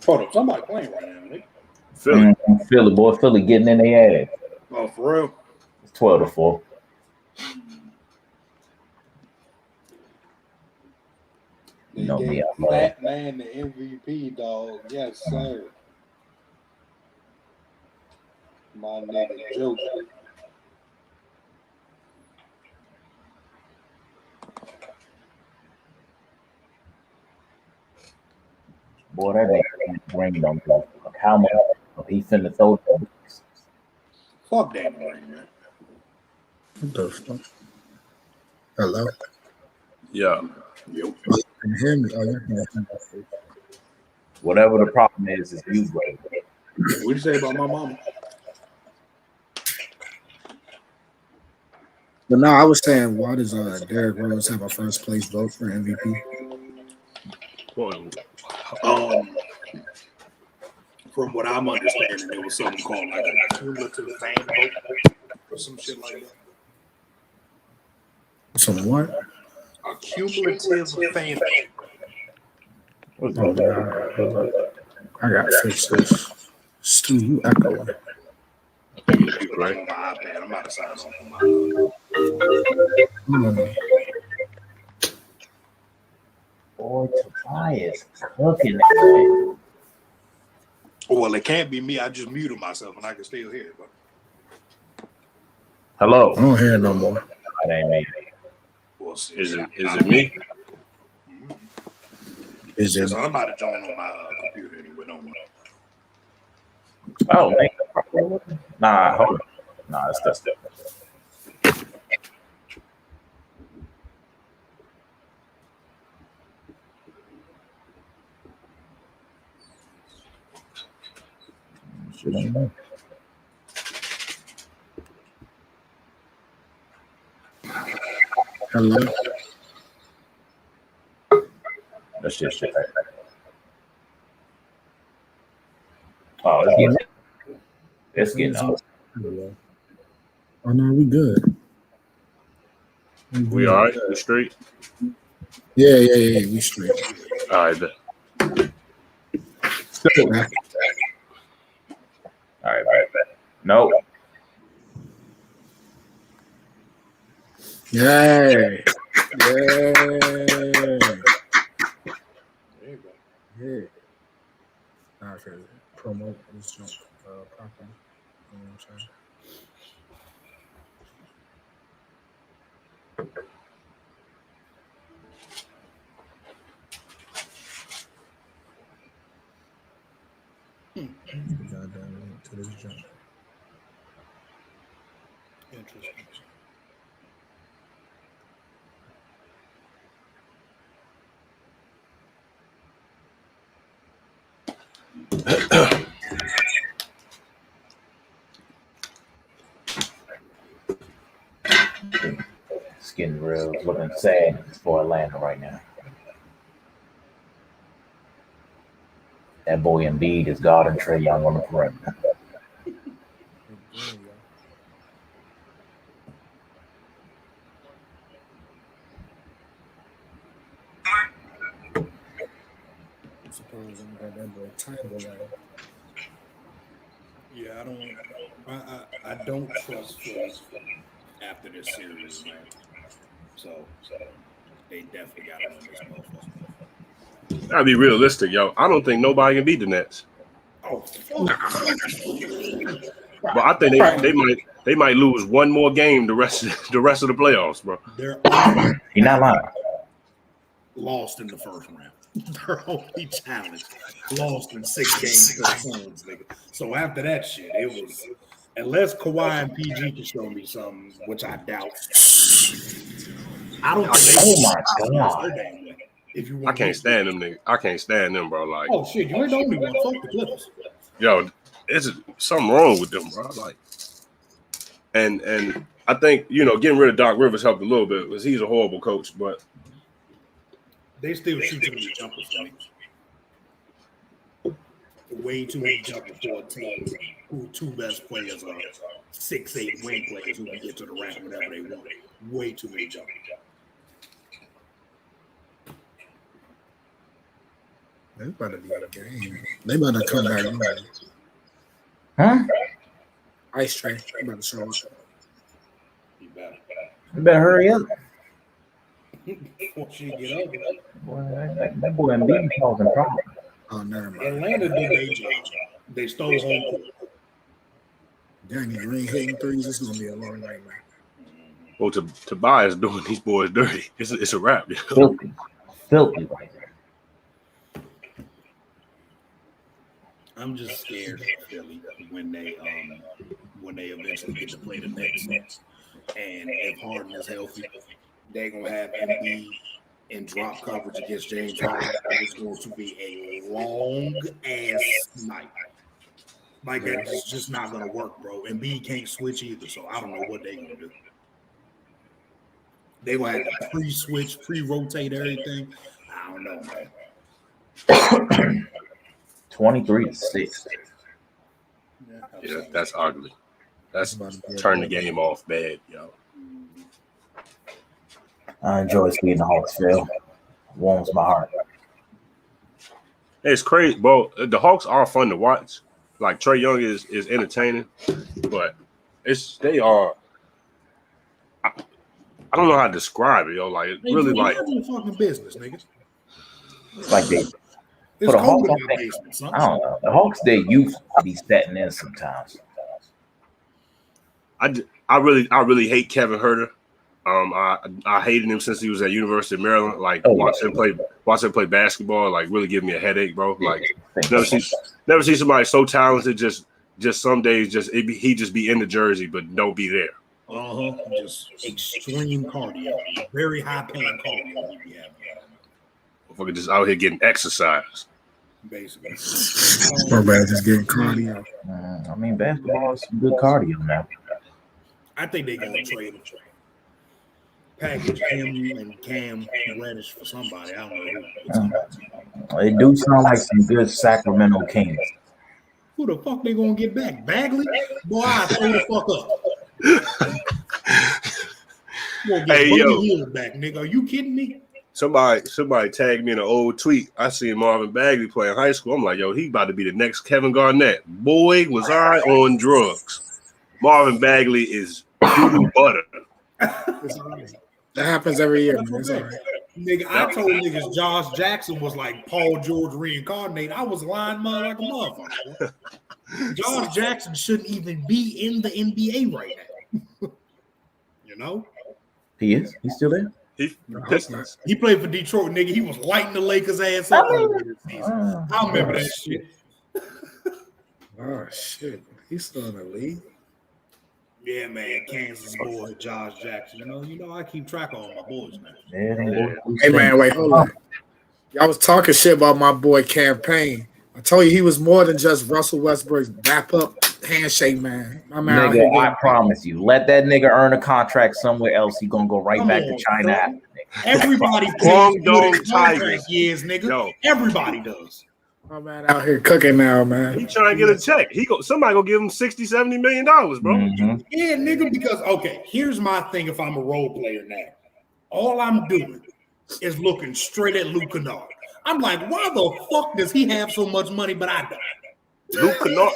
Hold up, somebody playing right now, nigga. Philly. Philly, boy. Philly getting in their ass. Oh, for real? It's 12-4. They know me, gave I love Fat Man the MVP, dog. Yes, sir. My nigga Joe. Boy, that nigga ring don't go. How much he finna throw them? Fuck that ring, man. What the fuck? Hello? Yeah. Yep. Oh, you can hear me? Oh, you can hear me. Whatever the problem is you, bro. What'd you say about my mama? But no, I was saying, why does Derrick Rose have a first place vote for MVP? From what I'm understanding, there was something called like a cumulative fan vote or some shit like that. Some what? A cumulative fan vote. Oh, God. I got to fix this. Stu, you echoing. Right. On my iPad. I'm about to sign off on my Boy, Tobias cooking that. Well, it can't be me. I just muted myself and I can still hear it. But... Hello. I don't hear it no more. That ain't me. Well, is it me? Is it? I'm about to join on my computer anyway. No more. Oh, man. Nah, hold on. Nah, it's just different. Hello? That's just shit. Oh, it's getting up. Oh, no, we good. We all right? We straight? Yeah, we straight. All right, bet. All right. No. Yay. Yeah. There you go. Yeah. I can promote this junk properly. You know what I'm saying? Goddamn link to this junk. Interesting. It's getting real. It's looking sad for Atlanta right now. That boy Embiid is guarding Trae Young on the perimeter. Suppose I'm got that boy Tangle out. Yeah, I don't trust Philly after this series, man. So they definitely got to win this motherfucker. I'll be realistic, yo. I don't think nobody can beat the Nets. Oh, but I think they might lose one more game the rest of the playoffs, bro. They're You're not lying. Lost in the first round. Their only challenge lost in 6 games to the Suns, nigga. So after that shit, it was unless Kawhi and PG can show me something, which I doubt. I don't think oh my god. If you I can't stand them, nigga. I can't stand them, bro. Like, oh shit, you ain't the only one. Fuck the Clippers. Yo, there's something wrong with them, bro. Like, and I think getting rid of Doc Rivers helped a little bit because he's a horrible coach, but they still shoot too many jumpers for me. Way too many jumpers for a team who 2 best players are 6'8" wing players who can get to the rack whenever they want. Way too many jumpers. They about to be a game. They about to come back. Huh? Ice Tray. They about to show up. You better. You better hurry up. Before she get over. Boy, that boy Embiid causing problems. Oh, never mind. Atlanta did their job. They stole home court. Danny Green hitting threes. It's gonna be a long night, man. Well, Tobias doing these boys dirty. It's a wrap. Filthy right there. I'm just scared of Philly when they eventually get to play the Nets. And if Harden is healthy, they're gonna have Embiid in drop coverage against James Harden. It's going to be a long ass night. Like that's just not gonna work, bro. Embiid can't switch either, so I don't know what they're gonna do. They will have to pre-switch, pre-rotate everything. I don't know, man. 23-6. Yeah, that's ugly. That's turn the game off bad, yo. I enjoy seeing the Hawks fail. Warms my heart. It's crazy, bro. The Hawks are fun to watch. Like Trae Young is entertaining, but they are. I don't know how to describe it, yo. Like it's really like your fucking business, niggas. It's like they. It's For the cold Hawks, in my basement, son. I don't know. The Hawks, they used to be setting in sometimes. I really hate Kevin Huerter. I hated him since he was at University of Maryland. Like watch him play basketball. Like really give me a headache, bro. Like never see somebody so talented. Just some days he just be in the jersey but don't be there. Just extreme cardio, very high paying cardio. He be having. Motherfucker just out here getting exercise. Basically. My bad, just getting cardio. I mean, basketball is some good cardio now. I think they're gonna trade him. Package him and Cam Reddish for somebody. I don't know. It do sound like some good Sacramento Kings. Who the fuck they gonna get back? Bagley? Boy, I throw the fuck up. Hey yo, Hill back, nigga. Are you kidding me? Somebody tagged me in an old tweet. I seen Marvin Bagley play in high school. I'm like, yo, he about to be the next Kevin Garnett. Boy, was I on drugs. Marvin Bagley is butter. That happens every year, man. It's all right. Nigga, I told niggas Josh Jackson was like Paul George reincarnated. I was lying mud like a motherfucker. Josh Jackson shouldn't even be in the NBA right now. You know? He is? He's still there? He played for Detroit, nigga. He was lighting the Lakers' ass up this season. I remember that shit. Oh, shit. He's still in the league. Yeah, man. Kansas boy, Josh Jackson. You know, I keep track of all my boys, man. Yeah. Hey, man, wait, hold on. Y'all was talking shit about my boy Campaign. I told you he was more than just Russell Westbrook's wrap up handshake, man. My man, nigga, I promise you, let that nigga earn a contract somewhere else. He gonna go right back to China after, nigga. Everybody plays contract years, nigga. Yo. Everybody does. My man out here cooking now, man. He trying to get a check. Somebody gonna give him $60-70 million, bro. Mm-hmm. Yeah, nigga, because okay, here's my thing if I'm a role player now. All I'm doing is looking straight at Luke Kennard. I'm like, why the fuck does he have so much money, but I don't? Luke Kennard,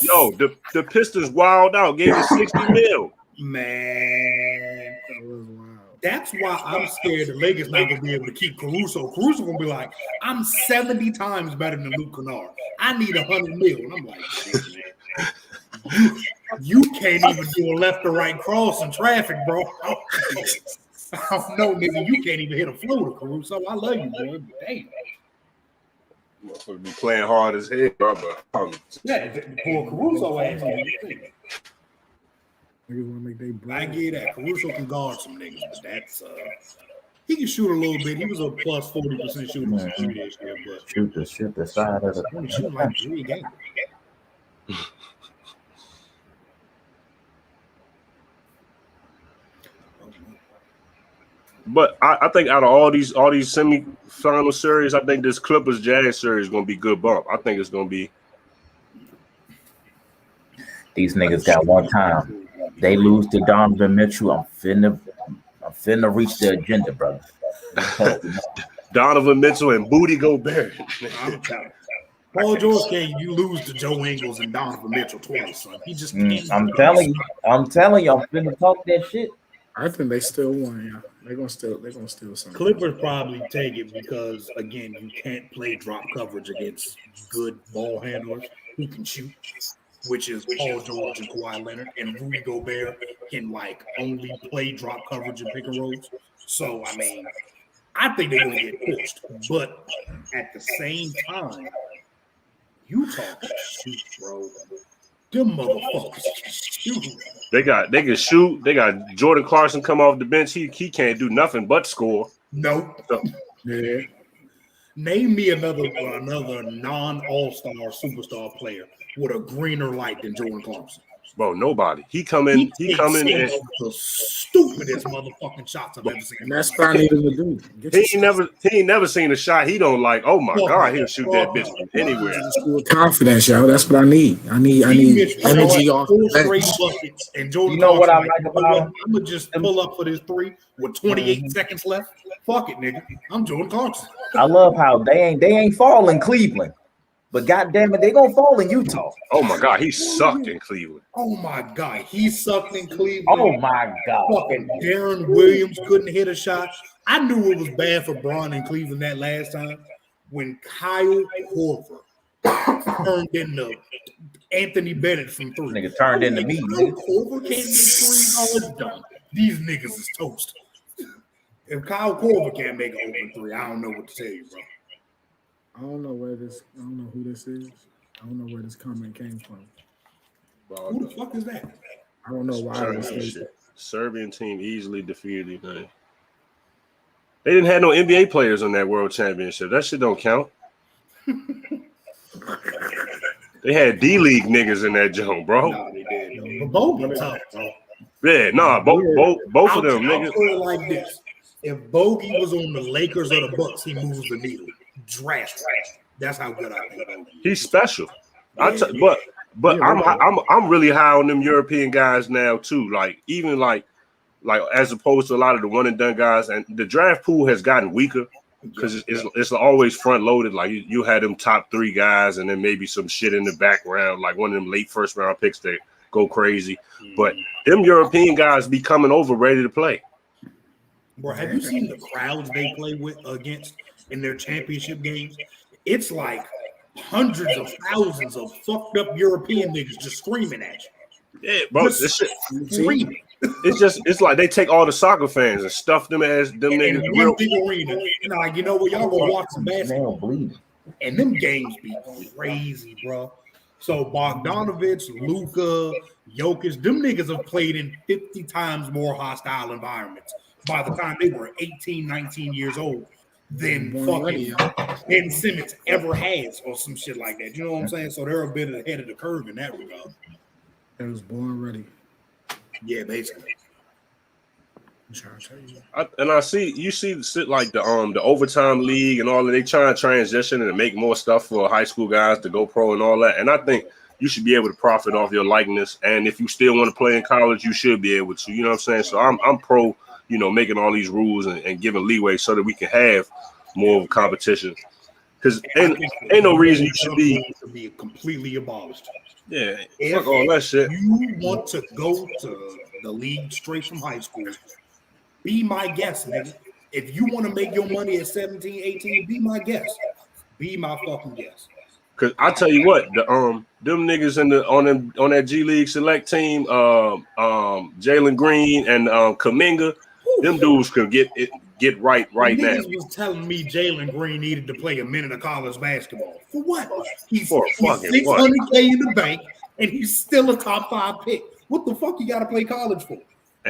yo, the Pistons wild out, gave him $60 million. Man, that's why I'm scared the Lakers not gonna be able to keep Caruso. Caruso gonna be like, I'm 70 times better than Luke Kennard. I need $100 million. I'm like, you can't even do a left or right cross in traffic, bro. I don't know, nigga. You can't even hit a floater, Caruso. I love you, boy. Damn. Motherfucker be playing hard as hell, bro. Yeah, poor Caruso ass. Niggas want to make their bread. I get that. Caruso can guard some niggas, but that's he can shoot a little bit. He was a plus 40% shooter this year, but shoot the side of the he shoot like 3 games. But I think out of all these semi-final series, I think this Clippers Jazz series is gonna be good bump. I think it's gonna be. These niggas got one time. They lose to Donovan Mitchell. I'm finna reach the agenda, brother. Donovan Mitchell and Booty Gobert. I'm telling you. Paul George you lose to Joe Ingles and Donovan Mitchell twice, son. He just can't. I'm telling you, I'm finna talk that shit. I think they still won. Yeah, they're gonna steal something. Clippers probably take it because again, you can't play drop coverage against good ball handlers who can shoot, which is Paul George and Kawhi Leonard, and Rudy Gobert can like only play drop coverage and pick and rolls. So I mean, I think they're gonna get pushed, but at the same time, Utah can shoot, bro. Them motherfuckers can shoot. They can shoot. They got Jordan Clarkson come off the bench. He can't do nothing but score. Nope. So, Yeah. Name me another non-all-star superstar player with a greener light than Jordan Clarkson. bro, nobody. He come in. He come in. And, the stupidest motherfucking shots I've ever seen. And that's what I need him to do. he ain't never seen a shot. He don't like. Oh my god, he'll shoot that bitch from anywhere. With confidence, yo. That's what I need. I need energy off. Straight buckets and Jordan. You know what I like about him? I'm gonna just pull up for this three with 28 seconds left. Fuck it, nigga. I'm Jordan Clarkson. I love how they ain't fall in Cleveland, but goddamn it, they gonna fall in Utah. Oh my god, he sucked in Cleveland. Oh my god, he sucked in Cleveland. Oh my god, fucking Darren Williams couldn't hit a shot. I knew it was bad for Braun in Cleveland that last time when Kyle Korver turned into Anthony Bennett from three. Nigga turned into me. Kyle Korver can't make threes. Oh, it's done. These niggas is toast. If Kyle Korver can't make an open three, I don't know what to tell you, bro. I don't know who this is. I don't know where this comment came from. Who the fuck is that? I don't know why. Serbian team easily defeated United. They didn't have no NBA players on that World Championship. That shit don't count. They had D-League niggas in that joint, bro. No, they did. But Bogey tough, bro. Yeah, nah, both of them niggas. I'll put it like this. If Bogey was on the Lakers or the Bucks, he moves the needle drastically. That's how good I think Bogey is. He's special. But I'm really high on them European guys now too. Like even like as opposed to a lot of the one and done guys, and the draft pool has gotten weaker because it's always front loaded. Like you had them top three guys, and then maybe some shit in the background, like one of them late first round picks that go crazy. But them European guys be coming over ready to play. Bro, have you seen the crowds they play with against in their championship games? It's like hundreds of thousands of fucked up European niggas just screaming at you. Yeah, bro, this shit. Screaming. It's like they take all the soccer fans and stuff them as them niggas. In one big arena. Like, you know what, y'all gonna watch some basketball. And them games be crazy, bro. So Bogdanovich, Luka, Jokic, them niggas have played in 50 times more hostile environments by the time they were 18, 19 years old than fucking Ben Simmons ever has or some shit like that. You know what I'm saying? So they're a bit ahead of the curve in that regard. It was born ready. Yeah, basically. I'm trying to tell you. I see you see shit like the overtime league and all that. They trying to transition and make more stuff for high school guys to go pro and all that. And I think you should be able to profit off your likeness. And if you still want to play in college, you should be able to. You know what I'm saying? So I'm pro, making all these rules and giving leeway so that we can have more of a competition. Because ain't no reason you should be completely abolished. Yeah, fuck all that shit. You want to go to the league straight from high school, be my guest, nigga. If you want to make your money at 17, 18, be my guest. Be my fucking guest. Cause I tell you what, them niggas on that G League select team, Jalen Green and Kuminga, them dudes could get right now. Niggas was telling me Jalen Green needed to play a minute of college basketball. For what? He's fucking $600K in the bank, and he's still a top 5 pick. What the fuck you got to play college for?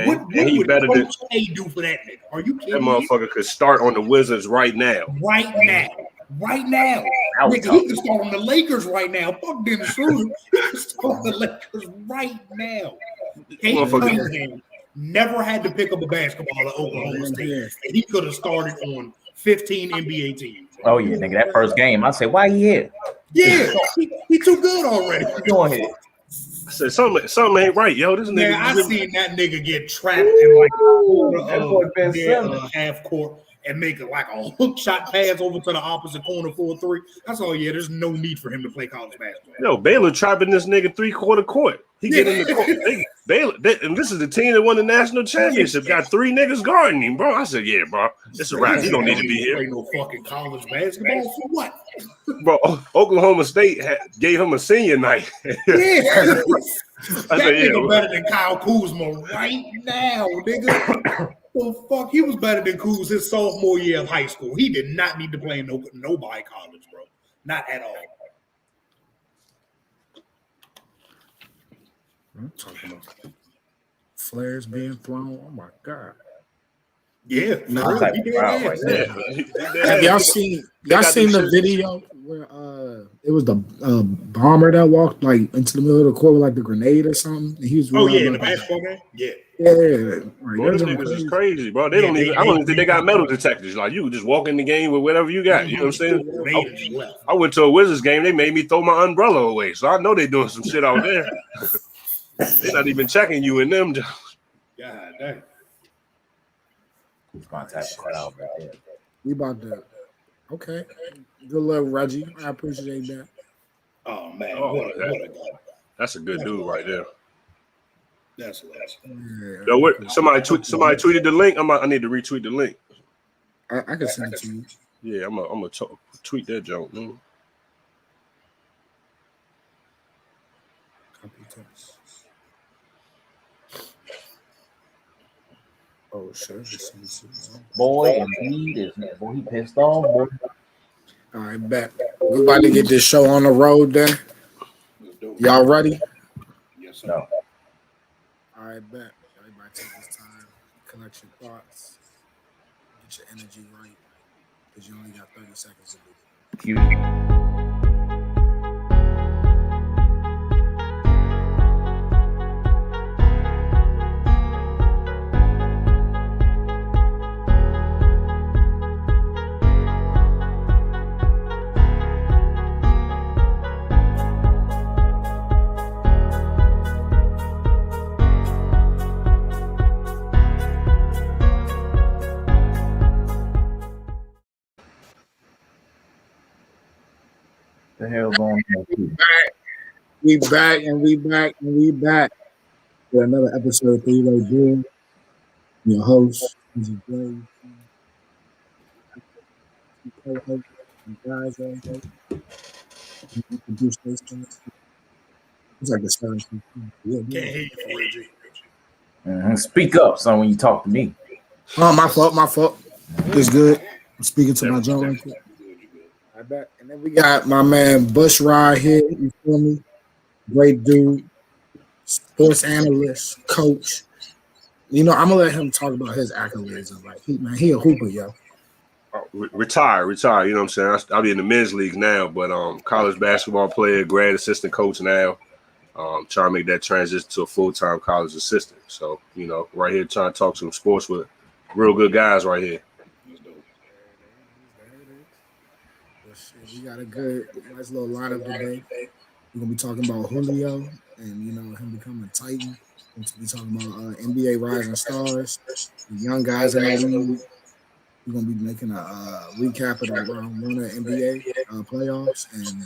What would Coach A do for that nigga? Are you kidding me? That motherfucker could start on the Wizards right now. Right now. Nigga, he can start on the Lakers right now. Fuck Dennis Schroeder. He can start on the Lakers right now. Kate Cunningham never had to pick up a basketball at Oklahoma State. And he could have started on 15 NBA teams. Oh, yeah, nigga, that first game, I said, why he here? Yeah, he too good already. Go ahead. I said, something ain't right, yo. This nigga. I seen that nigga get trapped in like half court, and make it like a hook shot pass over to the opposite corner for a 3. I saw, yeah, there's no need for him to play college basketball. Yo, Baylor trapping this nigga 3-quarter court. He get in the court. Baylor, and this is the team that won the national championship. Got 3 niggas guarding him, bro. I said, yeah, bro, it's a wrap. He don't need to be here. Play no fucking college basketball for what? Bro, Oklahoma State gave him a senior night. Yeah. That nigga better than Kyle Kuzma right now, nigga. The fuck? He was better than Kuz his sophomore year of high school. He did not need to play in nobody college, bro. Not at all. I'm talking about flares being thrown. Oh my god. Yeah. Nah, Have y'all seen the video where it was the bomber that walked like into the middle of the court with like the grenade or something? And he was in the basketball game? Yeah. Bro, them niggas is crazy, bro. They don't even. I don't even think they got metal detectors. Like you just walk in the game with whatever you got. You know what I'm saying? I went to a Wizards game. They made me throw my umbrella away, so I know they doing some shit out there. They're not even checking you in them. God damn. Contact cut out right there. We about to. Okay. Good luck, Reggie. I appreciate that. Oh man, that's a good dude right there. That's yeah. Yo, somebody tweeted the link. I need to retweet the link. I can send it to you. Yeah, I'm gonna tweet that joke, man. Copy text. Oh shit! Boy, indeed, is boy he pissed off. Boy. All right, bet. We about to get this show on the road then. Y'all ready? Yes, sir. No. All right, bet. Everybody take this time, collect your thoughts, get your energy right, because you only got 30 seconds to do it. The hell going on? We back with another episode of 3-Way Duel. Your host is Gray. Co-host and guys right here. Introduce this thing. It's like the start. Can't hear you, Reggie. Speak up, son, when you talk to me. Oh, my fault. It's good. I'm speaking to my John right quick. I bet. And then we got my man Bush Ride here. You feel me? Great dude, sports analyst, coach. You know, I'm gonna let him talk about his accolades. Like, he a hooper, yo. Retire. You know what I'm saying? I'll be in the men's league now, but college basketball player, grad assistant coach now. Trying to make that transition to a full-time college assistant. So, you know, right here trying to talk some sports with real good guys right here. We got a nice little lineup today. We're gonna be talking about Julio and him becoming a Titan. We're gonna be talking about NBA rising stars, the young guys in the league. We're gonna be making a recap of the round 1 of NBA playoffs, and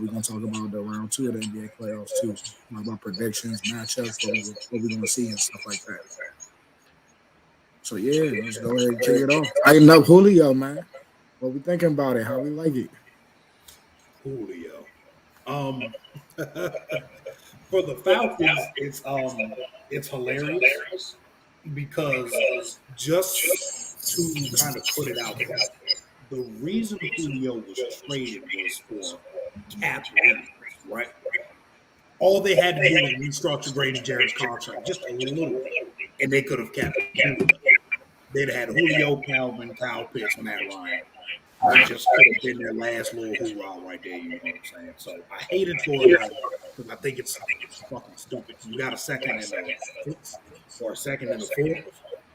we're gonna talk about the round 2 of the NBA playoffs too. Talk about predictions, matchups, what we're gonna see and stuff like that. So yeah, let's go ahead and kick it off. Tighten up Julio, man. What we thinking about it? How we like it? Julio. For the Falcons, it's hilarious because just to kind of put it out there, the reason Julio was traded was for cap reasons, right? All they had to do was restructure Grady Jarrett's contract just a little bit, and they could have kept it. They'd have had Julio, Calvin, Kyle Pitts, Matt Ryan. It just could have been their last little hoorah right there, you know what I'm saying? So I hate it for it because I think it's fucking stupid. You got a second and a sixth or a second and a fourth.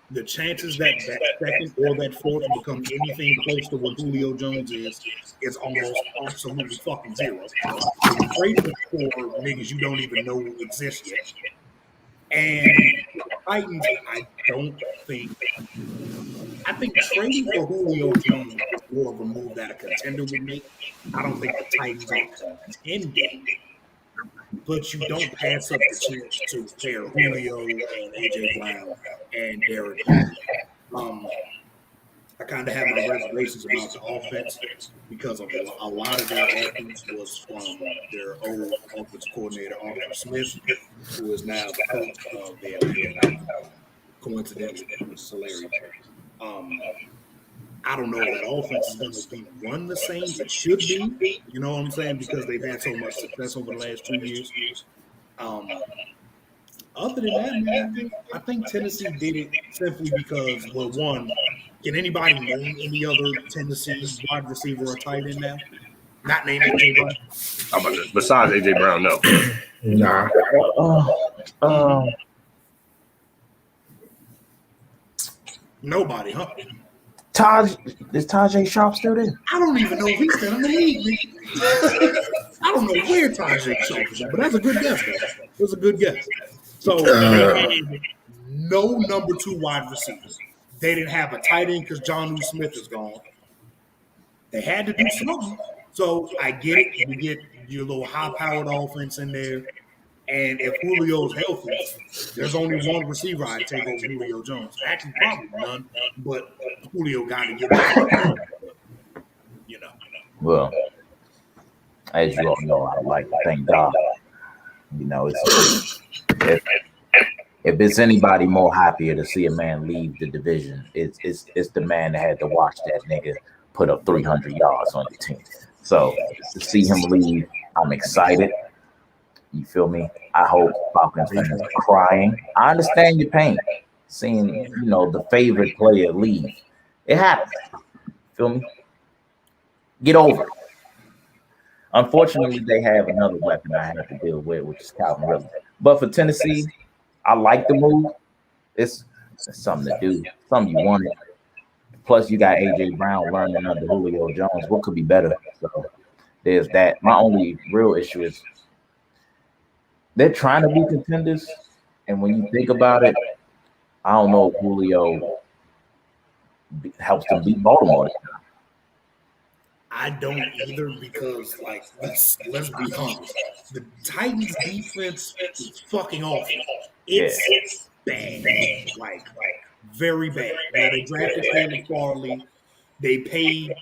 The chances that second or that fourth become anything close to what Julio Jones is almost absolutely fucking zero. So you trade for niggas you don't even know exist yet. And Titans, I don't think I think trading for Julio Jones is more of a move that a contender would make. I don't think the Titans are contending, but you don't pass up the chance to pair Julio and AJ Brown and Derrick Henry. Um, I kind of have my reservations about the offense because of a lot of their offense was from their old offense coordinator Arthur Smith, who is now the coach of the Atlanta Falcons. Coincidentally, which is hilarious. Um, I don't know if that offense is going to be run the same. It should be, you know what I'm saying, because they've had so much success over the last 2 years. Um, Other than that, man, I think Tennessee did it simply because, well, one, can anybody name any other Tennessee wide receiver or tight end now? Not name AJ Brown. How about that? Besides AJ Brown, no. Nah. Nobody, huh? Is Tajay Sharp still there? I don't even know if he's still in the league, man. I don't know where Tajay Sharp is at, but that's a good guess, though. That's a good guess. So they had no number 2 wide receivers. They didn't have a tight end because John Smith is gone. They had to do something. So I get it. You get your little high-powered offense in there. And if Julio's healthy, there's only one receiver I'd take over Julio Jones. Actually, probably none. But Julio got to get it. You know. Well, as you all know, I like to thank God. You know, if it's anybody more happier to see a man leave the division, it's the man that had to watch that nigga put up 300 yards on your team. So to see him leave, I'm excited. You feel me? I hope Falcons fans are crying. I understand your pain, seeing the favorite player leave. It happens. Feel me? Get over it. Unfortunately, they have another weapon I have to deal with, which is Calvin Ridley. But for Tennessee, I like the move. It's something to do, something you wanted. Plus, you got AJ Brown learning under Julio Jones. What could be better? So there's that. My only real issue is they're trying to be contenders, and when you think about it, I don't know if Julio helps them beat Baltimore. I don't either because, like, let's be honest. The Titans' defense is fucking awful. It's bad, like very bad. Now they drafted Caleb Farley. They paid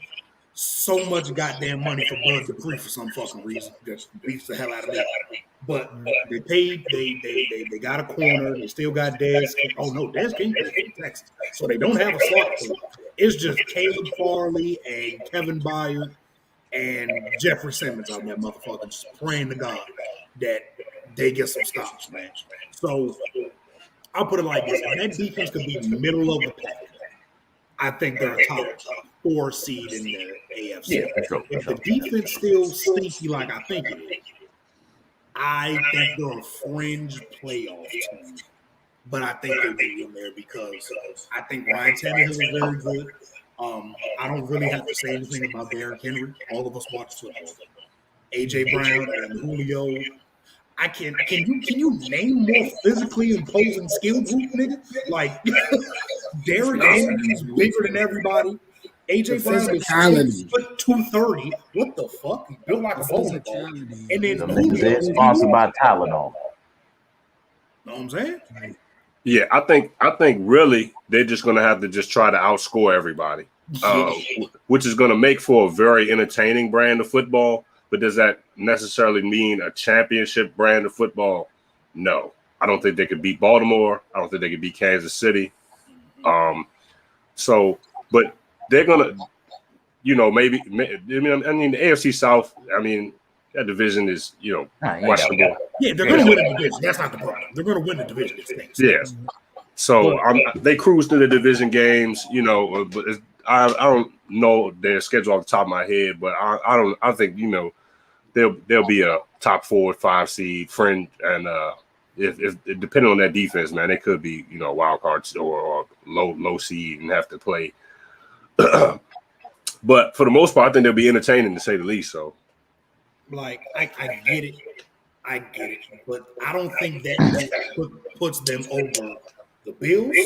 so much goddamn money for Bud Dupree for some fucking reason that beats the hell out of me. But they paid. They got a corner. They still got Dez. Oh no, Dez King plays for Texas, so they don't have a slot corner. It's just Caleb Farley and Kevin Byard and Jeffrey Simmons out there, motherfucker, just praying to God that they get some stops, man. So I'll put it like this: if that defense could be middle of the pack, I think they're a top 4 seed in the AFC. Yeah, if the defense still stinky like I think it is, I think they're a fringe playoff team. But I think they'll be in there because I think Ryan Tannehill is very good. I don't really have to say anything about Derrick Henry. All of us watch football. AJ Brown and Julio. Can you name more physically imposing skill group, nigga? Like Derrick Henry's bigger than everybody. AJ Brown is 230. What the fuck? He built like a bowling ball. And then Julio is sponsored by Tylenol. Know what I'm saying? Yeah, I think really they're just gonna have to just try to outscore everybody, which is gonna make for a very entertaining brand of football. But does that necessarily mean a championship brand of football? No, I don't think they could beat Baltimore. I don't think they could beat Kansas City. But they're gonna, maybe. I mean, the AFC South. I mean, that division is, questionable. Yeah, they're going to win the division. That's not the problem. They're going to win the division. Yes. So they cruise through the division games, but I don't know their schedule off the top of my head, but I think they'll be a top 4 or 5 seed friend, and if depending on that defense, man, they could be wild cards or low seed and have to play. But for the most part, I think they'll be entertaining to say the least. So. Like, I get it. But I don't think that puts them over the Bills,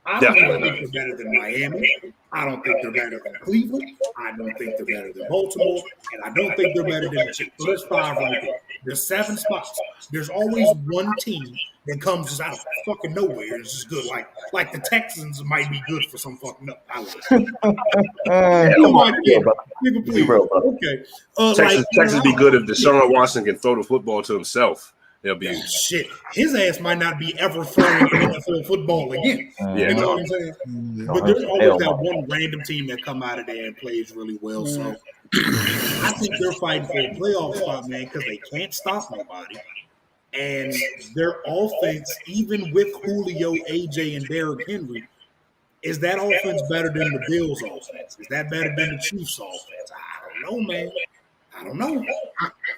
I don't Definitely think they're better than Miami. I don't think they're better than Cleveland. I don't think they're better than Baltimore. And I don't think they're better than the Chiefs. So there's 5 right there. There's 7 spots. There's always one team that comes just out of fucking nowhere. It's just good. Like the Texans might be good for some fucking up. I like it. Come on, be real, bro. Okay. Texas be good if Deshaun Watson can throw the football to himself. They'll be shit. His ass might not be ever throwing NFL football again. Yeah. You know what I'm saying? But there's always that one random team that come out of there and plays really well. So I think they're fighting for a playoff spot, man, because they can't stop nobody. And their offense, even with Julio, AJ, and Derrick Henry, is that offense better than the Bills' offense? Is that better than the Chiefs' offense? I don't know, man. I don't know.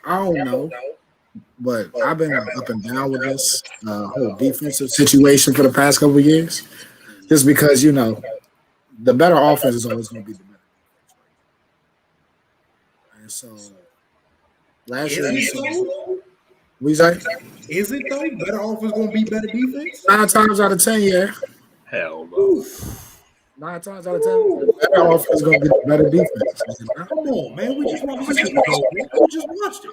I don't know. But I've been up and down with this whole defensive situation for the past couple of years. Just because, you know, the better offense is always going to be the better defense. And so, last year, what you say? Is it though? Better offense going to be better defense? 9 times out of 10, yeah. hell no. 9 times out of 10, better offense is going to be the better defense. Come on, man. We just watched it. We just watched it.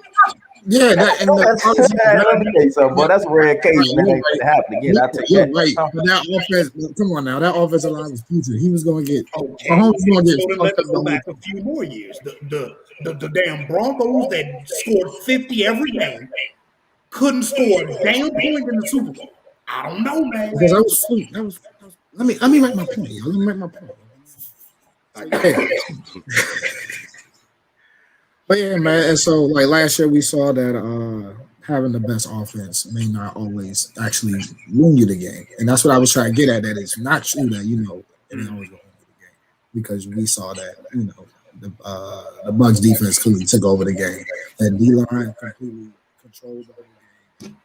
Yeah, Let me tell you something, boy. That's a rare occasion that happened again. I take that. Right. But that offense, come on now, that offensive line was future. He was going to get. Okay. Mahomes was going to So then let's get. go back a few more years. The damn Broncos that scored 50 every game couldn't score a damn point in the Super Bowl. I don't know, man. Because I was sweet. Let me make my point. Let me make my point. But yeah, man. And so, like last year, we saw that having the best offense may not always actually win you the game, and that's what I was trying to get at. That it's not true that it always going to win the game, because we saw that the Bucs defense clearly took over the game, and D-line completely controlled the whole game.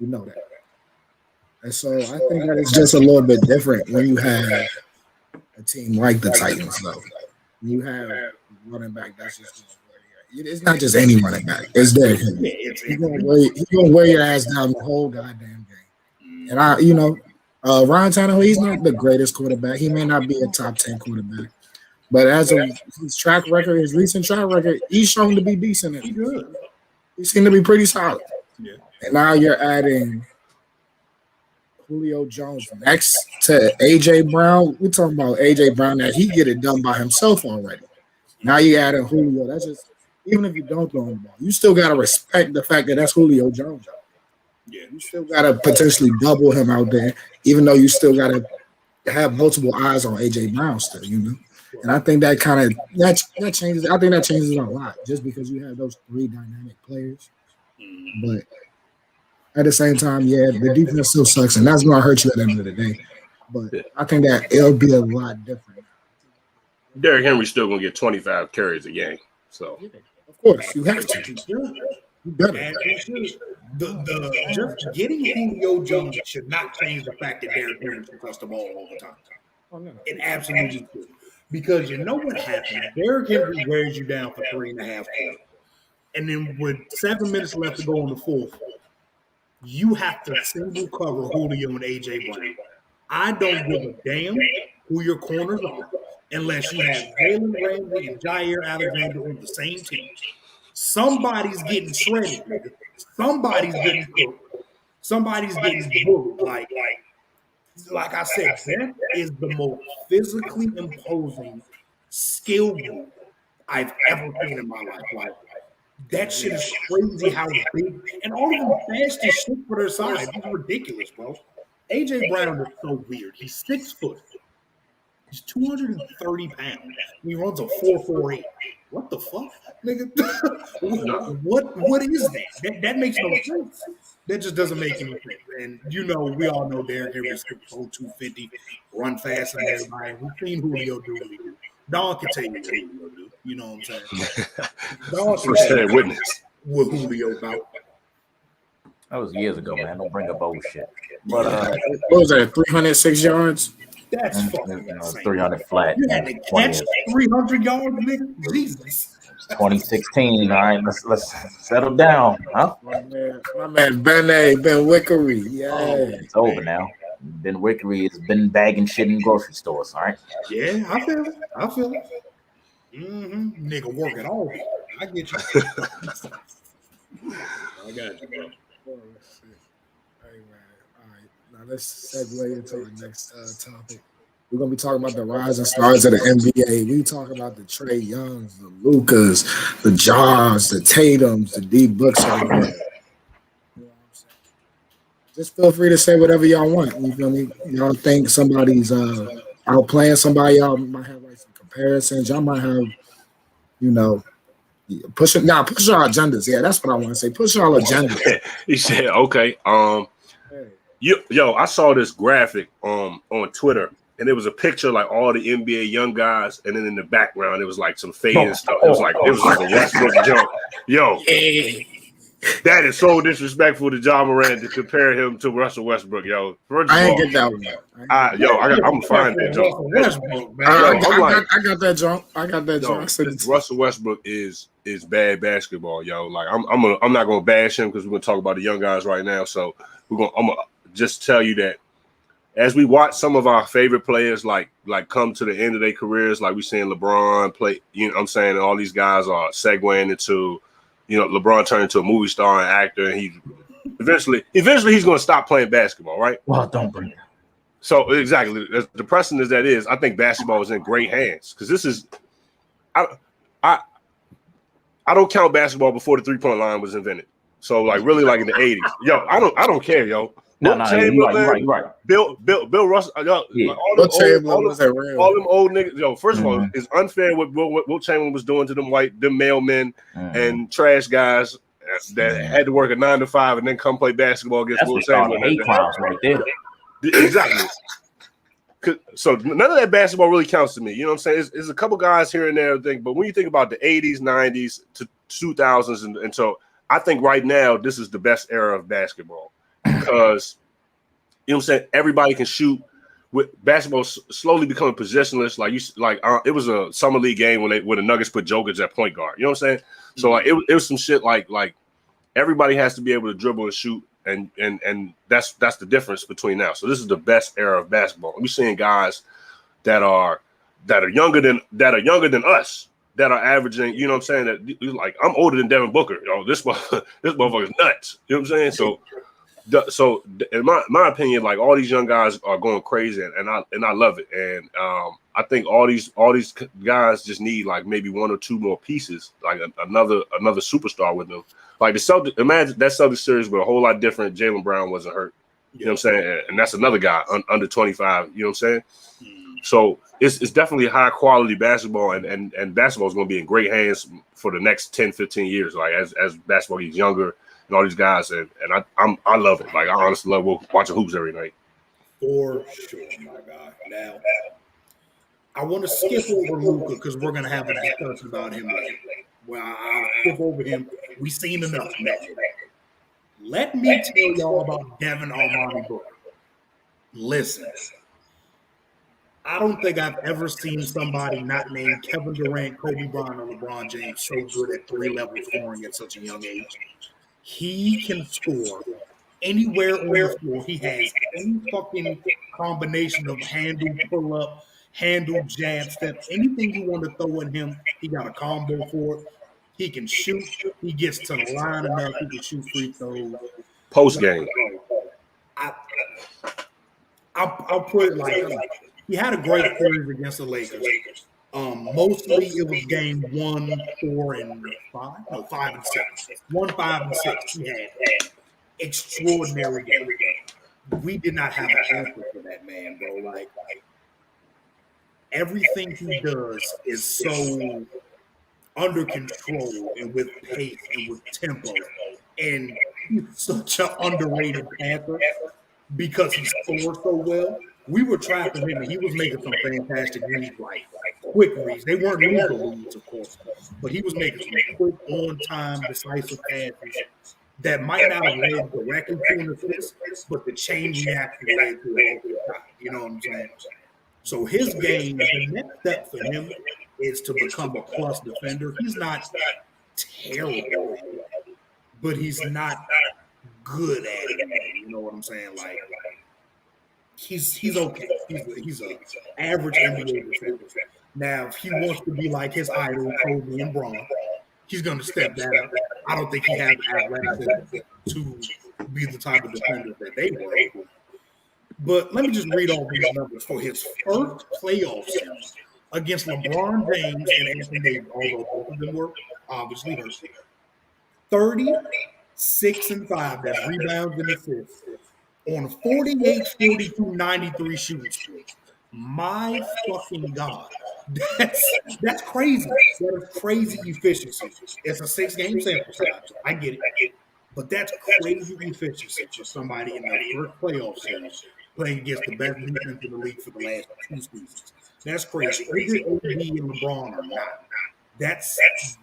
We know that, and so I think that it's just a little bit different when you have a team like the Titans, though. You have running back that's just it's not just any running back. It's Derrick Henry. He's gonna wear your ass down the whole goddamn game. And Ryan Tannehill, he's not the greatest quarterback. He may not be a top 10 quarterback, but as of his track record, his recent track record, he's shown to be decent. He's good. He seemed to be pretty solid. Yeah. And now you're adding Julio Jones next to AJ Brown. We're talking about AJ Brown that he get it done by himself already. Now you add in Julio. That's just, even if you don't throw him the ball, you still gotta respect the fact that that's Julio Jones. Yeah, you still gotta potentially double him out there, even though you still gotta have multiple eyes on AJ Brown still, And I think that kind of that changes. I think that changes a lot just because you have those 3 dynamic players. But at the same time, yeah, the defense still sucks, and that's going to hurt you at the end of the day. But I think that it'll be a lot different. Derrick Henry's still going to get 25 carries a game. So, of course, you have to. You better. Just getting Julio Jones should not change the fact that Derrick Henry can touch the ball all the time. It absolutely should. Because you know what happens? Derrick Henry wears you down for 3.5 quarters. And then with 7 minutes left to go in the fourth, you have to single cover Julio and AJ Brown. I don't give a damn who your corners are unless you have Jalen Ramsey and Jair Alexander on the same team. Somebody's getting shredded, nigga. Somebody's getting cooked. Somebody's getting bullied. Like I said, that is the most physically imposing skill group I've ever seen in my life. That shit is crazy how big, and all of them fast as shit for their size. It's ridiculous, bro. AJ Brown is so weird. He's 6 foot. He's 230 pounds. He runs a 4.48. What the fuck, nigga? What is that? That makes no sense. That just doesn't make any sense. And we all know Derrick Henry's 250, run faster than everybody. We've seen Julio do what he do. Don can tell you what Julio do. You know what I'm saying? Don can tell you witness what Julio about. That was years ago, man. Don't bring up old shit. But what was that? 306 yards. That's fucking insane. 300 flat. You had to catch 300 yards, nigga. Jesus. 2016. All right, let's settle down, huh? My man Ben Wickery. Yeah, it's over now. Ben Wickery has been bagging shit in grocery stores. All right. Yeah, I feel it. I feel it. Nigga work at all. I get you. I got you, bro. Oh, shit. Hey, man. All right. Now let's segue into our next topic. We're gonna be talking about the rising stars of the NBA. We talk about the Trey Youngs, the Lucas, the Jars, the Tatums, the D Books of the world. You know what I'm saying? Just feel free to say whatever y'all want. You feel me? Y'all think somebody's outplaying somebody? Y'all might have like some comparisons. Y'all might have, you know, push your agendas. Yeah, that's what I want to say. Push your agendas. He said, okay. Hey. I saw this graphic on Twitter, and it was a picture like all the NBA young guys, and then in the background it was like some fade and stuff. It was like a Westbrook jump. Yo, that is so disrespectful to John Moran to compare him to Russell Westbrook. Yo, I ain't get that one. I'm gonna find that jump. Westbrook, man. I got that jump. I got that jump. Russell Westbrook is bad basketball, yo. Like I'm not gonna bash him because we're gonna talk about the young guys right now. So I'm gonna just tell you that as we watch some of our favorite players like come to the end of their careers, like we seeing LeBron play, you know what I'm saying, and all these guys are segueing into, you know, LeBron turned into a movie star and actor, and he eventually he's gonna stop playing basketball, right? Well, don't bring it. So exactly, as depressing as that is, I think basketball is in great hands because this is I don't count basketball before the 3-point line was invented. So like really like in the 80s. Yo, I don't care, yo. No, you're right. Bill Russell, yo, Yeah. all them old niggas. Yo, first of all, Mhm. it's unfair what Wilt Chamberlain was doing to them mailmen and trash guys that had to work a 9 to 5 and then come play basketball against Wilt Chamberlain. Hate crimes right there. Exactly. So none of that basketball really counts to me. You know what I'm saying? There's a couple guys here and there, but when you think about the 80s, 90s to 2000s, and so I think right now this is the best era of basketball because, you know what I'm saying, everybody can shoot. With basketball slowly becoming positionless, it was a summer league game when the Nuggets put Jokic at point guard. You know what I'm saying? So like it was some shit like everybody has to be able to dribble and shoot. And that's the difference between now. So this is the best era of basketball. We're seeing guys that are younger than us that are averaging. You know what I'm saying? That like I'm older than Devin Booker. Yo, this motherfucker's nuts. You know what I'm saying? So in my opinion, like all these young guys are going crazy, and I love it. And I think all these guys just need like maybe one or two more pieces, like another superstar with them. Like the Celtics, imagine that Celtics series were a whole lot different. Jaylen Brown wasn't hurt. You know what I'm saying? And that's another guy under 25. You know what I'm saying? So it's definitely high quality basketball, and basketball is going to be in great hands for the next 10, 15 years. Like as basketball gets younger and all these guys, and I love it. Like I honestly love watching hoops every night. For sure, my guy. Now, I want to skip over Luka because we're going to have a discussion about him later. Well, I'll skip over him. We've seen enough. Let me tell y'all about Devin Armani Booker. Listen, I don't think I've ever seen somebody not named Kevin Durant, Kobe Bryant, or LeBron James so good at 3-level scoring at such a young age. He can score anywhere on the floor. He has any fucking combination of handle, pull up, handle, jab, step, anything you want to throw at him, he got a combo for it. He can shoot. He gets to the line enough. He can shoot free throws. Post game. I'll put it like he had a great series against the Lakers. Mostly it was game 1, 4, and 5. No, 5 and 6. 1, 5, and 6. He had extraordinary game. We did not have an answer for that man, bro. Like everything he does is so under control and with pace and with tempo. And he's such an underrated passer because he scores so well. We were tracking him and he was making some fantastic reads, like quick reads. They weren't lethal reads, of course, but he was making some quick, on-time, decisive passes that might not have led directly to an assist, but the chain reaction led to a shot. You know what I'm saying? So his game, the next step for him is to become a plus defender. He's not terrible, but he's not good at it. You know what I'm saying? Like he's okay. He's a average NBA defender. Now, if he wants to be like his idol, Kobe and Bron, he's going to step that up. I don't think he has athleticism to be the type of defender that they were. But let me just read all these numbers for his first playoff series against LeBron James and Anthony Davis, although both of them were obviously hurt. 30, 6, and 5. That's rebounds and assists on 48, 42, 93 shooting split. My fucking God. That's crazy. That is crazy efficiency. It's a 6-game sample size. I get it. But that's crazy efficiency for somebody in their first playoff series playing against the best defense in the league for the last 2 seasons. That's crazy. Either AD and LeBron or not. That's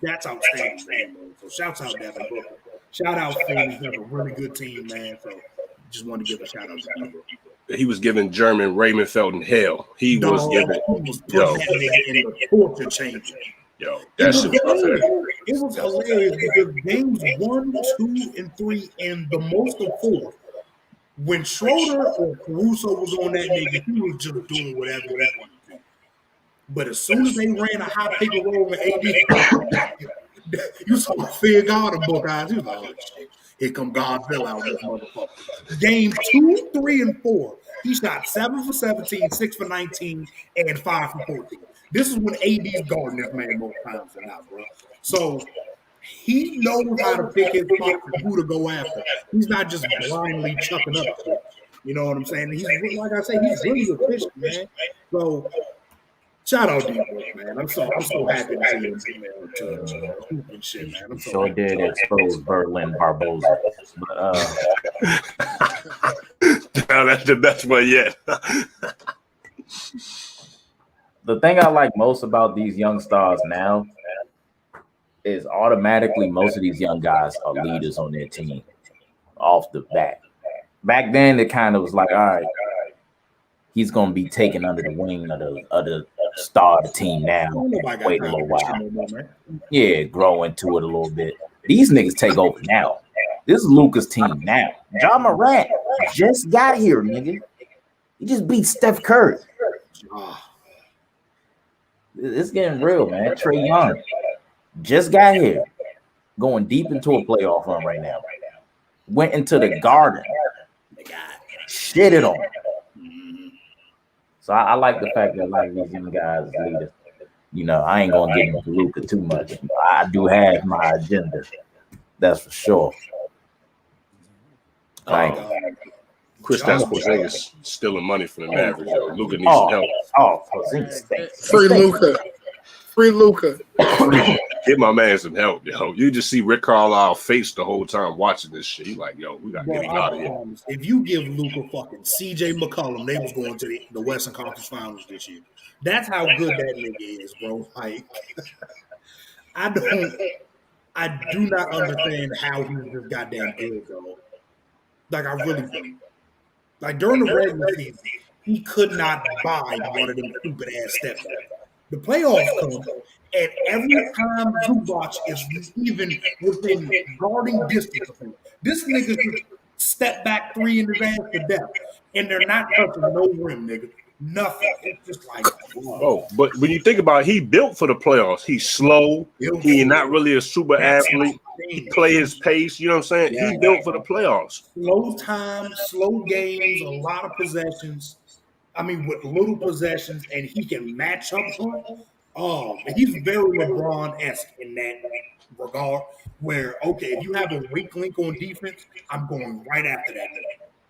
outstanding, man. So shouts out Devin Booker. Shout out Phoenix. They have a really good team, man. So just wanted to give a shout out to them. He was giving German Raymond Felton hell. He was giving yo in the torture chamber. Yo, that shit was it was hilarious because games 1, 2, and 3, and the most of 4. When Schroeder or Caruso was on that nigga, he was just doing whatever he wanted to. But as soon as they ran a high pick and roll with AD, you saw fear God in both eyes. He was like, oh shit, here come Godzilla out this motherfucker. Game 2, 3, and 4, he shot 7 for 17, 6 for 19, and 5 for 14. This is when AD's guarding this man more times than not, bro. So he knows how to pick his spots and who to go after. He's not just blindly chucking up shit. You know what I'm saying? He's like I say, he's really efficient, man. So shout out to you, man. I'm so happy to see him to hoop and shit, man. I'm so sure did expose Berlin Barbosa. Now that's the best one yet. The thing I like most about these young stars now is automatically most of these young guys are leaders on their team off the bat. Back then, it kind of was like, all right, he's going to be taken under the wing of the star of the team now. Wait a little while. Yeah, grow into it a little bit. These niggas take over now. This is Luka's team now. Ja Morant just got here, nigga. He just beat Steph Curry. It's getting real, man. Trae Young just got here, going deep into a playoff run right now. Went into the Garden, shitted on him. So I like the fact that a lot of these young guys is leaders. You know, I ain't gonna get into Luka too much. I do have my agenda, that's for sure. Kristaps Porzingis stealing money from the Mavericks. Luka needs some help. Porzingis. Free Luka. Get my man some help, yo. You just see Rick Carlisle face the whole time watching this shit. He like, yo, we gotta get him out of here. If you give Luka fucking CJ McCollum, they was going to the Western Conference Finals this year. That's how good that nigga is, bro. Like, I do not understand how he's just goddamn good, bro. Like, I really do. Like, during the regular season, he could not buy one of them stupid ass steps. The playoffs come, and every time Zubac is even within guarding distance of him, this nigga just step back 3 in his ass to death, and they're not touching no rim, nigga. Nothing. It's just like, whoa. Oh, but when you think about it, he built for the playoffs. He's slow. He's not really a super athlete. He play his pace. You know what I'm saying? Yeah. He built for the playoffs. Slow time, slow games, a lot of possessions. I mean, with little possessions, and he can match up to it. Oh, he's very LeBron-esque in that regard. Where, okay, if you have a weak link on defense, I'm going right after that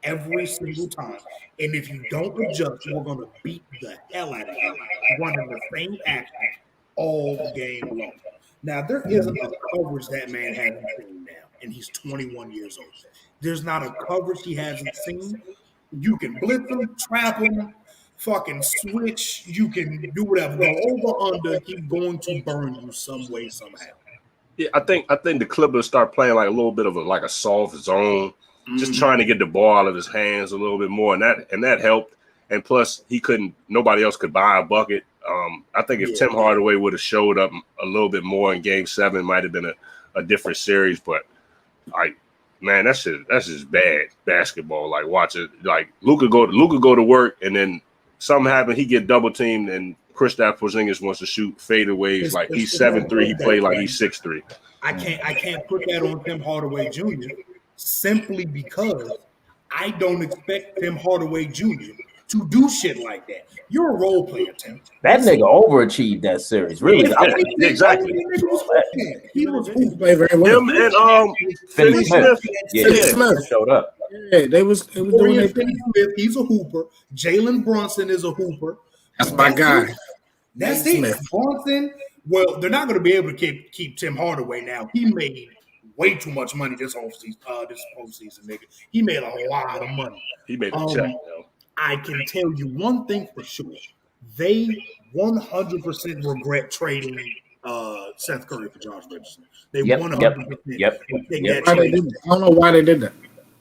every single time. And if you don't adjust, we're going to beat the hell out of you, running the same action all game long. Now, there isn't a coverage that man hasn't seen now, and he's 21 years old. There's not a coverage he hasn't seen. You can blitz him, trap him, fucking switch. You can do whatever. Go over, under. He's going to burn you some way, somehow. Yeah, I think the Clippers start playing like a little bit of a soft zone, just trying to get the ball out of his hands a little bit more, and that helped. And plus, nobody else could buy a bucket. I think if Tim Hardaway would have showed up a little bit more in Game 7, might have been a different series. But man, that's just bad basketball. Like watching like Luka go to work and then something happen, he get double teamed and Kristaps Porzingis wants to shoot fadeaways like he's 7'3", he play like he's 6'3". I can't put that on Tim Hardaway Jr. simply because I don't expect Tim Hardaway Jr. to do shit like that. You're a role player, Tim. That nigga overachieved that series. Really, exactly. He was him and Finney Smith. Finney Smith showed up. Yeah, they was doing their Finney thing. Smith. He's a hooper. Jalen Brunson is a hooper. That's my guy. That's Smith. it. Brunson. Well, they're not going to be able to keep Tim Hardaway now. He made way too much money this whole season, nigga. He made a lot of money. He made a check, though. I can tell you one thing for sure. They 100% regret trading Seth Curry for Josh Richardson. They 100% I don't know why they did that.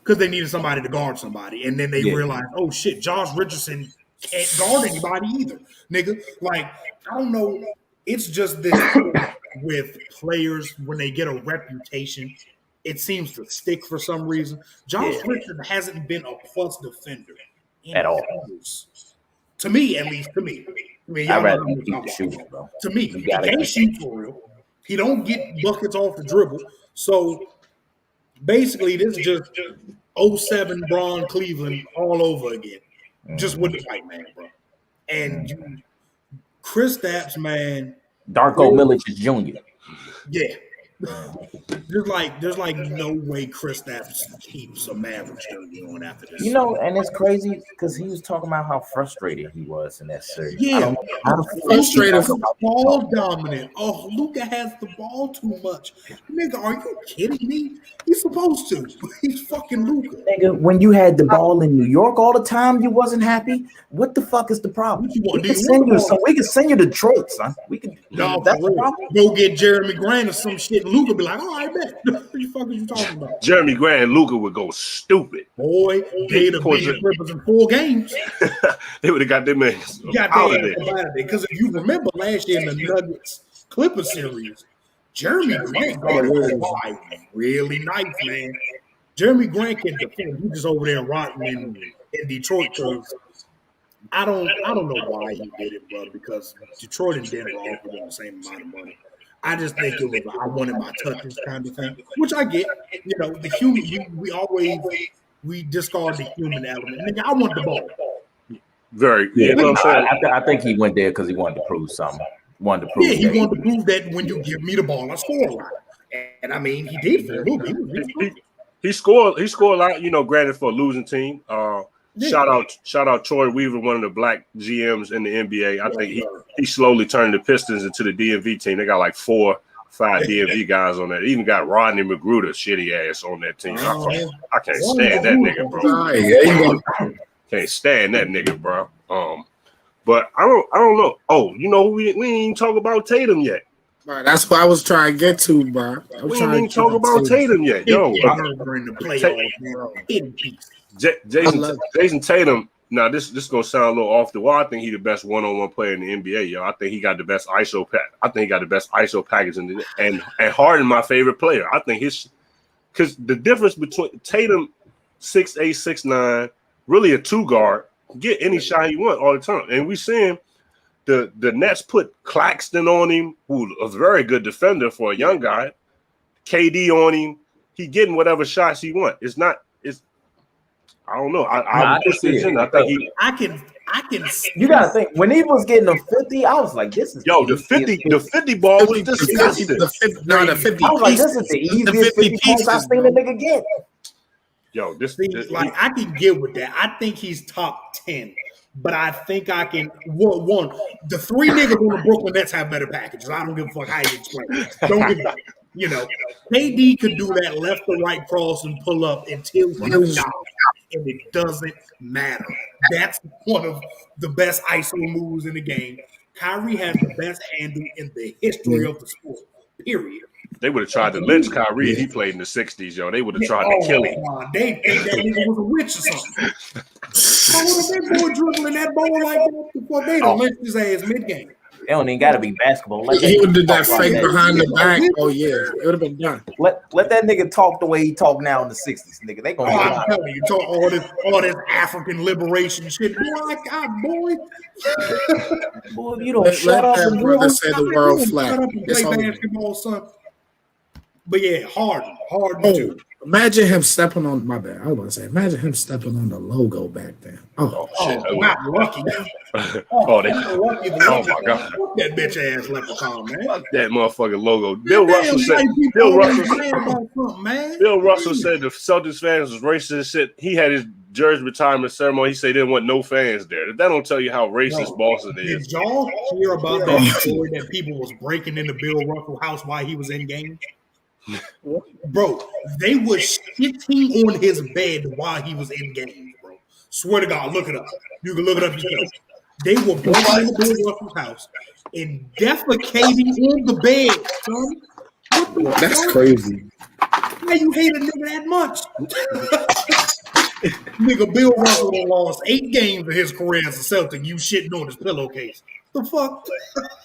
because they needed somebody to guard somebody. And then they realized, oh, shit, Josh Richardson can't guard anybody either, nigga. Like, I don't know. It's just this with players when they get a reputation, it seems to stick for some reason. Josh Richardson hasn't been a plus defender at all. To me, at least to me. I mean, I'd rather keep the shooting, bro. To me, he can't shoot for real. He don't get buckets off the dribble. So basically, this is just 07 Braun Cleveland all over again. Just with the white man, bro. And Kristaps, man. Darko Milicic Jr. Yeah. There's like no way Kristaps keeps a Mavericks jersey on after this. You know, and it's crazy because he was talking about how frustrated he was in that series. Yeah, frustrated. Ball dominant. Oh, Luka has the ball too much. Nigga, are you kidding me? He's supposed to. He's fucking Luka. Nigga, when you had the ball in New York all the time, you wasn't happy. What the fuck is the problem? We can send you to Detroit, son. We can. No, that's the problem. Go get Jeremy Grant or some shit. Luka be like, oh, I bet. What the fuck are you talking about? Jeremy Grant and Luka would go stupid. Boy, they'd have beat the Clippers in 4 games. They would have got them out of there. Because if you remember last year in the Nuggets Clippers series, Jeremy Grant guarded really nice, man. Jeremy Grant can defend. He's just over there rotting in Detroit because I don't know why he did it, bro. Because Detroit and Denver offered him the same amount of money. I just think it was I wanted my touches kind of thing, which I get. You know, the human we discard the human element. Nigga, I want the ball. Very, yeah. You know what I'm saying? I think he went there because he wanted to prove something. He wanted to prove that when you give me the ball, I score a lot. And I mean, he did for the He scored a lot. You know, granted for a losing team. Shout out Troy Weaver, one of the black GMs in the NBA. I think he slowly turned the Pistons into the DMV team. They got like 4-5 DMV guys on that. They even got Rodney McGruder, shitty ass, on that team. I can't stand that nigga, bro. Can't stand that nigga, bro. But I don't know. Oh, you know, we ain't even talk about Tatum yet. Bro, that's what I was trying to get to, bro. We ain't even talk about Tatum yet, yo. Jason Tatum. Now this gonna sound a little off the wall. I think he's the best one-on-one player in the NBA, yo. I think he got the best ISO package and Harden, my favorite player. I think because the difference between Tatum 6'8", 6'9", really a 2 guard, get any shot he want all the time. And we seeing the Nets put Claxton on him, who a very good defender for a young guy. KD on him. He getting whatever shots he want. I don't know. I can. You gotta think when he was getting a 50, I was like, "This is the 50 ball was disgusting." The 50. I was like, "This is the easiest 50 points I've seen a nigga get." Yo, I can get with that. I think he's top 10, but I think I can. One, the 3 niggas on the Brooklyn Nets have better packages. I don't give a fuck how you explain it. Don't give a fuck. You know, KD could do that left to right cross and pull up until he's down, and it doesn't matter. That's one of the best ISO moves in the game. Kyrie has the best handle in the history of the sport, period. They would have tried to lynch Kyrie if he played in the 60s, yo. They would have tried to kill him. They think that nigga was a witch or something. So that boy dribbling that ball like that, they'd have lynched his ass mid-game. It don't even gotta be basketball. Let He would do that talk fake like behind the back. Oh yeah, it would have been done. Let that nigga talk the way he talk now in the 60s, nigga. They Oh, gonna I'm telling you, talk all this African liberation shit. Boy, boy. boy, if you don't Let shut up that and brother roll. say the world flat. Shut up and It's play over. basketball, son. But yeah, Harden Oh, too. imagine him stepping on my bad. I was about to say, imagine him stepping on the logo back then. Oh, Shit. not lucky. Oh, Lucky. Oh my God. Fuck that bitch ass leprechaun, man. Fuck that motherfucking logo. Bill Russell said. White people Bill always Russell. mad about something, man. Bill Russell said the Celtics fans was racist as shit. He had his jersey retirement ceremony. He said he didn't want no fans there. That don't tell you how racist Boston is. Did y'all hear about that story that people was breaking into Bill Russell's house while he was in game? Bro, they was shitting on his bed while he was in game, bro. Swear to God, look it up. You can look it up yourself. They were breaking into Bill Russell's house and defecating on the bed, son. What the that's fuck? crazy. Why you hate a nigga that much? Nigga, Bill Russell done lost 8 games of his career as a Celtic. You shitting on his pillowcase. The fuck?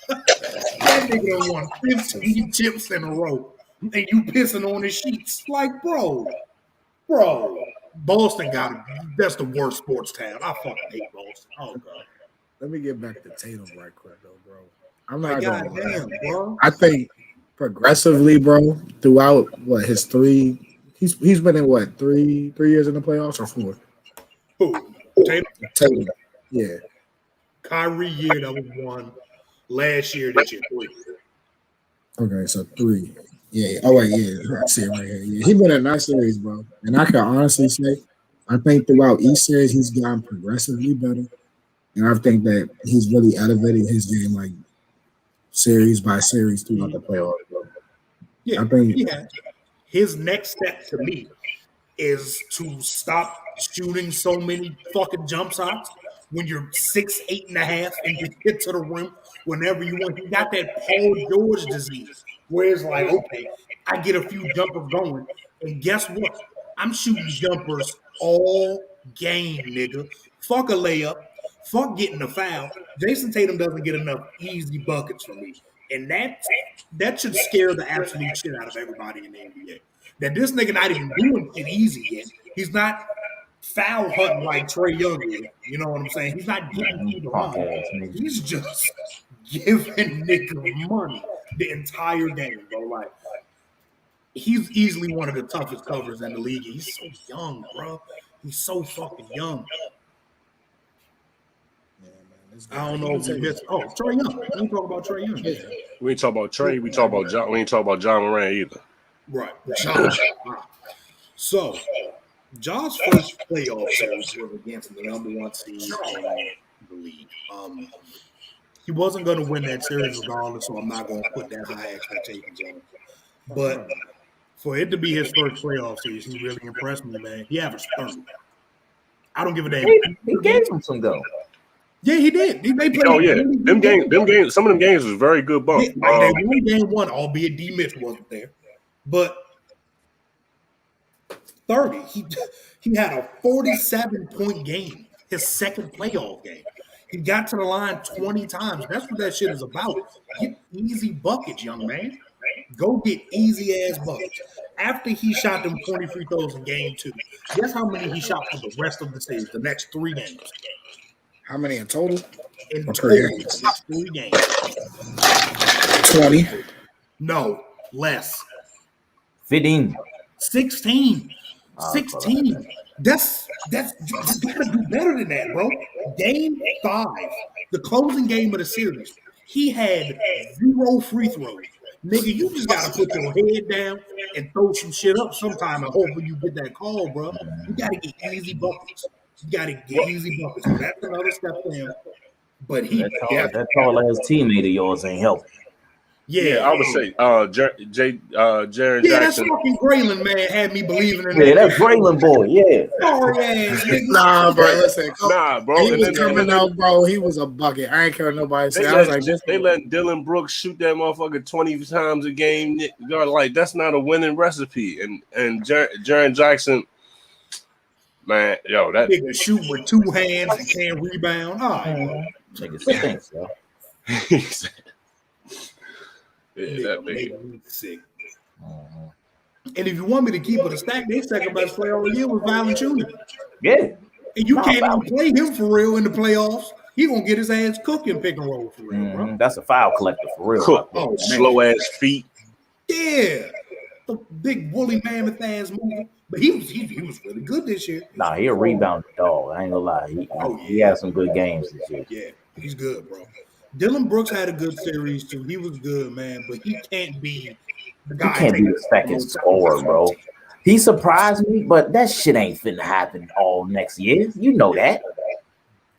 That nigga done won 15 chips in a row. And you pissing on his sheets. Like, bro. Boston got it. That's the worst sports town. I fucking hate Boston. Oh, God. Let me get back to Tatum right quick, though, bro. I'm not God gonna damn, bro. I think progressively, bro, throughout his 3, he's been in 3 years in the playoffs or 4? Who? Tatum. Yeah. Kyrie year, that was 1. Last year, this year, 3. Okay, so 3. Yeah. Oh wait, yeah. I see it right here. Yeah, he been in 9 series, bro. And I can honestly say, I think throughout each series he's gotten progressively better. And I think that he's really elevated his game, like series by series throughout the playoffs. Bro. Yeah, I think he has. His next step to me is to stop shooting so many fucking jump shots when you're 6', 8.5", and you get to the rim whenever you want. He got that Paul George disease, where it's like, okay, I get a few jumpers going, and guess what? I'm shooting jumpers all game, nigga. Fuck a layup. Fuck getting a foul. Jason Tatum doesn't get enough easy buckets from me. And that should scare the absolute shit out of everybody in the NBA. That this nigga not even doing it easy yet. He's not foul hunting like Trae Young is. You know what I'm saying? He's not getting to the line. He's just giving niggas money the entire game, bro. Like, he's easily one of the toughest covers in the league. He's so young, bro. He's so fucking young. I don't know if we missed. Oh, Trae Young. We ain't talk about Trae Young. Yeah. We ain't talk about Trey. We talk about John. We ain't talk about John Moran either. Right. So, John's first playoff series was against the number 1 seed in the league. He wasn't going to win that series regardless, so I'm not going to put that high expectations on him. But for it to be his first playoff series, he really impressed me, man. He averaged 30. I don't give a damn. He gave him some go. Yeah, he did. They played. Oh yeah, them games. Some of them games was very good bump. They won game 1, albeit D. Mitch wasn't there, but 30. He had a 47-point game. His second playoff game. He got to the line 20 times. That's what that shit is about. Get easy buckets, young man. Go get easy ass buckets. After he shot them 20 free throws in game 2, guess how many he shot for the rest of the series, the next 3 games? how many in total? In total, 3 games. 20. No, less. 15. 16. 16. That's you gotta do better than that, bro. Game 5, the closing game of the series, he had 0 free throws. Nigga, you just gotta put your head down and throw some shit up sometime and hopefully you get that call, bro. You gotta get easy buckets. You gotta get easy buckets. So that's another step for him. But he that tall ass teammate of yours ain't helping. Yeah, I would say Jaren Jackson. That's fucking Braylon, man, had me believing in that. That's Braylon boy, yeah. Sorry ass nigga. Nah, bro, listen. Bro. He was coming out, bro. He was a bucket. I ain't care what nobody say. I was like, they let Dylan Brooks shoot that motherfucker 20 times a game. You're like, that's not a winning recipe. And Jaren Jackson, man, yo, that nigga shoot with 2 hands and can't rebound. All right, nigga stinks, yo. He said, yeah, Nigga that made nigga. me sick. Mhm. And if you want me to keep it a stack, their second best player all year was Valanciunas. Yeah. And you Nah, can't even Val- play him for real in the playoffs. He gonna get his ass cooked in pick and roll for real, bro. That's a foul collector for real. Cook, Oh, man. slow ass feet. Yeah, the big woolly mammoth ass mover. But he was really good this year. Nah, he a rebound dog. I ain't gonna lie. He had some good games this year. Yeah, he's good, bro. Dylan Brooks had a good series too. He was good, man. But he can't be the He guy. can't be the second scorer, bro. He surprised me, but that shit ain't finna happen all next year. You know that.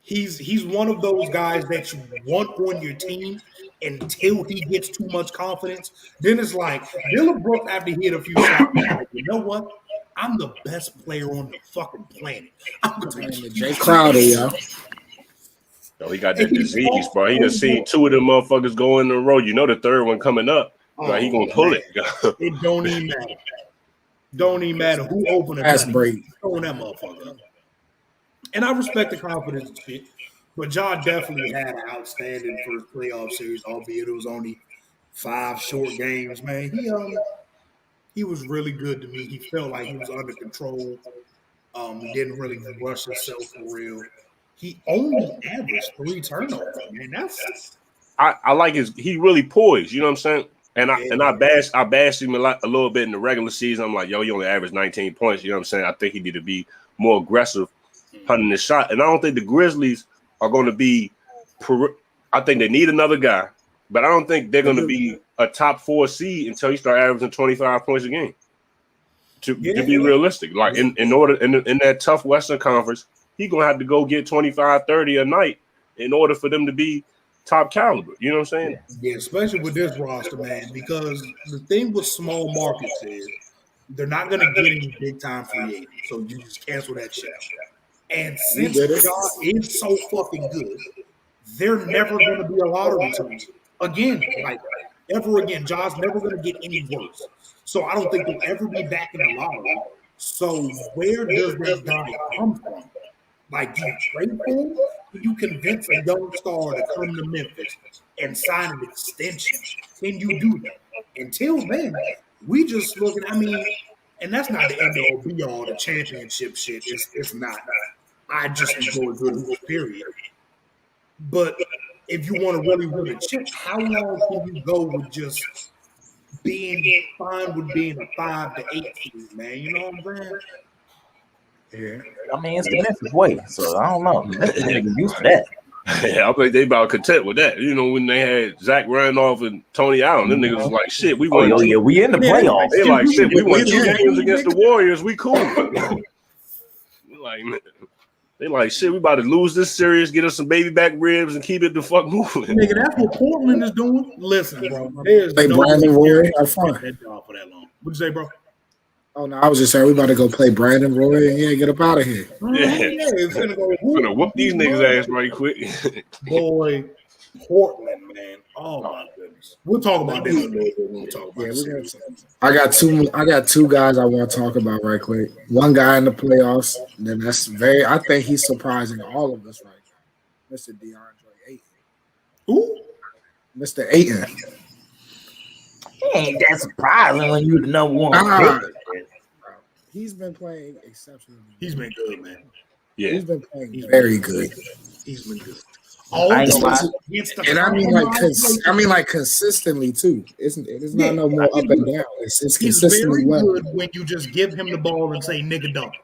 He's one of those guys that you want on your team until he gets too much confidence. Then it's like Dylan Brooks, after he hit a few shots, like, you know what? I'm the best player on the fucking planet. I'm gonna keep Jay Crowder, yo. Yo, he got that disease, bro. He done seen two of them motherfuckers go in a row. You know the third one coming up. Like, he gonna pull it. It don't even matter. Don't even matter who opened it. Fast break. Throwing that motherfucker up. And I respect the confidence and shit. But John definitely had an outstanding first playoff series, albeit it was only 5 short games, man. He was really good to me. He felt like he was under control. He didn't really rush himself for real. He only averaged 3 turnovers, man. That's I like he really poised, you know what I'm saying? And I bashed him a little bit in the regular season. I'm like, yo, he only averaged 19 points, you know what I'm saying? I think he need to be more aggressive hunting the shot. And I don't think the Grizzlies are going to be I think they need another guy, but I don't think they're going to be a top 4 seed until he start averaging 25 points a game. To be realistic, like in order in that tough Western Conference, he's gonna have to go get 25, 30 a night in order for them to be top caliber. You know what I'm saying? Yeah, especially with this roster, man. Because the thing with small markets is they're not gonna get any big time free agents, so you just cancel that shit out. And since God is so fucking good, they're never gonna be a lottery team again. Like ever again, John's never gonna get any worse. So I don't think they'll ever be back in the lottery. So where does that guy come from? Like, do you trade for him? Do you convince a young star to come to Memphis and sign an extension? Can you do that? Until then, we just looking. I mean, and that's not the end all be all. The championship shit. It's not. I just enjoy good hoops, period. But if you want to really check, how long can you go with just being fine with being a 5 to 8 seed, man? You know what I'm saying? Yeah. I mean, it's the Memphis way, so I don't know. Memphis niggas used to that. Yeah, I think they about content with that. You know, when they had Zach Randolph and Tony Allen, them niggas was like, shit, we won. We in the playoffs. They like, shit, we won 2 games against the Warriors. We cool. Like, man, they like, shit, we about to lose this series, get us some baby back ribs, and keep it the fuck moving. Nigga, that's what Portland is doing. Listen, bro. There's Brandon Roy. Have fun. that job for that long. What'd you say, bro? Oh no, I was just saying we about to go play Brandon Roy and get up out of here. It's gonna go. We're gonna whoop these niggas' ass right quick. Boy, Portland, man. Oh my goodness. We'll talk about that a little bit when we talk about it. I got two guys I want to talk about right quick. One guy in the playoffs, then I think he's surprising all of us right now. Mr. DeAndre Ayton. Who? Mr. Ayton. Ain't that surprising when you the number one pick? He's been playing exceptionally. He's been good, man. Yeah, He's been playing very good. He's been good. And I mean like consistently too. It's not no more up and down. It's consistently very well. good when you just give him the ball and say nigga dunk.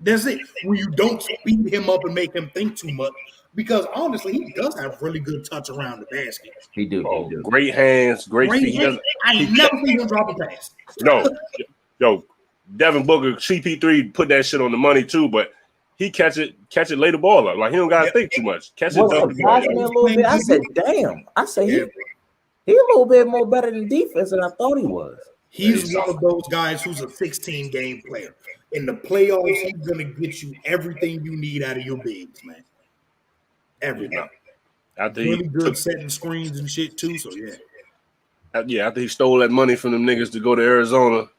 That's it. When you don't speed him up and make him think too much. Because honestly, he does have really good touch around the basket. He do. Great hands, great feet. I ain't never seen him drop a pass. No, yo, Devin Booker, CP3 put that shit on the money too, but he catch it, lay the ball up. Like he don't gotta think too much. Catch it, dump the ball. Me a little bit. I said, damn. I say he a little bit more better than defense than I thought he was. He's one of those guys who's a 16-game player. In the playoffs, he's gonna get you everything you need out of your bigs, man. Everything. After really good setting screens and shit too. So after he stole that money from them niggas to go to Arizona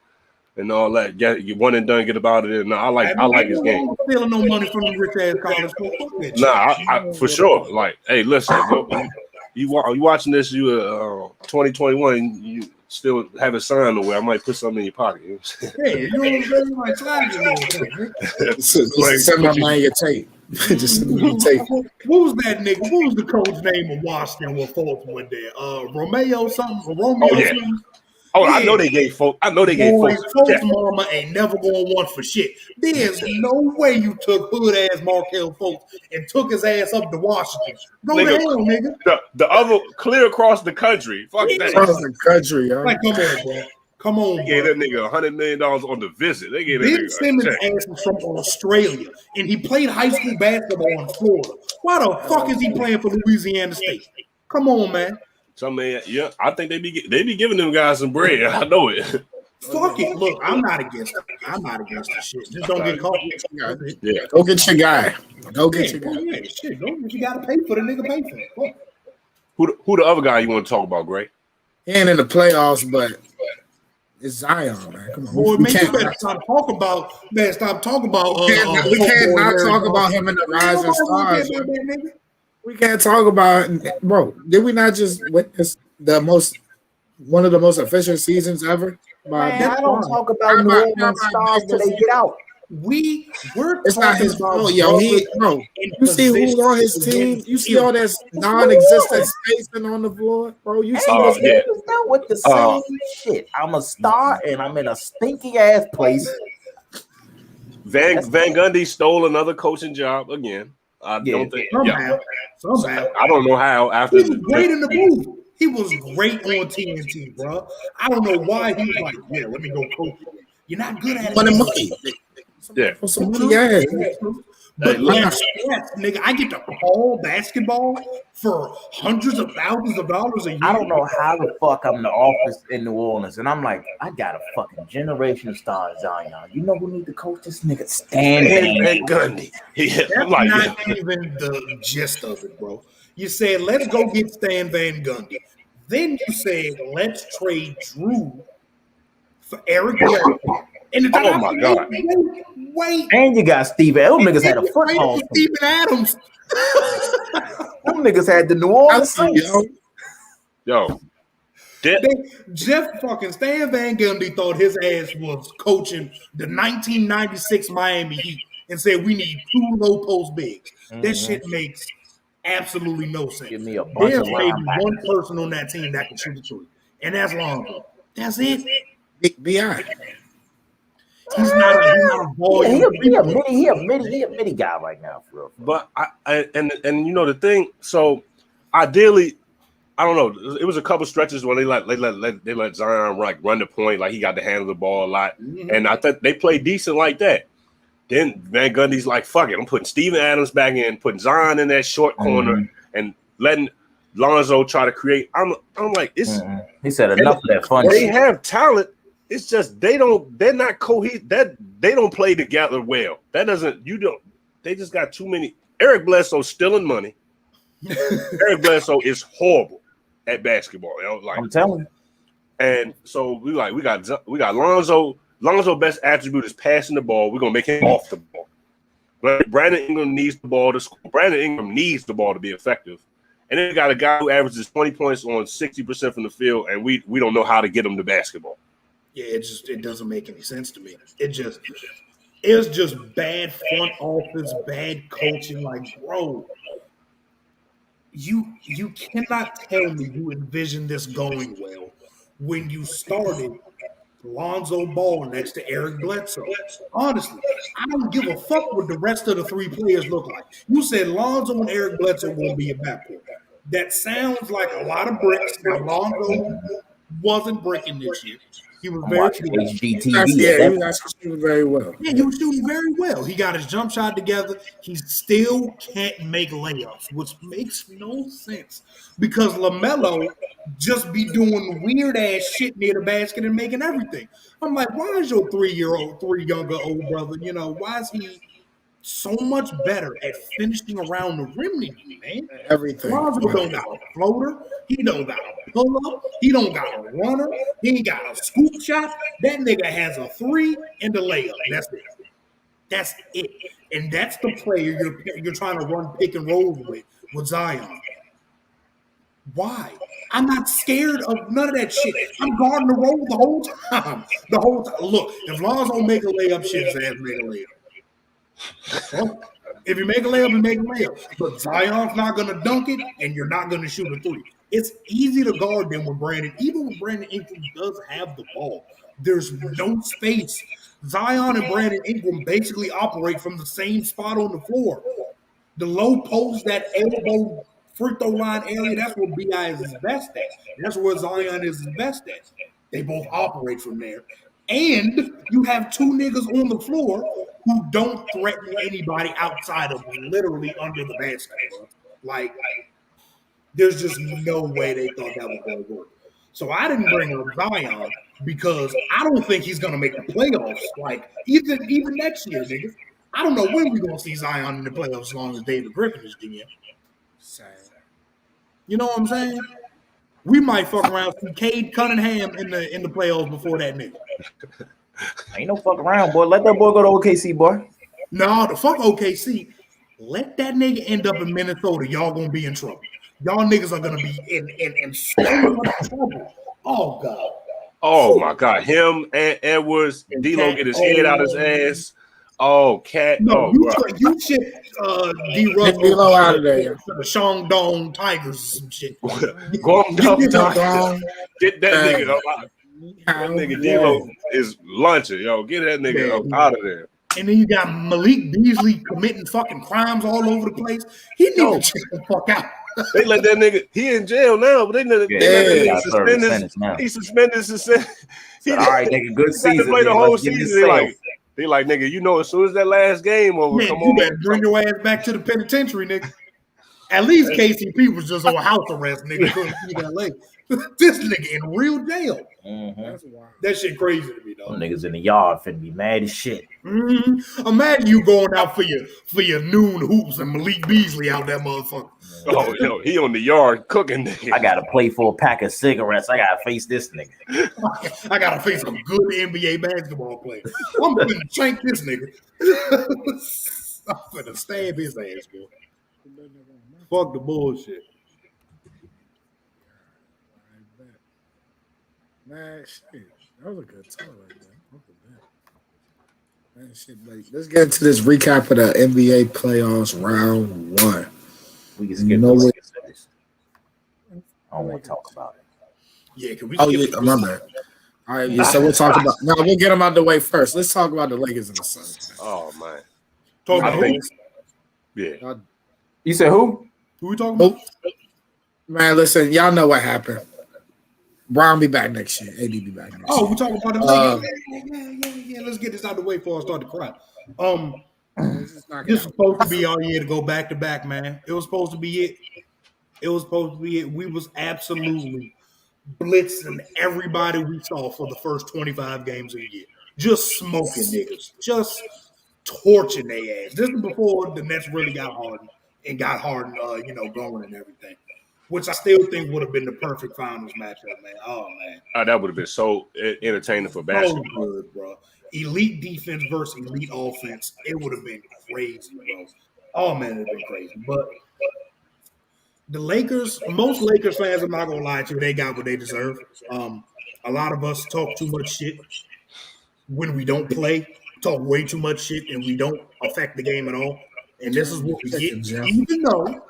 and all that, get one and done, get about it. No, I like his game. I'm stealing no money from the rich ass college. Nah, I for sure. Like, hey, listen, you watching this? You 2021. You still haven't signed nowhere. I might put something in your pocket. You know what I'm saying? Hey, you know what I'm saying? Like, slide your little thing, nigga. Just send my man your tape. Just send me your tape. What was that nigga? What was the coach name of Washington when Fulton went there? Romeo something? Romeo Oh, yeah. something? Oh, Yeah. I know they gave folks. Boy, Folks. Fulton's mama ain't never going to want for shit. There's no way you took hood ass Markel Fulton and took his ass up to Washington. Go Nigga, to hell, nigga. The other clear across the country. Fuck that. Across the country, yo. Like, come on, bro. Come on, They gave bro. that nigga $100 million on the visit. They gave that Ben nigga Simmons' a check. ass is from Australia, and he played high school basketball in Florida. Why the fuck is he playing for Louisiana State? Come on, man. Some man, yeah, I think they be giving them guys some bread. I know it. Fuck it. Look, I'm not against it. I'm not against the shit. Just don't get caught. Yeah. Go get your guy. Go get your guy. Yeah, shit. If you gotta pay for the nigga, pay for it. Fuck. Who the other guy you want to talk about, Gray? He ain't in the playoffs, but it's Zion, man. Come on. Boy, man, you better stop talking about. Man, stop talking about. We can't not talk about him in the Rising Stars. We can't talk about, bro. Did we not just witness one of the most efficient seasons ever? Man, I don't talk about New Orleans Stars till they get out. It's not his fault, yo. You see who's on his team? You see all that non-existent spacing on the floor, bro. You see what's done with the same shit. I'm a star and I'm in a stinky ass place. Van Gundy stole another coaching job again. I don't think. Somehow. I don't know how. After he was great in the booth. He was great on TNT, bro. I don't know why he was like, yeah, let me go coach. You're not good at it. Money. Yeah. Some money, yeah. But nigga, I get to call basketball for hundreds of thousands of dollars a year. I don't know how the fuck I'm in the office in New Orleans, and I'm like, I got a fucking generational star, Zion. You know who need to coach this nigga? Stan Van Gundy. That's not even the gist of it, bro. You said, let's go get Stan Van Gundy. Then you said, let's trade Drew for Eric Bledsoe. And oh my God! Wait! And you got Steven. Those niggas had a football. Steven Adams. Them niggas had the New Orleans. Yo. Jeff fucking Stan Van Gundy thought his ass was coaching the 1996 Miami Heat and said we need 2 low post bigs. That shit makes absolutely no sense. Give me a bunch There's of maybe linebackers. one person on that team that can shoot a 3, and that's Lonzo. That's it. B.I. He's not a ball. He a midi guy right now, for real. But and you know the thing. So ideally, I don't know. It was a couple stretches when they let Zion run the point, like he got to handle the ball a lot, and I thought they played decent like that. Then Van Gundy's like, "Fuck it, I'm putting Steven Adams back in, putting Zion in that short corner, and letting Lonzo try to create." I'm like, it's. He said enough of that fun. They have talent. It's just they're not cohesive. That they don't play together well. They just got too many. Eric Bledsoe's stealing money. Eric Bledsoe is horrible at basketball. Like, I'm telling you. And so we got Lonzo. Lonzo's best attribute is passing the ball. We're gonna make him off the ball. But Brandon Ingram needs the ball to score. Brandon Ingram needs the ball to be effective. And then we got a guy who averages 20 points on 60% from the field, and we don't know how to get him to basketball. Yeah, it doesn't make any sense to me. It's just bad front office, bad coaching. Like, bro, you cannot tell me you envisioned this going well when you started Lonzo Ball next to Eric Bledsoe. Honestly, I don't give a fuck what the rest of the 3 players look like. You said Lonzo and Eric Bledsoe won't be a backcourt. That sounds like a lot of bricks. Now, Lonzo wasn't bricking this year. He was very good. He was shooting very well. Yeah, he was shooting very well. He got his jump shot together. He still can't make layups, which makes no sense because LaMelo just be doing weird ass shit near the basket and making everything. I'm like, why is your 3 younger old brother? Why is he so much better at finishing around the rim than you, man? Everything. Lonzo don't got a floater. He don't got a pull-up. He don't got a runner. He ain't got a scoop shot. That nigga has a 3 and a layup. That's it. That's it. And that's the player you're trying to run pick and roll with Zion. Why? I'm not scared of none of that shit. I'm guarding the roll the whole time. The whole time. Look, if Lonzo make a layup, shit, his ass make a layup. Well, if you make a layup, you make a layup. But Zion's not going to dunk it, and you're not going to shoot a three. It's easy to guard them with Brandon. Even when Brandon Ingram does have the ball, there's no space. Zion and Brandon Ingram basically operate from the same spot on the floor. The low post, that elbow free throw line area, that's where BI is his best at. That's where Zion is his best at. They both operate from there. And you have two niggas on the floor who don't threaten anybody outside of literally under the basket, bro. Like, there's just no way they thought that was going to work. So I didn't bring up Zion because I don't think he's going to make the playoffs. Like, even next year, niggas. I don't know when we're going to see Zion in the playoffs as long as David Griffin is GM. Sad. You know what I'm saying? We might fuck around with Cade Cunningham in the playoffs before that nigga. Ain't no fuck around, boy. Let that boy go to OKC, boy. No, the fuck OKC. Let that nigga end up in Minnesota. Y'all gonna be in trouble. Y'all niggas are gonna be in so much trouble. Oh God. Oh my God, him and Edwards, D'Lo get his head out his ass. Oh, Cat. No, you ship D. Russ D'Lo out of there. to the Shandong Tigers or some shit. Get that nigga up. That nigga D'Lo is lunching, yo. Get that nigga up out of there. And then you got Malik Beasley committing fucking crimes all over the place. He needs to check the fuck out. They let that nigga. He in jail now, but they let that nigga suspended. He suspended. All right, nigga, good season. To play the whole season. They like, nigga, you know, as soon as that last game over, man, you better bring your ass back to the penitentiary, nigga. At least KCP was just on house arrest, nigga. This nigga in real jail. Mm-hmm. That's wild. That shit crazy to me, though. Them niggas in the yard finna be mad as shit. Mm-hmm. Imagine you going out for your noon hoops and Malik Beasley out that motherfucker. Oh, yo, he on the yard cooking, nigga. I gotta play for a pack of cigarettes. I gotta face this nigga. I gotta face a good NBA basketball player. I'm gonna shank this nigga. I'm gonna stab his ass, boy. Fuck the bullshit. Man, shit. That was a good talk right there. Man, shit, like, let's get into this recap of the NBA playoffs round one. We can skip the Lakers series. I don't want to talk about it. Yeah, can we? Oh yeah, I remember. All right, yeah, so we'll talk about. No, we'll get them out the way first. Let's talk about the Lakers and the Suns. Oh man, Talk about who? Yeah. You said who? Who we talking about? Man, listen, y'all know what happened. Brown be back next year. AD be back next year. We talking about the Lakers. Yeah. Let's get this out the way before I start to cry. This is supposed to be our year to go back to back, man. It was supposed to be it. It was supposed to be it. We was absolutely blitzing everybody we saw for the first 25 games of the year. Just smoking niggas. Just torching their ass. This is before the Nets really got Harden and got Harden, going and everything. Which I still think would have been the perfect finals matchup, man. Oh, man. That would have been so entertaining for basketball. So good, bro. Elite defense versus elite offense. It would have been crazy, bro. Oh, man, it would have been crazy. But the Lakers, most Lakers fans, I'm not going to lie to you, they got what they deserve. A lot of us talk too much shit when we don't play, talk way too much shit, and we don't affect the game at all. And this is what we get, even though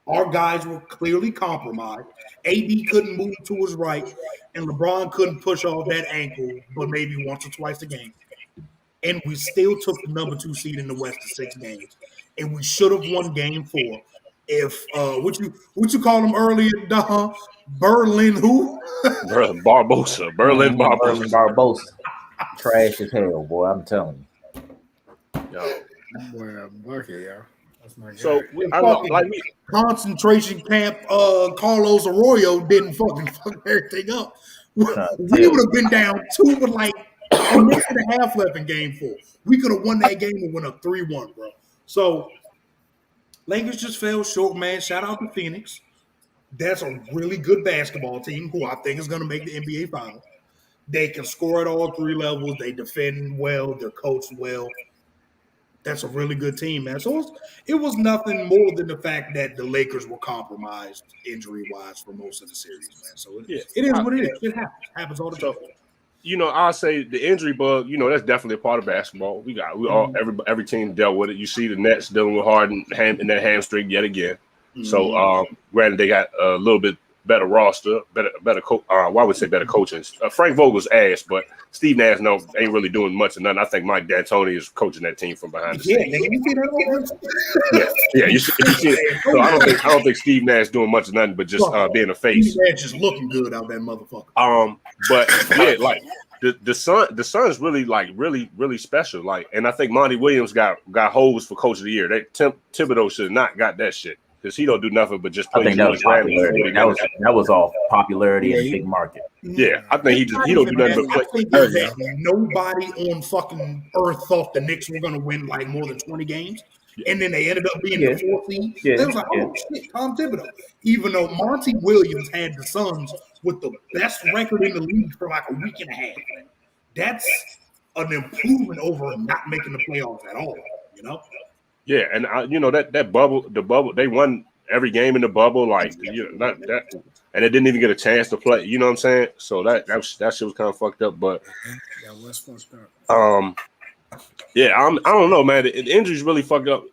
our guys were clearly compromised. AD couldn't move to his right, and LeBron couldn't push off that ankle, but maybe once or twice a game. And we still took the number 2 seed in the West to 6 games. And we should have won game 4. If what you call him earlier, Berlin who? Barbosa. Berlin Barbosa. Trash as hell, boy. I'm telling you. Yo. Boy, bucket, yo. That's my guy. So I know, like me. Concentration camp, Carlos Arroyo didn't fucking fuck everything up. We would have been down 2 with like a minute and a half left in game 4. We could have won that game and went up 3-1, bro. So Lakers just fell short, man. Shout out to Phoenix. That's a really good basketball team who I think is going to make the NBA Finals. They can score at all 3 levels. They defend well. They're coached well. That's a really good team, man. So it was nothing more than the fact that the Lakers were compromised injury-wise for most of the series, man. So Yeah. it is what it is. It happens. Happens all the time. You know, I'll say the injury bug, you know, that's definitely a part of basketball. We all every team dealt with it. You see the Nets dealing with Harden in that hamstring yet again. So granted they got a little bit better roster, better I would say better coaching. Frank Vogel's ass, but Steve Nash ain't really doing much of nothing. I think Mike D'Antoni is coaching that team from behind the scenes. Yeah, nigga, you see that offense? Yeah, you see it. So I don't think Steve Nash doing much of nothing but just being a face. Steve Nash just looking good out that motherfucker. But yeah, like the Suns really special. Like, and I think Monty Williams got hosed for coach of the year. That Thibodeau should have not got that shit. Because he don't do nothing but just play. I think that was popularity. That was all popularity in a big market. Yeah, I think he don't do nothing but play. I think that nobody on fucking earth thought the Knicks were gonna win like more than 20 games. And then they ended up being the 4th seed. They was like, oh shit, Tom Thibodeau. Even though Monty Williams had the Suns with the best record in the league for like a week and a half. Man. That's an improvement over not making the playoffs at all, you know? Yeah, and you know the bubble, they won every game in the bubble, like not that, and they didn't even get a chance to play. You know what I'm saying? So that shit was kind of fucked up. But that was fucked up. Yeah, I don't know, man. The injury's really fucked up.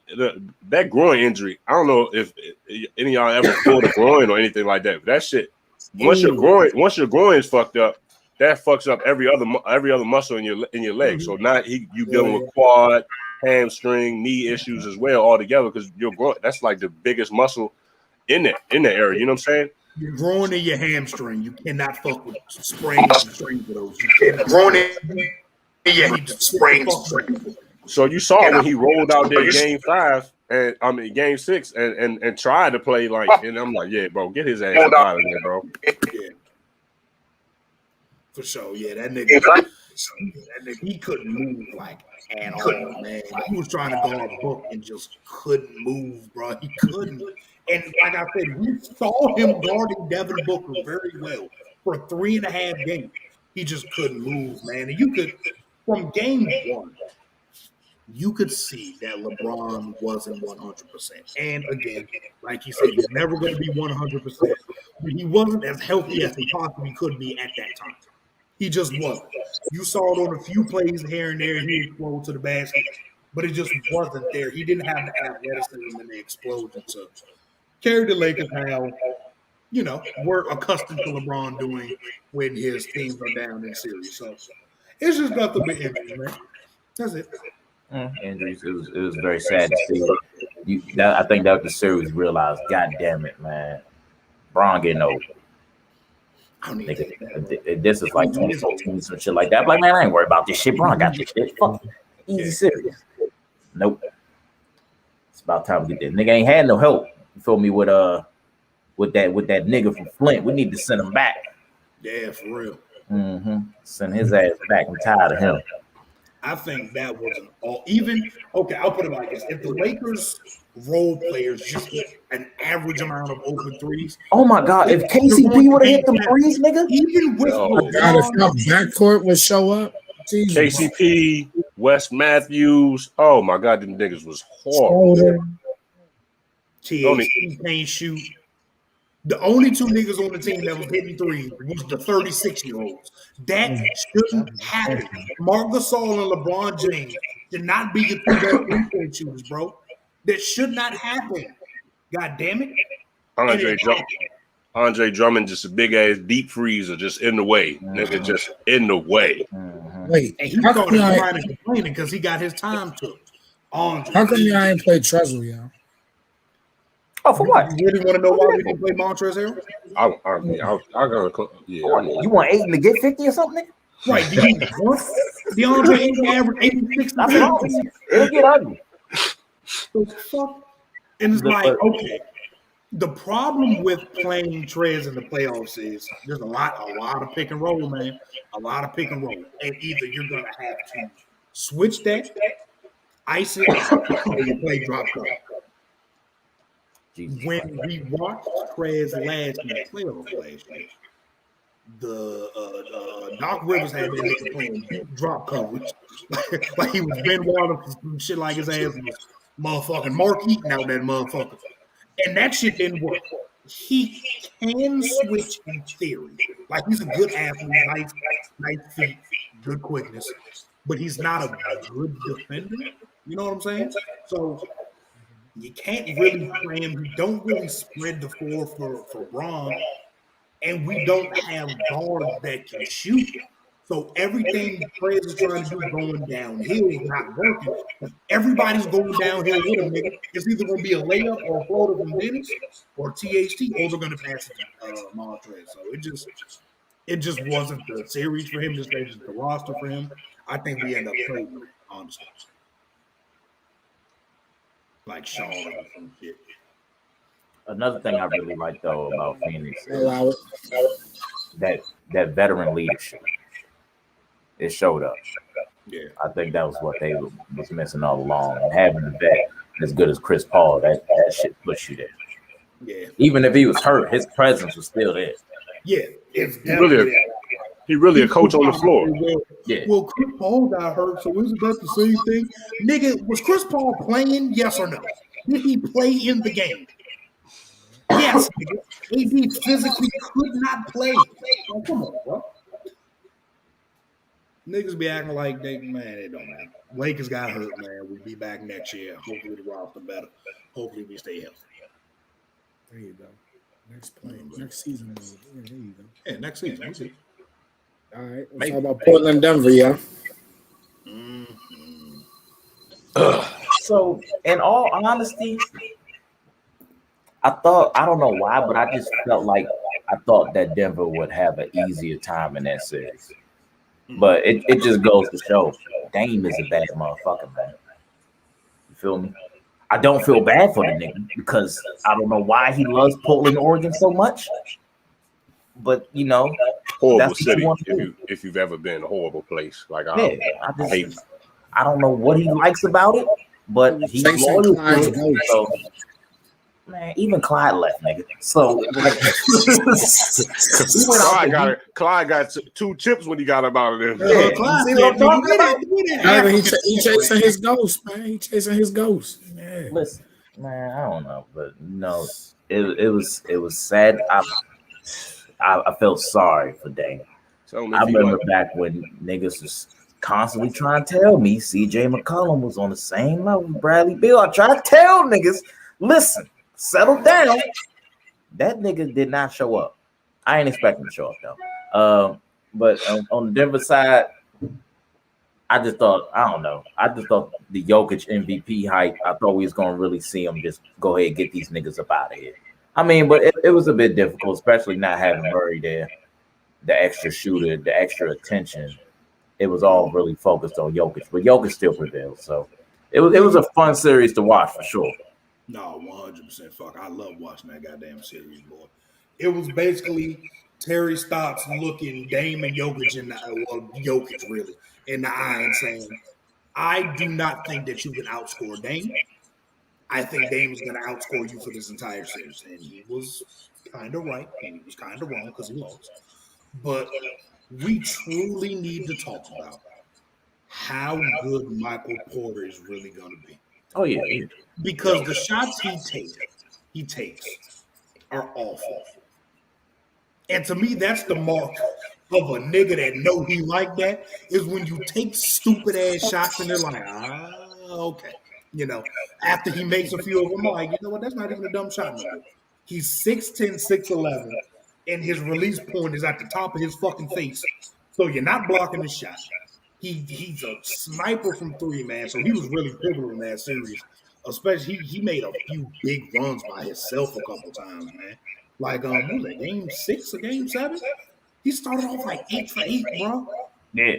That groin injury, I don't know if any of y'all ever pulled a groin or anything like that. But that shit, once your groin is fucked up, that fucks up every other muscle in your leg. So now you dealing with quad, hamstring, knee issues as well altogether because your groin, that's like the biggest muscle in that area. You know what I'm saying? Your groin and your hamstring, you cannot fuck with sprains and strings of those. You can't groin it. Yeah, he just sprains. So you saw when he rolled out there game 6 and tried to play like, and I'm like, yeah, bro, get his ass out of there, bro. Yeah. For sure, yeah, that nigga, he couldn't move like at all, man. He was trying to guard Book and just couldn't move, bro. He couldn't. And like I said, we saw him guarding Devin Booker very well for 3.5 games. He just couldn't move, man. And you could, from game 1, you could see that LeBron wasn't 100%. And again, like he said, he's never going to be 100%. But he wasn't as healthy as he possibly could be at that time. He just wasn't. You saw it on a few plays here and there. He exploded to the basket, but it just wasn't there. He didn't have the athleticism and the explosion to carry the Lakers how, you know, we're accustomed to LeBron doing when his teams are down in series. So it's just nothing but injuries, man. That's it. Injuries. It was very sad to see. I think that the series realized, God damn it, man, Bron getting old. This is like 2014, some shit like that. I'm like, man, I ain't worried about this shit. Bron got this shit. Fuck. Easy series. Nope. It's about time to get this. Nigga ain't had no help. You feel me? With that nigga from Flint. We need to send him back. Yeah, for real. Send his ass back. I'm tired of him. I think that was I'll put it like this. If the Lakers role players just hit an average amount of open threes. Oh my God, if KCP would have hit them threes, nigga. Even with if backcourt would show up. Jesus. KCP, Wes Matthews. Oh my God, them niggas was horrible. He can't shoot. The only 2 niggas on the team that was hitting threes was the 36-year-olds. That shouldn't happen. Marc Gasol and LeBron James should not be your 2 best three-point shooters, bro. That should not happen. God damn it. Andre Drummond, just a big ass deep freezer, just in the way. Nigga, just in the way. Wait, and he started crying and complaining because he got his time took. How come y'all ain't played Trezor, y'all? Oh, for what? You really want to know why we didn't play Montrezl Harrell? I gotta, You want Aiden to get 50 or something? Right. DeAndre Ayton average 86. It'll get ugly. And it's like, okay. The problem with playing Trez in the playoffs is there's a lot of pick and roll, man. A lot of pick and roll. And either you're gonna have to switch that, ice it, or you play drop cover. When we watched Trez last playoff last year, the Doc Rivers had that nigga playing deep drop coverage like he was Ben Waller, some shit like his ass was motherfucking Mark Eaton out that motherfucker. And that shit didn't work. He can switch in theory. Like he's a good athlete, nice feet, good quickness, but he's not a good defender. You know what I'm saying? So you can't really play him. You don't really spread the floor for Braun, and we don't have guards that can shoot. So everything Prez is trying to do going downhill is not working. Everybody's going downhill with him, nigga. It's either going to be a layup or a floater from Dennis or THT, or they're going to pass it to Montrez. So it just wasn't the series for him. Just the roster for him. I think we end up trading him, honestly. Like Charlotte or some shit. Another thing I really like though about Phoenix is that veteran leadership. It showed up. Yeah, I think that was what they was missing all along. And having a vet as good as Chris Paul, that shit puts you there. yeah, Even if he was hurt, his presence was still there. yeah. It's definitely he really a coach on the floor. Yeah. Well, Chris Paul got hurt, so is that the same thing? Nigga, was Chris Paul playing? Yes or no? Did he play in the game? Yes, nigga. AD physically could not play. Oh, come on, bro. Niggas be acting like it don't matter. Lakers got hurt, man. We'll be back next year. Hopefully the roster better. Hopefully we stay healthy. There you go. Next season. Yeah, there you go. Yeah, next season. We'll see. All right. Let's talk about Portland, Denver, yeah. Mm-hmm. So, in all honesty, I don't know why, but I just felt like I thought that Denver would have an easier time in that series. But it just goes to show Dame is a bad motherfucker, man. You feel me? I don't feel bad for the nigga because I don't know why he loves Portland, Oregon so much. But you know, horrible city. If you've ever been, a horrible place. Like I hate. I don't know what he likes about it, but he's loyal to it. So, man, even Clyde left, nigga. So like, Clyde got 2 chips when he got him out of there. Yeah, Clyde, he chasing his ghost, man. He chasing his ghost. Yeah. Listen, man, I don't know, but no, it was sad. I felt sorry for Dame. I remember back when niggas was constantly trying to tell me CJ McCollum was on the same level with Bradley Beal. I tried to tell niggas, listen, settle down. That nigga did not show up. I ain't expecting him to show up though. But on the Denver side, I just thought the Jokic MVP hype. I thought we was gonna really see him just go ahead and get these niggas up out of here. I mean, but it was a bit difficult, especially not having Murray there, the extra shooter, the extra attention. It was all really focused on Jokic, but Jokic still prevailed. So it was a fun series to watch for sure. No, 100%. Fuck, I love watching that goddamn series, boy. It was basically Terry Stotts looking Dame and Jokic Jokic really in the eye and saying, "I do not think that you can outscore Dame. I think Dame is going to outscore you for this entire series." And he was kind of right, and he was kind of wrong because he lost. But we truly need to talk about how good Michael Porter is really going to be. Oh yeah, because the shots he takes are awful, and to me, that's the mark of a nigga that know he like that is when you take stupid ass shots and they're like, okay. You know, after he makes a few of them, like, you know what? That's not even a dumb shot. No. He's 6'10", 6'11", and his release point is at the top of his fucking face. So you're not blocking the shot. He's a sniper from 3, man. So he was really pivotal in that series. Especially he made a few big runs by himself a couple times, man. Like what was it, game 6 or game 7? He started off like 8 for 8, bro. Yeah,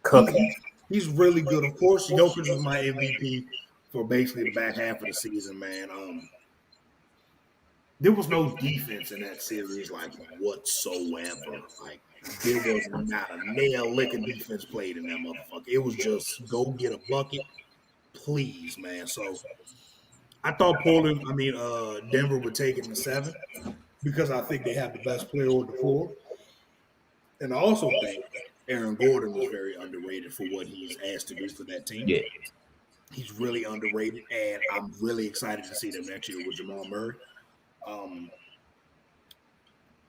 cooking. He's really good. Of course, Jokic was my MVP for basically the back half of the season, man. There was no defense in that series, like whatsoever. Like there was not a nail lick of defense played in that motherfucker. It was just go get a bucket, please, man. So I thought Denver would take it in 7 because I think they have the best player on the floor, and I also think Aaron Gordon was very underrated for what he's asked to do for that team. Yeah. He's really underrated, and I'm really excited to see them next year with Jamal Murray.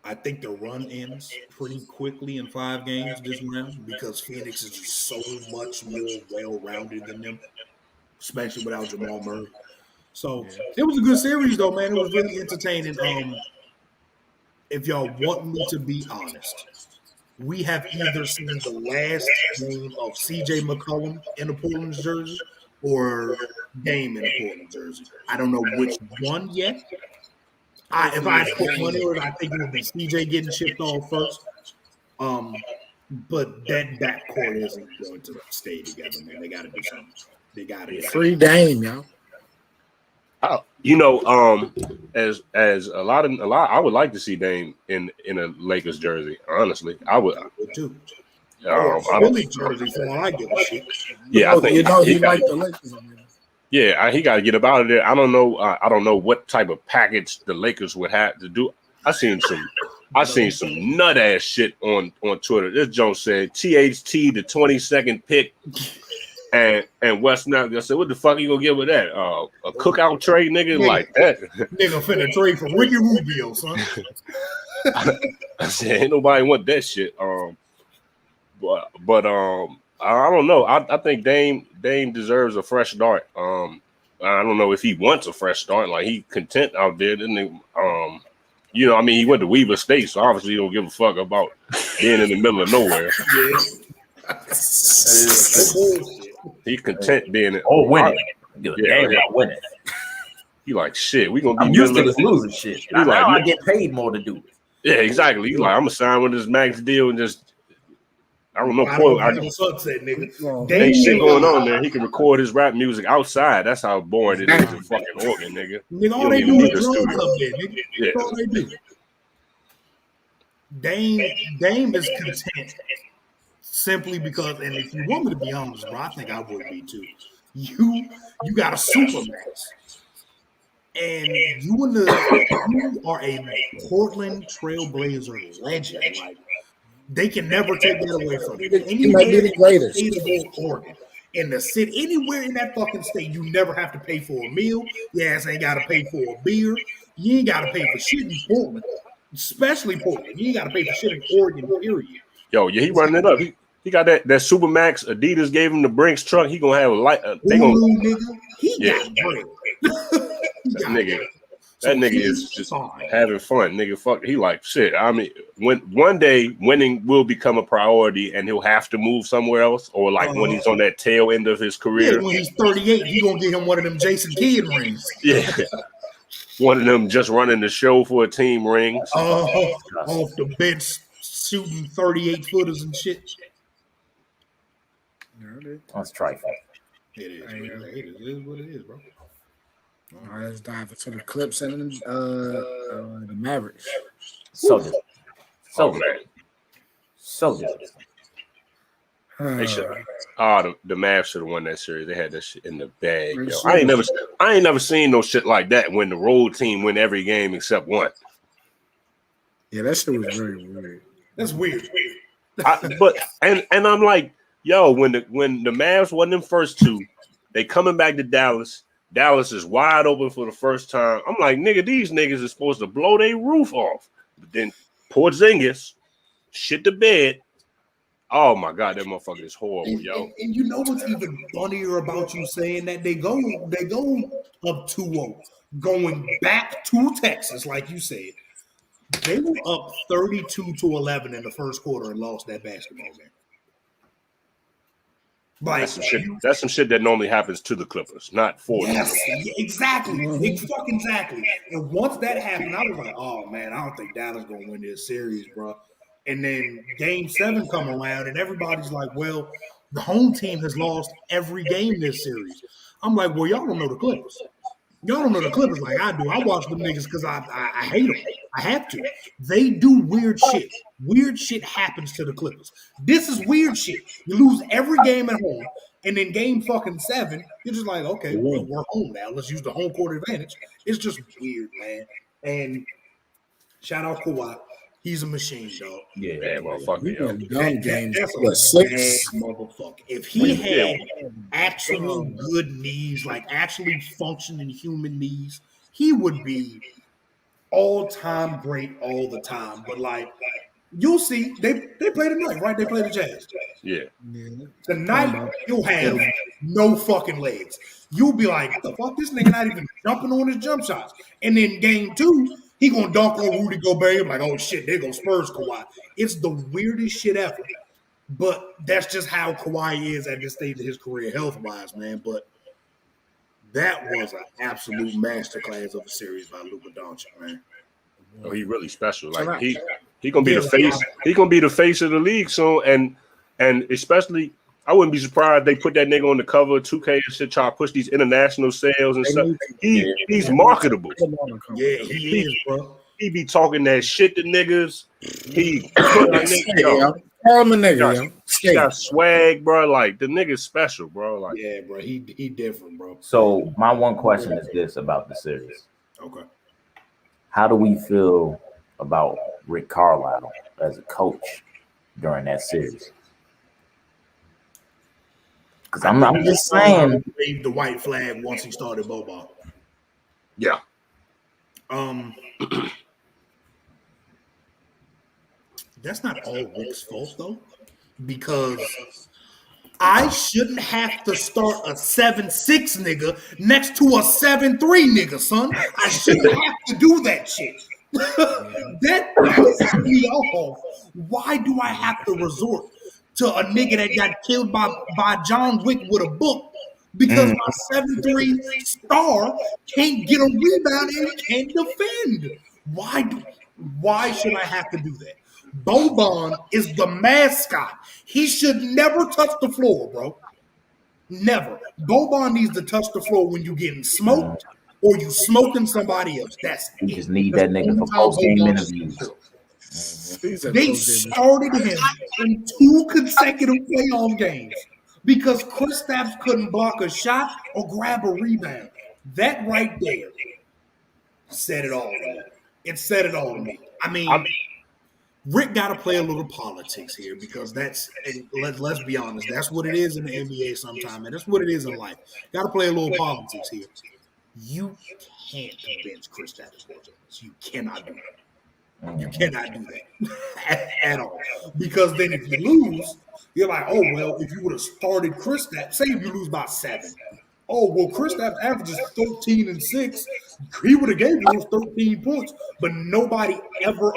I think the run ends pretty quickly in 5 games this round because Phoenix is just so much more well-rounded than them, especially without Jamal Murray. So it was a good series, though, man. It was really entertaining. If y'all want me to be honest, we have either seen the last game of CJ McCollum in a Portland jersey or game in a Portland jersey. I don't know which one yet. If I had to put money on it, I think it would be CJ getting shipped off first. But that backcourt isn't going to stay together, man. They got to do something. They got to free Dame, yo. You know, as a lot, I would like to see Dame in a Lakers jersey. Honestly, I would too. Philly jersey for all I give a shit. Yeah, I think he liked the Lakers. Yeah, he got to get up out of there. I don't know what type of package the Lakers would have to do. I seen some nut ass shit on Twitter. This Jones said THT the 22nd pick, and West Nile. I said, what the fuck are you gonna get with that? A cookout trade, nigga, like that. Nigga finna trade for Ricky Rubio, son. I said, ain't nobody want that shit. But I don't know. I think Dame deserves a fresh start. I don't know if he wants a fresh start. Like he content out there, didn't he? You know, I mean, he went to Weaver State, so obviously he don't give a fuck about being in the middle of nowhere. He content being it. Winning. Yeah, winning. He like shit. We gonna be used to this losing shit. Now I get paid more to do it. Yeah, exactly. He's like, I'm gonna sign with this max deal and just. I don't know. Sunset, nigga. Ain't shit going on there. He can record his rap music outside. That's how boring it is to fucking Oregon, nigga. Nigga, all they do is drums up there, nigga. Yeah. That's all they do. Dame is content simply because, and if you want me to be honest, bro, I think I would be too. You got a supermax, and you are a Portland Trailblazer legend. Like, they can never take that away from you. Anywhere in the state of Oregon, in the city, anywhere in that fucking state, you never have to pay for a meal. Your ass ain't got to pay for a beer. You ain't got to pay for shit in Portland, especially Portland. You ain't got to pay for shit in Oregon, period. Yo, yeah, he running it up. He got that Supermax. Adidas gave him the Brinks truck. He gonna have a light. They gonna, nigga. He got bread. That nigga is just having fun, nigga. Fuck, he like shit. I mean, when one day winning will become a priority, and he'll have to move somewhere else, or like when he's on that tail end of his career. Yeah, when he's 38, he gonna get him one of them Jason Kidd rings. Yeah, one of them just running the show for a team rings. Off the bench, shooting 38 footers and shit. Let's try. It is what it is, bro. All right, let's dive into the Clips and the Mavericks. So good. They should. The Mavs should have won that series. They had that shit in the bag. Yo. I ain't never seen no shit like that when the road team win every game except one. Yeah, that shit was very weird. That's weird. But I'm like, yo, when the Mavs won them first two, they coming back to Dallas. Dallas is wide open for the first time. I'm like, nigga, these niggas are supposed to blow their roof off. But then Porzingis shit the bed. Oh my God, that motherfucker is horrible, yo. And you know what's even funnier about you saying that? They go up 2-0, going back to Texas, like you said. They were up 32-11 in the first quarter and lost that basketball game. Like, that's some shit that normally happens to the Clippers, not for them. Yes, exactly. Exactly. And once that happened, I was like, oh, man, I don't think Dallas going to win this series, bro. And then Game 7 come around, and everybody's like, well, the home team has lost every game this series. I'm like, well, y'all don't know the Clippers. Y'all don't know the Clippers like I do. I watch them niggas because I hate them. I have to. They do weird shit. Weird shit happens to the Clippers. This is weird shit. You lose every game at home, and then game fucking 7, you're just like, okay, well, we're home now. Let's use the home court advantage. It's just weird, man. And shout out Kawhi. He's a machine, dog. Yeah, Yeah, motherfucker, He yo. won gun games. That's a What, bad 6? motherfucker. If he Yeah. had actual good knees, like actually functioning human knees, he would be all-time great all the time. But like you'll see, they play tonight, right? They play the Jazz. Yeah. Yeah. Tonight, you'll have no fucking legs. You'll be like, what the fuck? This nigga not even jumping on his jump shots. And then game 2, he gonna dunk on Rudy Gobert. I'm like, oh shit, there goes Spurs Kawhi. It's the weirdest shit ever. But that's just how Kawhi is at this stage of his career, health-wise, man. But that was an absolute masterclass of a series by Luka Doncic, man. Oh, he really special. Like Shout out. he gonna be the face. He gonna be the face of the league soon. And especially, I wouldn't be surprised they put that nigga on the cover of 2K and shit, try to push these international sales and stuff. He's marketable. Yeah, he is, bro. He be talking that shit to niggas. He got swag, bro. Like the nigga's special, bro. Like yeah, bro. He different, bro. So my one question is this about the series. Okay. How do we feel about Rick Carlisle as a coach during that series? Because I'm just saying, waved the white flag once he started Boban. yeah. That's not all Rick's fault though, because I shouldn't have to start a 7-6 nigga next to a 7-3 nigga, son. I shouldn't have to do that shit. That pisses me off. Why do I have to resort to a nigga that got killed by John Wick with a book? Because my 7-3 star can't get a rebound and can't defend. Why should I have to do that? Boban is the mascot. He should never touch the floor, bro. Never. Boban needs to touch the floor when you're getting smoked or you smoking somebody else. That's you it. just need that nigga for post-game interviews. They started him in 2 consecutive playoff games because Kristaps couldn't block a shot or grab a rebound. That right there said it all to me. It said it all to me. I mean, Rick got to play a little politics here because let's be honest, that's what it is in the NBA sometimes, and that's what it is in life. Got to play a little politics here. You can't bench Kristaps Porzingis. You cannot do that. You cannot do that at all. Because then if you lose, you're like, oh, well, if you would have started Kristaps, say if you lose by 7. Oh, well, Kristaps averages 13 and 6. He would have gave you those 13 points, but nobody ever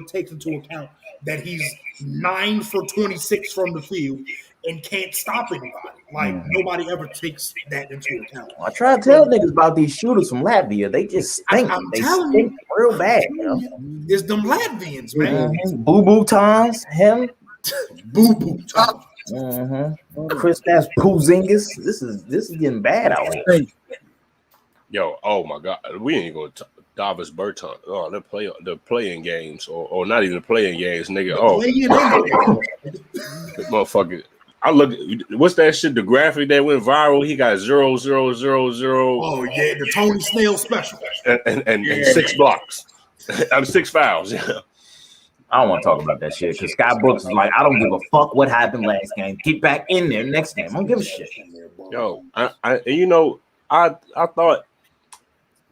takes into account that he's 9 for 26 from the field and can't stop anybody. Like nobody ever takes that into account. I try to tell niggas about these shooters from Latvia. They just stink. They stink real bad. It's them Latvians, man. Boo Boo Times, him. Boo Boo Times. Kristaps Porzingis. This is getting bad out here. Yo, oh my God, we ain't going to Davis Bertans. Oh, they're playing games, or not even playing games, nigga. Oh, motherfucker. I look. What's that shit? The graphic that went viral. He got 0, 0, 0, 0. Oh yeah, the Tony Snell special. And 6 blocks. I'm 6 fouls. Yeah. I don't want to talk about that shit because Scott Brooks is like, I don't give a fuck what happened last game. Get back in there next game. I don't give a shit. Yo, I thought,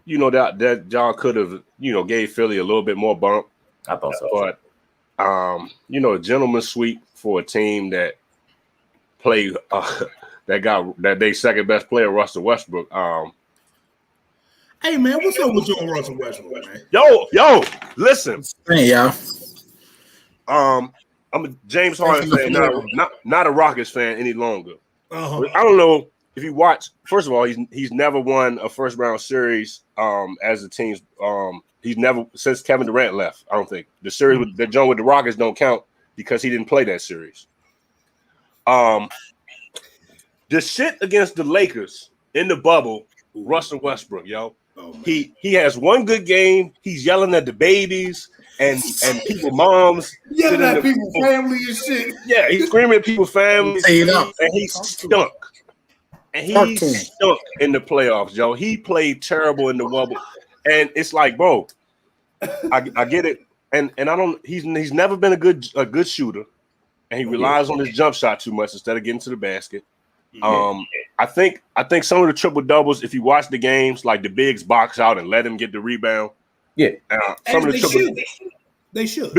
that John could have, gave Philly a little bit more bump. I thought so. But, a gentleman's sweep for a team that played, that they second best player, Russell Westbrook. Hey man, what's up with you and Russell Westbrook, man? Yo, listen. Hey, y'all. I'm a James Harden fan, not a Rockets fan any longer. Uh-huh. I don't know if you watch. First of all, he's never won a first round series as a team. He's never since Kevin Durant left. I don't think the series with the Rockets don't count because he didn't play that series. The shit against the Lakers in the bubble, Russell Westbrook, yo. Oh, he has one good game. He's yelling at the babies and people moms. Yelling at people's family and shit. Yeah, he's screaming at people's families. And he stunk. And he stunk in the playoffs, yo. He played terrible in the bubble. And it's like, bro, I get it. and I don't. He's never been a good shooter, and he relies on his jump shot too much instead of getting to the basket. I think some of the triple doubles, if you watch the games, like the bigs box out and let him get the rebound. Yeah, some of the triple. They should.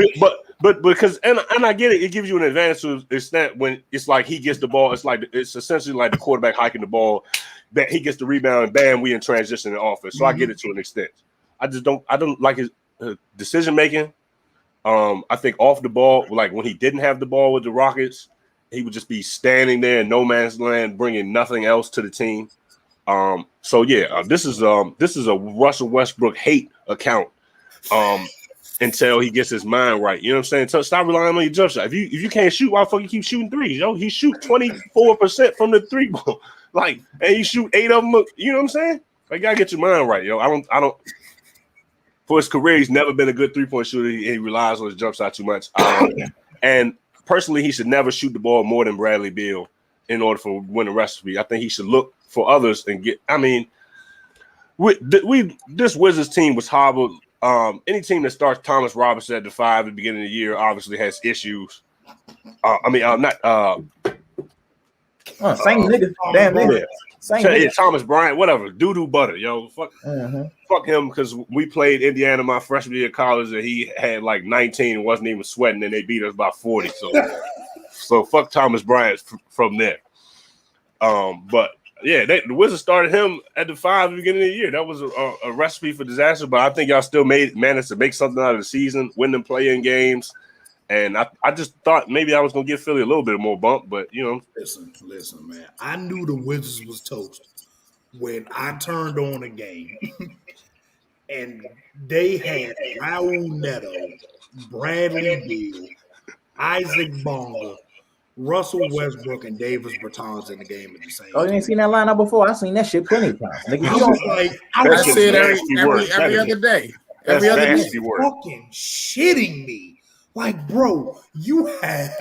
But because and I get it, it gives you an advantage to the extent when it's like he gets the ball. It's essentially like the quarterback hiking the ball. That he gets the rebound and bam, we in transition in offense. So I get it to an extent. I don't like his decision making. I think off the ball, like when he didn't have the ball with the Rockets, he would just be standing there in no man's land, bringing nothing else to the team. So yeah, this is a Russell Westbrook hate account. Until he gets his mind right, you know what I'm saying? So stop relying on your jump shot. If you can't shoot, why the fuck you keep shooting threes? Yo, he shoot 24% from the three ball, like, and you shoot 8 of them. You know what I'm saying? Like, you gotta get your mind right, yo. I don't. For his career, he's never been a good 3-point shooter. He relies on his jump shot too much. And personally, he should never shoot the ball more than Bradley Beal in order to win the recipe. I think he should look for others and get. I mean, this Wizards team was horrible. Any team that starts Thomas Robinson at the 5 at the beginning of the year obviously has issues. Same nigga. Damn nigga. Yeah, Thomas Bryant, whatever. Doo-doo butter, yo. Fuck him, because we played Indiana my freshman year of college and he had like 19 and wasn't even sweating and they beat us by 40. So fuck Thomas Bryant from there. But yeah, the Wizards started him at the 5 at the beginning of the year. That was a recipe for disaster, but I think y'all still managed to make something out of the season, win them play-in games. And I just thought maybe I was going to give Philly a little bit more bump, but, you know. Listen, man. I knew the Wizards was toast when I turned on a game and they had Raul Neto, Bradley Beal, Isaac Bonga, Russell Westbrook, and Davis Bertans in the game at the same time. Oh, you ain't seen that lineup before? I've seen that shit plenty of times. Nigga, I see it every other day. Every other day. Fucking shitting me. Like, bro, you have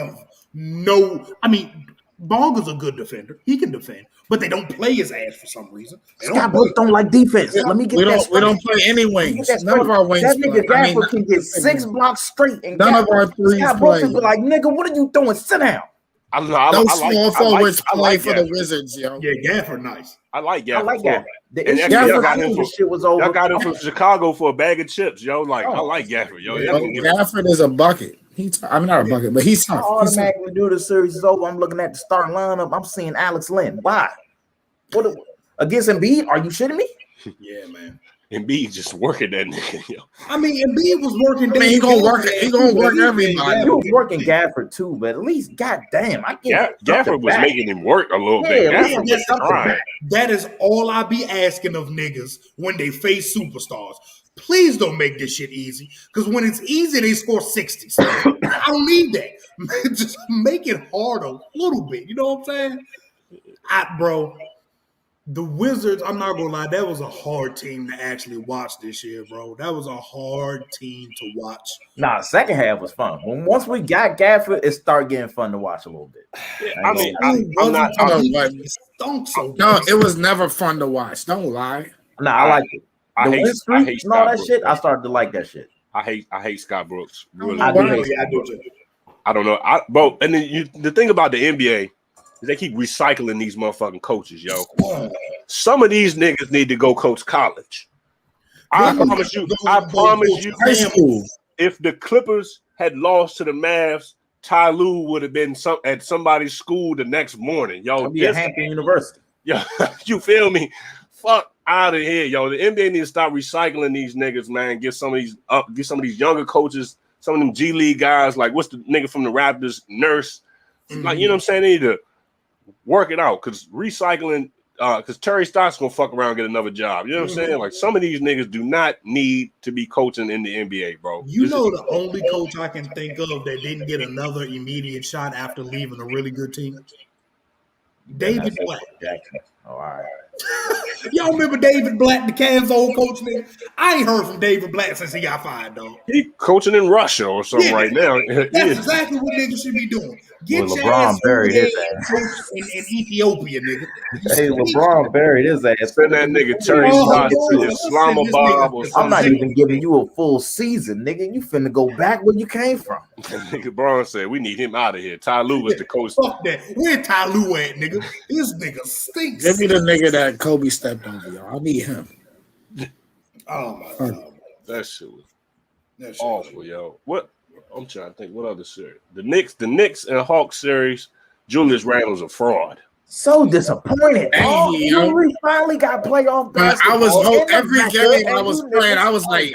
no. I mean, Bonga's a good defender. He can defend, but they don't play his ass for some reason. Scott Brooks don't like defense. Let me get that. We don't play any wings. None of our wings. That nigga Gafford can get 6 blocks straight, and none of our threes Scott Brooks be like, "Nigga, what are you doing? Sit down." Those small forwards play for the Wizards, yo. Yeah, Gafford, nice. I like Gafford. I like that. Y'all got him from Chicago for a bag of chips, yo. Like, I like Gafford, yo. Gafford is a bucket. I'm not a bucket, but he's tough. Automatically do the series is over. I'm looking at the starting lineup. I'm seeing Alex Len. Why? What against Embiid? Are you shitting me? Yeah, man. Embiid just working that nigga, yo. I mean, Embiid was working. I mean, he gonna work everybody. He was working Gafford too, but at least, goddamn, I get Gafford was making him work a little bit. That is all I be asking of niggas when they face superstars. Please don't make this shit easy, because when it's easy, they score 60. So I don't need that. Just make it hard a little bit. You know what I'm saying? Bro. The Wizards, I'm not going to lie, that was a hard team to actually watch this year, bro. That was a hard team to watch. Nah, second half was fun. Once we got Gafford, it started getting fun to watch a little bit. Yeah, it was never fun to watch. Don't lie. Nah, I like it. I hate and all that shit. I started to like that shit. I hate Scott Brooks. Really. I don't know. Bro, and then the thing about the NBA, they keep recycling these motherfucking coaches, yo. Some of these niggas need to go coach college. I promise you, if the Clippers had lost to the Mavs, Ty Lue would have been at somebody's school the next morning, yo. It'll be at Hampton University. Yo, you feel me? Fuck out of here, yo. The NBA needs to stop recycling these niggas, man. Get some of these younger coaches, some of them G League guys, like what's the nigga from the Raptors, Nurse. Like, you know what I'm saying? They need to work it out, because recycling, because Terry Stotts gonna fuck around and get another job. You know what I'm saying? Like, some of these niggas do not need to be coaching in the NBA, bro. The only coach I can think of that didn't get another immediate shot after leaving a really good team? David Black. Oh, all right. Y'all remember David Black, the Cavs old coach, nigga? I ain't heard from David Black since he got fired, dog. He coaching in Russia or something right now. That's exactly what niggas should be doing. Get your LeBron ass buried his and ass. coach in Ethiopia, nigga. Hey, LeBron buried his ass. Send that nigga Terry Stotts to Islamabad or I'm not something. even giving you a full season, nigga. You finna go back where you came from. Nigga Braun said we need him out of here. Ty Lue was the coach. Fuck that. Where Ty Lue at, nigga? This nigga stinks. Give me the nigga that Kobe stepped over, y'all. I need him. Oh my god. That shit was awful, yo. What? I'm trying to think. What other series? The Knicks and Hawks series. Julius Randle's a fraud. So disappointed. Dang, We finally got playoff basketball. I was every And game I you was niggas playing.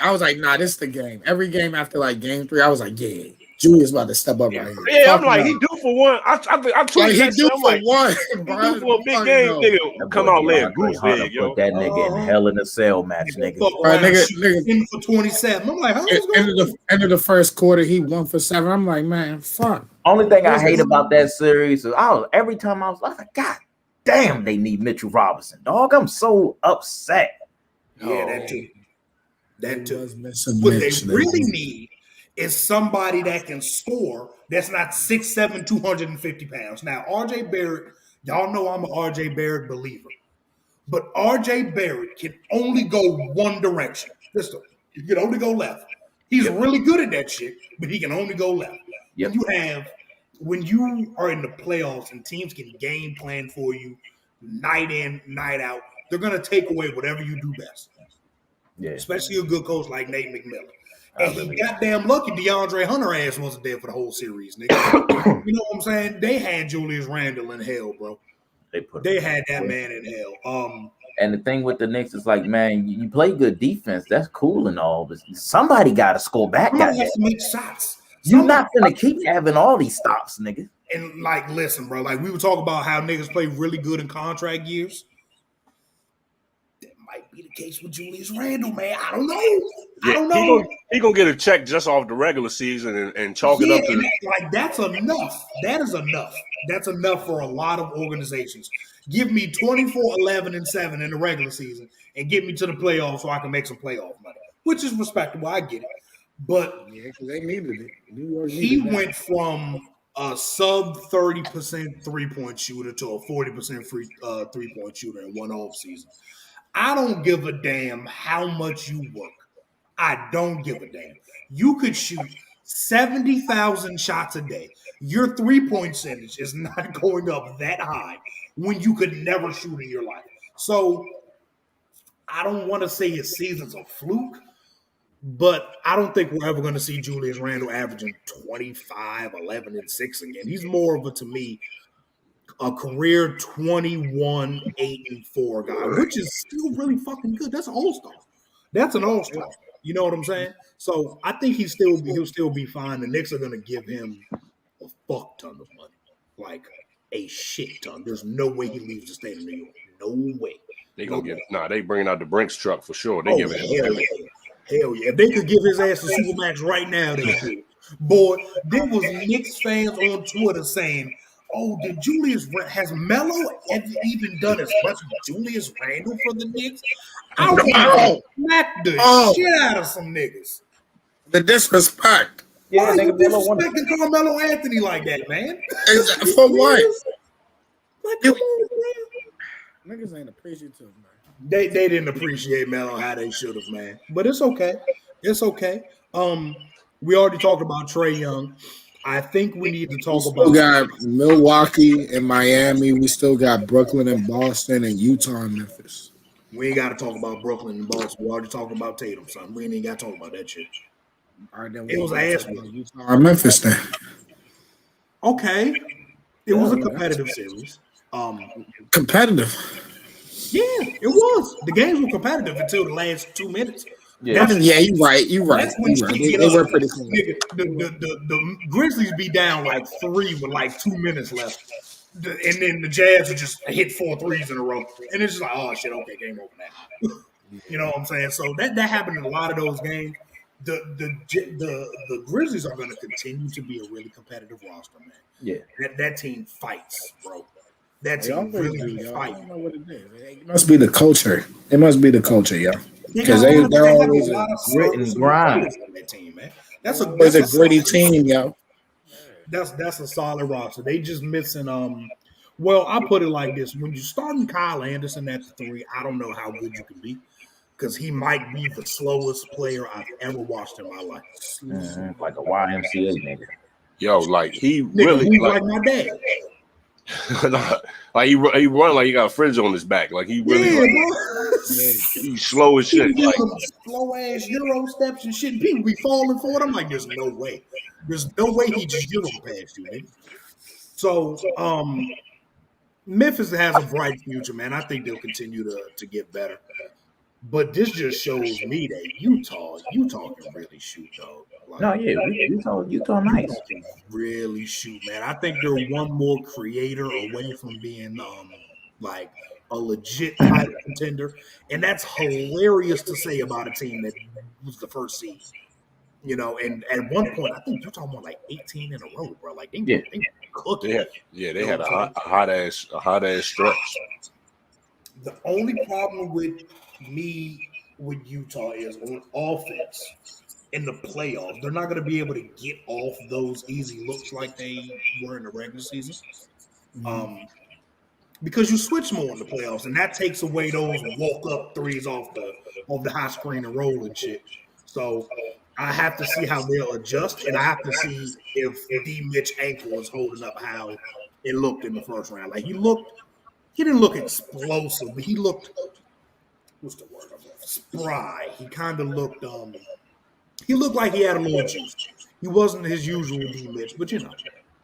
I was like, nah, this is the game. Every game after like game 3, I was like, yeah, Julius about to step up right here. Yeah, I'm like, he due for one. I tweeted Like, he that due shit. I'm for like, one, he bro. due for a big game, nigga. Come out lay a goose egg, yo. Put that nigga in Hell in a Cell match, nigga. Nigga, in for 27. I'm like, how is end of the first quarter, he 1 for 7. I'm like, man, fuck. Only thing I hate about that series is every time I was like, God damn, they need Mitchell Robinson, dog. I'm so upset. Yeah, that too. That too. What they really need is somebody that can score that's not 6'7", 250 pounds. Now, RJ Barrett, y'all know I'm an RJ Barrett believer. But RJ Barrett can only go one direction. He can only go left. He's really good at that shit, but he can only go left. Yep. When you are in the playoffs and teams can game plan for you night in, night out, they're going to take away whatever you do best. Yeah. Especially a good coach like Nate McMillan. And he goddamn lucky DeAndre Hunter ass wasn't there for the whole series, nigga. You know what I'm saying? They had Julius Randle in hell, bro. They had that man in hell. And the thing with the Knicks is like, man, you play good defense. That's cool and all, but somebody got to score back. Somebody has to make shots. You're not gonna keep having all these stops, nigga. And like, listen, bro. Like we were talking about how niggas play really good in contract years. That might be the case with Julius Randle, man. I don't know. I don't know. He gonna get a check just off the regular season and chalk it up to like that's enough. That is enough. That's enough for a lot of organizations. Give me 24, 11, and 7 in the regular season and get me to the playoffs so I can make some playoff money, which is respectable. I get it. But they needed it. He went from a sub 30% 3-point shooter to a 40% free 3-point shooter in one off season. I don't give a damn how much you work. I don't give a damn. You could shoot 70,000 shots a day. Your 3-point percentage is not going up that high when you could never shoot in your life. So I don't want to say his season's a fluke, but I don't think we're ever going to see Julius Randle averaging 25, 11, and 6 again. He's more of to me, a career 21, 8, and 4 guy, which is still really fucking good. That's an all-star. That's an all-star. You know what I'm saying? So I think he'll still be fine. The Knicks are going to give him a fuck ton of money, like a shit ton. There's no way he leaves the state of New York. No way. They bringing out the Brinks truck for sure. They giving him. Hell yeah. If they could give his ass a Supermax right now, they could. Boy, there was Knicks fans on Twitter saying, oh, has Melo even done as much as Julius Randle for the Knicks? I want to smack the shit out of some niggas. The disrespect. Yeah, why are you disrespecting Carmelo Anthony like that, man? For what? Like, come on, bro. Niggas ain't appreciative, man. They didn't appreciate Melo how they should have, man. But it's okay. It's okay. We already talked about Trae Young. I think we need to talk about. We got Milwaukee and Miami. We still got Brooklyn and Boston and Utah and Memphis. We ain't got to talk about Brooklyn and Boston. We already talked about Tatum, son. We ain't got to talk about that shit. All right, then it was an ass Utah or Memphis then. Okay. It was a competitive series. Competitive. Yeah, it was. The games were competitive until the last 2 minutes. Yeah, you're right. You're right. They were pretty cool. The Grizzlies be down like 3 with like 2 minutes left. And then the Jazz would just hit 4 threes in a row. And it's just like, oh, shit, okay, game over now. You know what I'm saying? So that happened in a lot of those games. The Grizzlies are going to continue to be a really competitive roster, man. Yeah. That team fights, bro. That They team always really do, be y'all. I don't fighting. know what it is. It must be the culture. It must be the culture, yeah. Because They they're have always a lot of grit and serviceable grind. players on that team, man. That's always a gritty solid team, yo. that's a solid roster. They just missing well, I put it like this. When you're starting Kyle Anderson at the 3, I don't know how good you can be because he might be the slowest player I've ever watched in my life. Like a YMCA nigga. Yo, like he Nigga, really he's like, like my dad. like he run like he got a fridge on his back. Like he really Yeah, like bro. he's slow as He shit. be Like doing slow ass Euro steps and shit. And people be falling for it. I'm like, there's no way. There's no way he just Euro past you, nigga. So, Memphis has a bright future, man. I think they'll continue to get better. But this just shows me that Utah can really shoot, dog. Like, No, yeah, Utah nice. Utah can really shoot, man. I think they're one more creator away from being like a legit title contender, and that's hilarious to say about a team that was the first seed. You know, and at one point, I think Utah won like 18 in a row, bro. Like they were cooking. they had a hot ass stretch. The only problem with me with Utah is on offense in the playoffs, they're not going to be able to get off those easy looks like they were in the regular season. Because you switch more in the playoffs, and that takes away those walk up threes off the high screen and roll and shit. So I have to see how they'll adjust, and I have to see if D Mitch ankle is holding up how it looked in the first round. Like he didn't look explosive, but he looked what's the word? Spry. He kind of looked he looked like he had a little juice. He wasn't his usual D Mitch, but you know.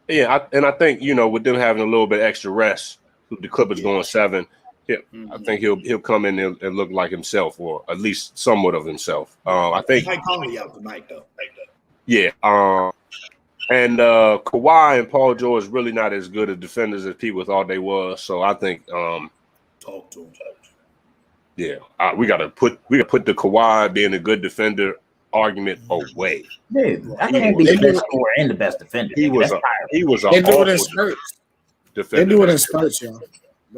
Yeah, I think with them having a little bit extra rest, the Clippers going 7. I think he'll come in and look like himself, or at least somewhat of himself. I think Mike Conley out tonight though. Yeah. And Kawhi and Paul George really not as good as defenders as people thought they was. So I think talk to him. Yeah, we gotta put the Kawhi being a good defender argument away. Yeah, I can't be the best scorer and the best defender. He was a They do it in spurts. They do it in spurts, y'all.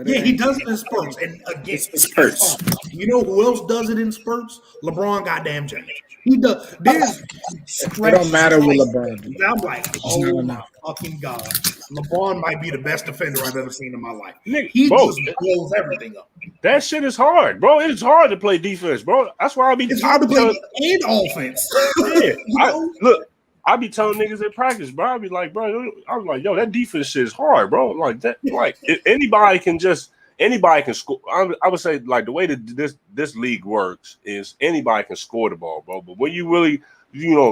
Yeah, he does it in spurts. And again, spurts. You know who else does it in spurts? LeBron goddamn James. He does. There's it don't matter what LeBron do. I'm like, oh my fucking God. LeBron might be the best defender I've ever seen in my life. He just blows everything up. That shit is hard, bro. It's hard to play defense, bro. That's why it's hard to play and offense. Yeah, I be telling niggas in practice, bro. I be like, bro, I'm like, yo, that defense shit is hard, bro. Like that, like anybody can score. I would say like the way that this league works is anybody can score the ball, bro. But when you really,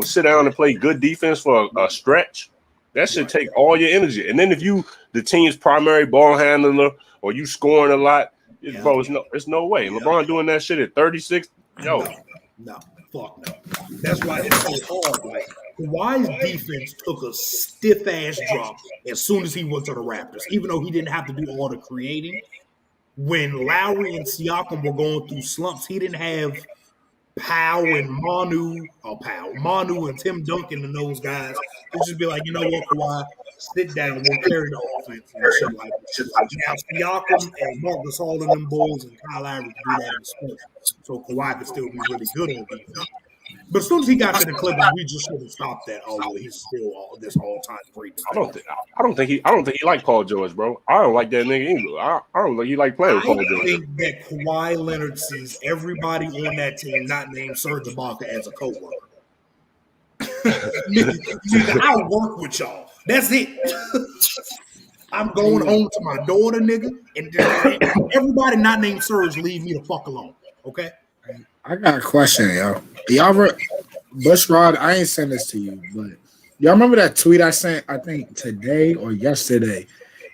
sit down and play good defense for a stretch, that should take all your energy. And then if you the team's primary ball handler or you scoring a lot, bro, it's no way. Yeah. LeBron doing that shit at 36, no, fuck no. That's why it's so hard. Like Kawhi's defense took a stiff ass drop as soon as he went to the Raptors, even though he didn't have to do all the creating. When Lowry and Siakam were going through slumps, he didn't have Manu and Tim Duncan and those guys. He'd just be like, you know what, Kawhi, sit down, we'll carry the offense and shit like that. Now Siakam and Marc Gasol and them boys and Kyle Lowry do that in sports, so Kawhi could still be really good on defense. But as soon as he got to the Clippers, we just should have stopped that. Oh well, he's still this all-time great defender. I don't think he like Paul George, bro. I don't like that nigga either. I don't think he like playing with Paul George. I think that Kawhi Leonard sees everybody on that team not named Serge Ibaka as a coworker. Nigga, I'll work with y'all. That's it. I'm going home to my daughter, nigga, and everybody not named Serge leave me the fuck alone. Okay. I got a question, yo. Bushrod, I ain't send this to you, but y'all remember that tweet I sent, I think today or yesterday,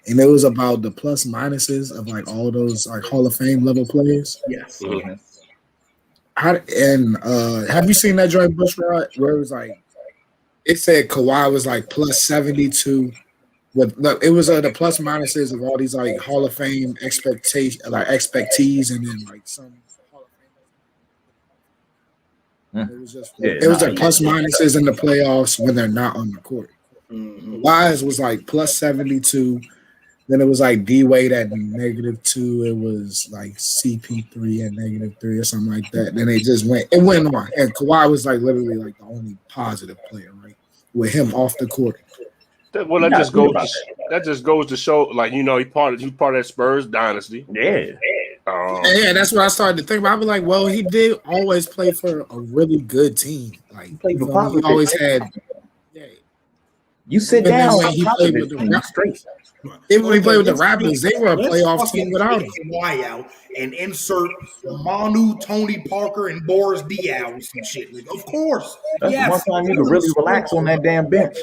and it was about the plus minuses of like all those like Hall of Fame level players? Yes. Mm-hmm. Have you seen that joint, Bushrod, where it was like it said Kawhi was like plus 72 it was the plus minuses of all these like Hall of Fame expectees, and then like some It was just like plus minuses in the playoffs when they're not on the court. Wise was like plus 72, Then it was like D Wade at -2. It was like CP3 at -3 or something like that. Then it went on. And Kawhi was like literally like the only positive player, right? With him off the court. That just goes to show, like, you know, he part of that Spurs dynasty. Yeah. Yeah, that's what I started to think about. I was like, well, he did always play for a really good team. Like He always had. Yeah. You sit down. When he played with the Raptors, even when he played with the Raptors, they were a playoff team without him. Kawhi out and insert Manu, Tony Parker, and Boris Diaw and some shit. Like, of course, that's one time you could really relax on that damn bench.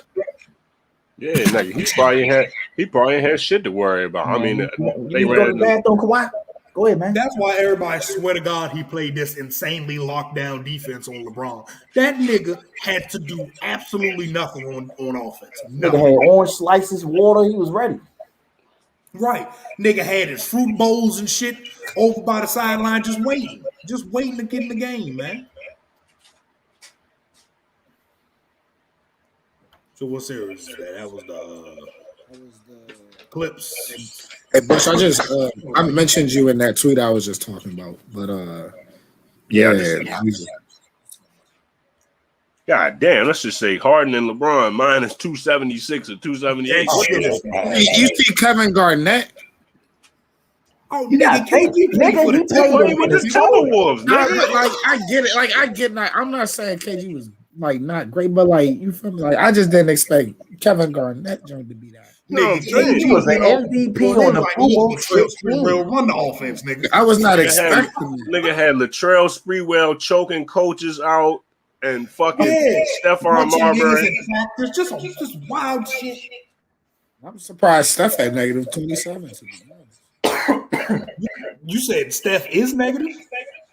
Yeah, nigga, he probably had shit to worry about. I mean, they go to the bathroom, Kawhi. Go ahead, man. That's why everybody swear to God he played this insanely locked down defense on LeBron. That nigga had to do absolutely nothing on offense. Nigga had orange slices, water. He was ready. Right. Nigga had his fruit bowls and shit over by the sideline just waiting to get in the game, man. So what series is that? That was the Clips. Hey, Bush, I mentioned you in that tweet I was just talking about, but God damn, let's just say Harden and LeBron minus 276 or 278. You see Kevin Garnett? Oh, nigga, he played with the Timberwolves. I get it. Like I get that. I'm not saying KG was like not great, but like you feel me? Like I just didn't expect Kevin Garnett to be that. No, he was an MVP on the Sprewell run the offense, nigga. I was not expecting. Nigga had Latrell Sprewell choking coaches out and fucking Stephon Marbury. Just wild shit. I'm surprised Steph had -27. You said Steph is negative?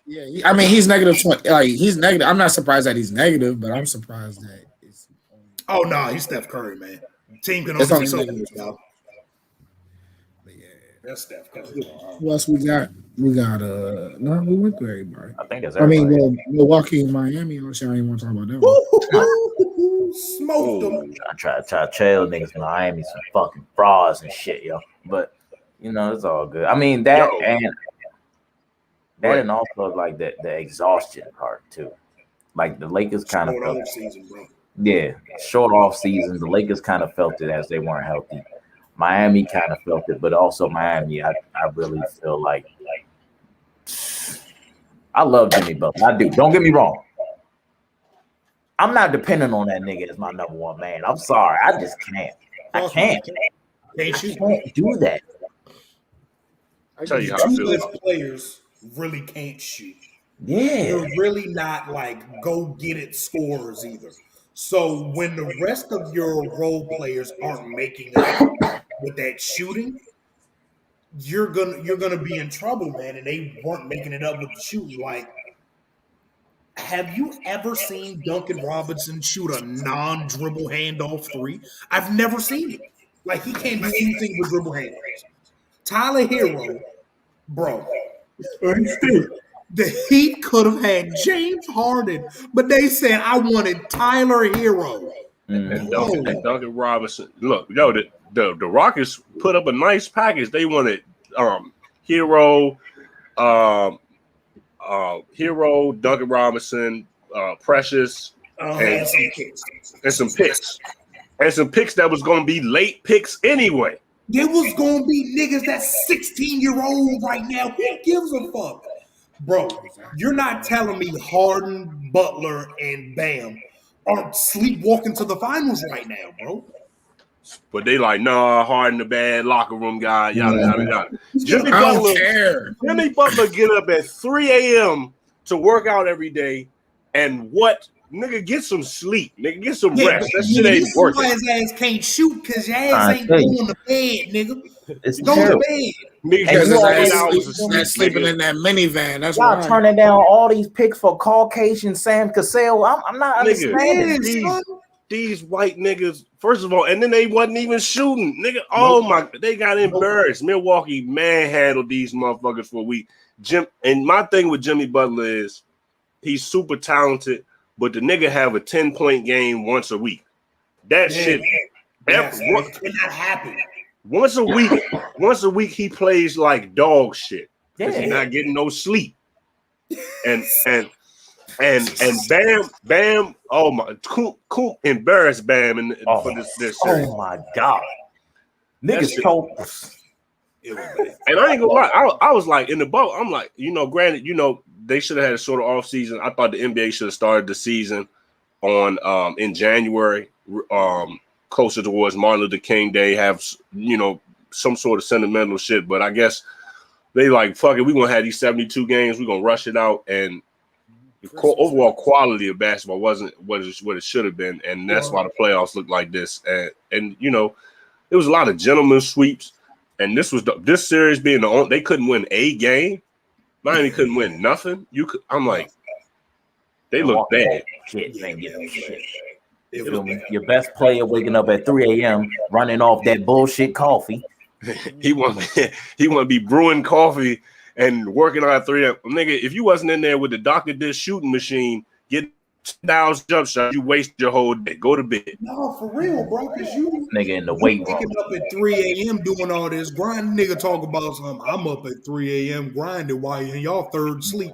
Yeah, I mean he's -20. Like he's negative. I'm not surprised that he's negative, but I'm surprised that it's. Oh no, he's Steph Curry, man. Team can only be so good, y'all. But yeah, that's Steph Curry. Who else we got? We got no, we went through everybody. I think that's everybody. I mean, Milwaukee and Miami. I don't even want to talk about them. Smoked them. I try to tell niggas in Miami some fucking frauds and shit, yo. But you know, it's all good. I mean that and also like the exhaustion part too. Like the Lakers kind of felt season, bro. Yeah, short off season. The Lakers kind of felt it as they weren't healthy. Miami kind of felt it, but also Miami, I really feel like I love Jimmy Butler. I do. Don't get me wrong. I'm not depending on that nigga as my number one man. I'm sorry. I just can't. I can't do that. I'll tell you how I feel. Best players really can't shoot. Yeah. They're really not like go get it scorers either. So when the rest of your role players aren't making up with that shooting, you're gonna be in trouble, man. And they weren't making it up with the shooting. Like, have you ever seen Duncan Robinson shoot a non-dribble handoff three? I've never seen it. Like, he can't do anything with dribble handoffs. Tyler Hero, bro. The Heat could have had James Harden, but they said I wanted Tyler Hero. And Duncan Robinson. Look, yo, the Rockets put up a nice package. They wanted Hero, Duncan Robinson, Precious, and some picks. And some picks that was going to be late picks anyway. There was going to be niggas that's 16-year-old right now. Who gives a fuck? Bro, you're not telling me Harden, Butler, and Bam are sleepwalking to the finals right now, bro. But they like, nah, Harden the bad locker room guy, yada, yada, yada. Jimmy Butler get up at 3 a.m. to work out every day and what? Nigga, get some sleep. Nigga, get some rest. That shit ain't working. His ass can't shoot because your ass ain't going to bed, nigga. It's go terrible. to bed. Nigga, sleeping in that minivan. That's y'all turning down all these picks for Caucasian Sam Cassell. I'm not understanding these white niggas. First of all, and then they wasn't even shooting, nigga. Oh my, they got embarrassed. Milwaukee manhandled these motherfuckers for a week. And my thing with Jimmy Butler is he's super talented, but the nigga have a 10-point game once a week. That shit cannot happen. Once a week he plays like dog shit because he's Yeah. not getting no sleep. And Bam, oh my, Coop embarrassed Bam for this series. Oh my God, niggas choked. It was bad. And I ain't gonna lie, I was like in the boat. I'm like, granted, they should have had a sort of off season. I thought the NBA should have started the season on in January, closer towards Martin Luther King Day. Have some sort of sentimental shit, but I guess they like fuck it. We're gonna have these 72 games. We're gonna rush it out, and the overall quality of basketball wasn't what it should have been, and that's why the playoffs look like this. And there was a lot of gentlemen sweeps. And this series being the only, they couldn't win a game. Miami couldn't win nothing. I'm like, they look bad. Shit. Your best player waking up at 3 a.m. running off that bullshit coffee. he want to be brewing coffee and working on 3 a.m. Nigga, if you wasn't in there with the Dr. Dish shooting machine, get 10,000 jump shots, you waste your whole day. Go to bed. No, for real, bro. Because you Nigga in the weight room. waking up at 3 a.m. doing all this grind. Nigga talk about something. I'm up at 3 a.m. grinding while you in y'all third sleep.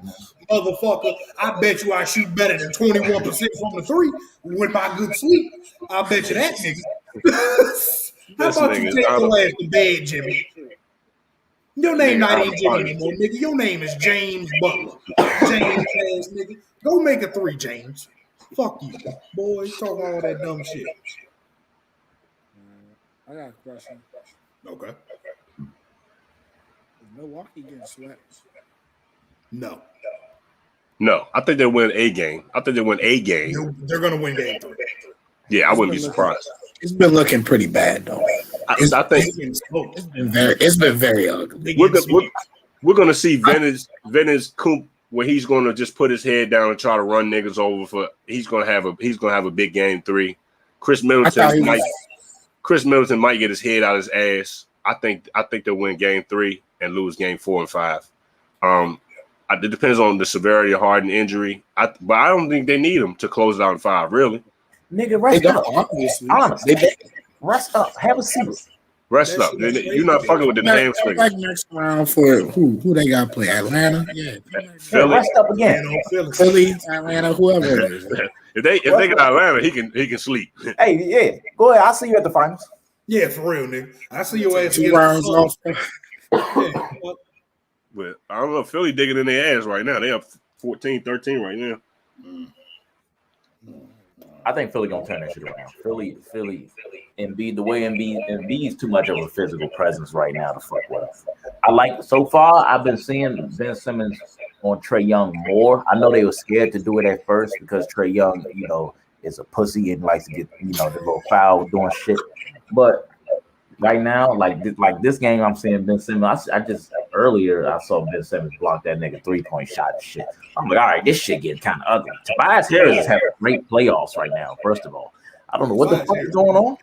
Motherfucker, I bet you I shoot better than 21% from the three with my good sleep. I bet you that, nigga. How about you take your ass to bed, Jimmy? Your name not even Jimmy anymore, nigga. Your name is James Butler. James ass nigga. Go make a 3, James. Fuck you, boy. Talk all that dumb shit. I got a question. Okay. Is Milwaukee getting swept? No. No, I think they win a game. They're gonna win game 3. Yeah, I wouldn't be surprised. It's been looking pretty bad though. I think It's been very ugly. we're gonna see Venice Coop where he's gonna just put his head down and try to run niggas over he's gonna have a big game 3. Chris Middleton might get his head out of his ass. I think they'll win game 3 and lose game 4 and 5. It depends on the severity of Harden injury. But I don't think they need him to close it out in 5, really. Nigga, rest up. Obviously. Honestly, rest up. Have a seat. Rest up. You're not fucking with the hamstring. Back next round for who they got to play? Atlanta? Yeah. Philly. Rest up again. Philly, Atlanta, whoever it is. If they got Atlanta, he can sleep. Hey, yeah. Go ahead. I'll see you at the finals. Yeah, for real, nigga. I see your ass. 2 rounds off. But I don't know. Philly digging in their ass right now. They up 14-13 right now. I think Philly gonna turn that shit around. Philly, Embiid, the way Embiid's too much of a physical presence right now to fuck with. I like so far. I've been seeing Ben Simmons on Trae Young more. I know they were scared to do it at first because Trae Young, is a pussy and likes to get the little foul doing shit. But right now, like this game, I'm seeing Ben Simmons. I just earlier I saw Ben Simmons block that nigga 3-point shot and shit. I'm like, all right, this shit getting kind of ugly. Tobias Harris is having great playoffs right now. First of all, I don't know what the fuck is going on.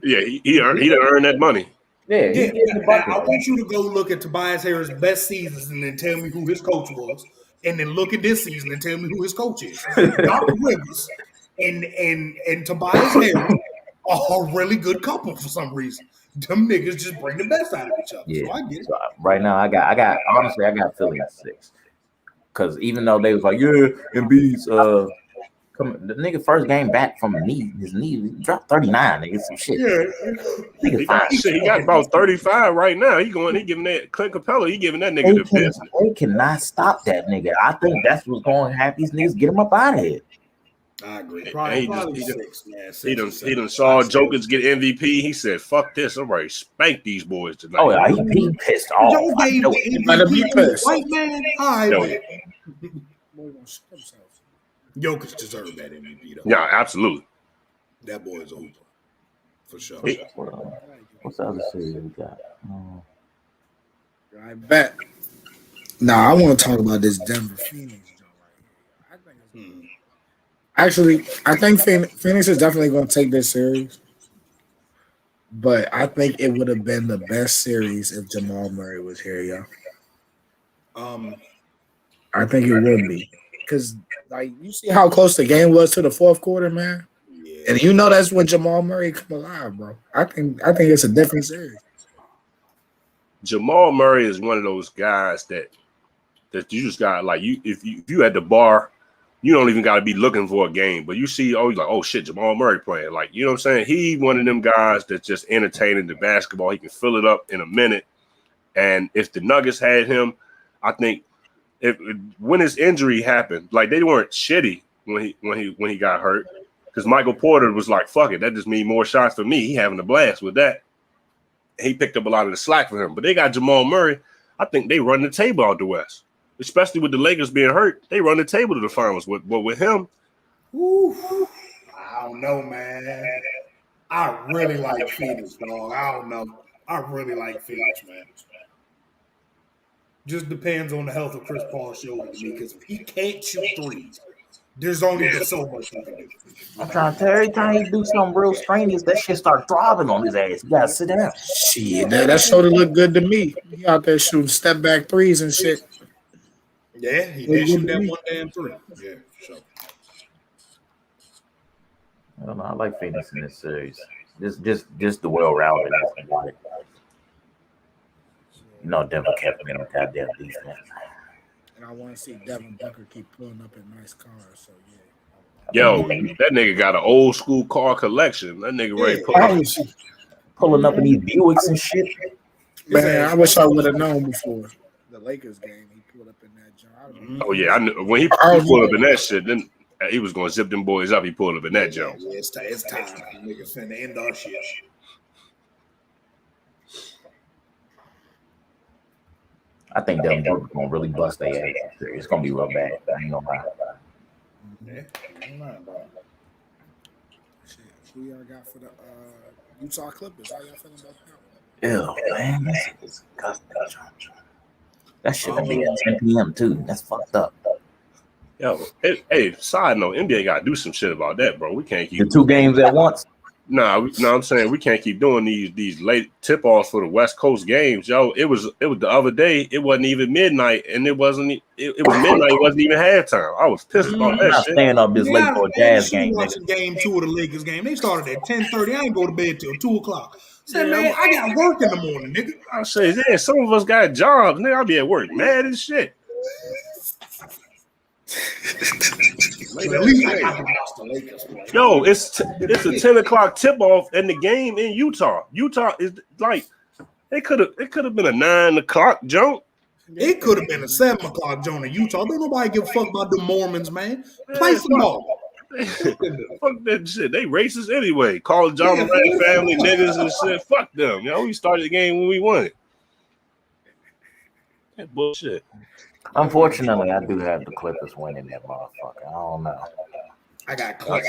Yeah, he earned that money. Yeah. I want you to go look at Tobias Harris' best seasons and then tell me who his coach was, and then look at this season and tell me who his coach is. Doc Rivers and Tobias Harris are a really good couple for some reason. Them niggas just bring the best out of each other. Yeah. So I get it. So I got honestly, I got Philly at 6. Because even though they was like, yeah, Embiid's the nigga first game back from his knee dropped 39. Nigga, some shit. Yeah. He got about 35 right now. He giving that Clint Capella. He giving that nigga the business. They cannot stop that nigga. I think that's what's going to have these niggas get him up out of here. I agree. He Probably done saw Jokers get MVP. He said, "Fuck this! I'm ready to spank these boys tonight." Oh yeah, he pissed off. White man. Jokic deserved that MVP though. Yeah, absolutely. That boy is over for sure. What's the other series we got? I bet. Nah, I want to talk about this Denver Phoenix joint right here. Actually, I think Phoenix is definitely going to take this series, but I think it would have been the best series if Jamal Murray was here, yo. I think it would be because, like, you see how close the game was to the fourth quarter, man. Yeah, And you know that's when Jamal Murray come alive, bro. I think it's a different series. Jamal Murray is one of those guys that you just got like if you at the bar, you don't even got to be looking for a game, but you see, you're like, oh shit, Jamal Murray playing. Like, you know what I'm saying? He one of them guys that's just entertaining the basketball. He can fill it up in a minute. And if the Nuggets had him, I think when his injury happened, like they weren't shitty when he got hurt, because Michael Porter was like, fuck it, that just means more shots for me. He having a blast with that. He picked up a lot of the slack for him. But they got Jamal Murray. I think they run the table out the West. Especially with the Lakers being hurt, they run the table to the finals. But with him, I don't know, man. I really like Phoenix, dog. I don't know. I really like Phoenix, man. Just depends on the health of Chris Paul's shoulder to me, because if he can't shoot threes, there's only but so much he can do. I'm trying to tell you, every time he do something real strenuous, that shit start throbbing on his ass. You gotta sit down. Shit, that shoulder look good to me. He out there shooting step back threes and shit. Yeah, he did shoot that one damn three. Yeah, for sure. I don't know. I like Phoenix in this series. Just the well-rounded. Like, Denver kept me on goddamn defense. And I want to see Devin Booker keep pulling up in nice cars. So yo, that nigga got an old school car collection. That nigga ready pulling up in these Buicks and shit. Man, I wish I would have known before the Lakers game. He pulled up in that joint. Oh yeah, I knew when he pulled up in that shit. Then he was gonna zip them boys up. He pulled up in that joint. Yeah, it's time. Niggas finna end our shit. I think Devin Booker's gonna really bust their ass. It's gonna be real bad. I ain't gonna lie. Yeah, Shit, who y'all got for the Utah Clippers? How y'all feeling about that? Ew, man, that's disgusting. That shit gonna be at 10 p.m. too. That's fucked up. Yo, hey, side note, NBA gotta do some shit about that, bro. We can't keep the 2 games at once. No, I'm saying we can't keep doing these late tip-offs for the West Coast games, yo. It was the other day. It wasn't even midnight, and it was midnight. It wasn't even halftime. I was pissed about that shit. Staying up this late for a Jazz game. Watching game 2 of the Lakers game. They started at 10:30. I ain't go to bed till 2:00. Said, man, I got work in the morning, nigga. I say, yeah, some of us got jobs, nigga. I'll be at work mad as shit. Yo, it's a 10:00 tip off, and the game in Utah. Utah is like it could have been a 9 o'clock jump. It could have been a 7 o'clock jump in Utah. Don't nobody give a fuck about the Mormons, man. Play some ball. Fuck that shit. They racist anyway. Call John Moran family niggas and shit. Fuck them. You know, we started the game when we won it. That bullshit. Unfortunately, I do have the Clippers winning that motherfucker. I don't know. I got Clippers.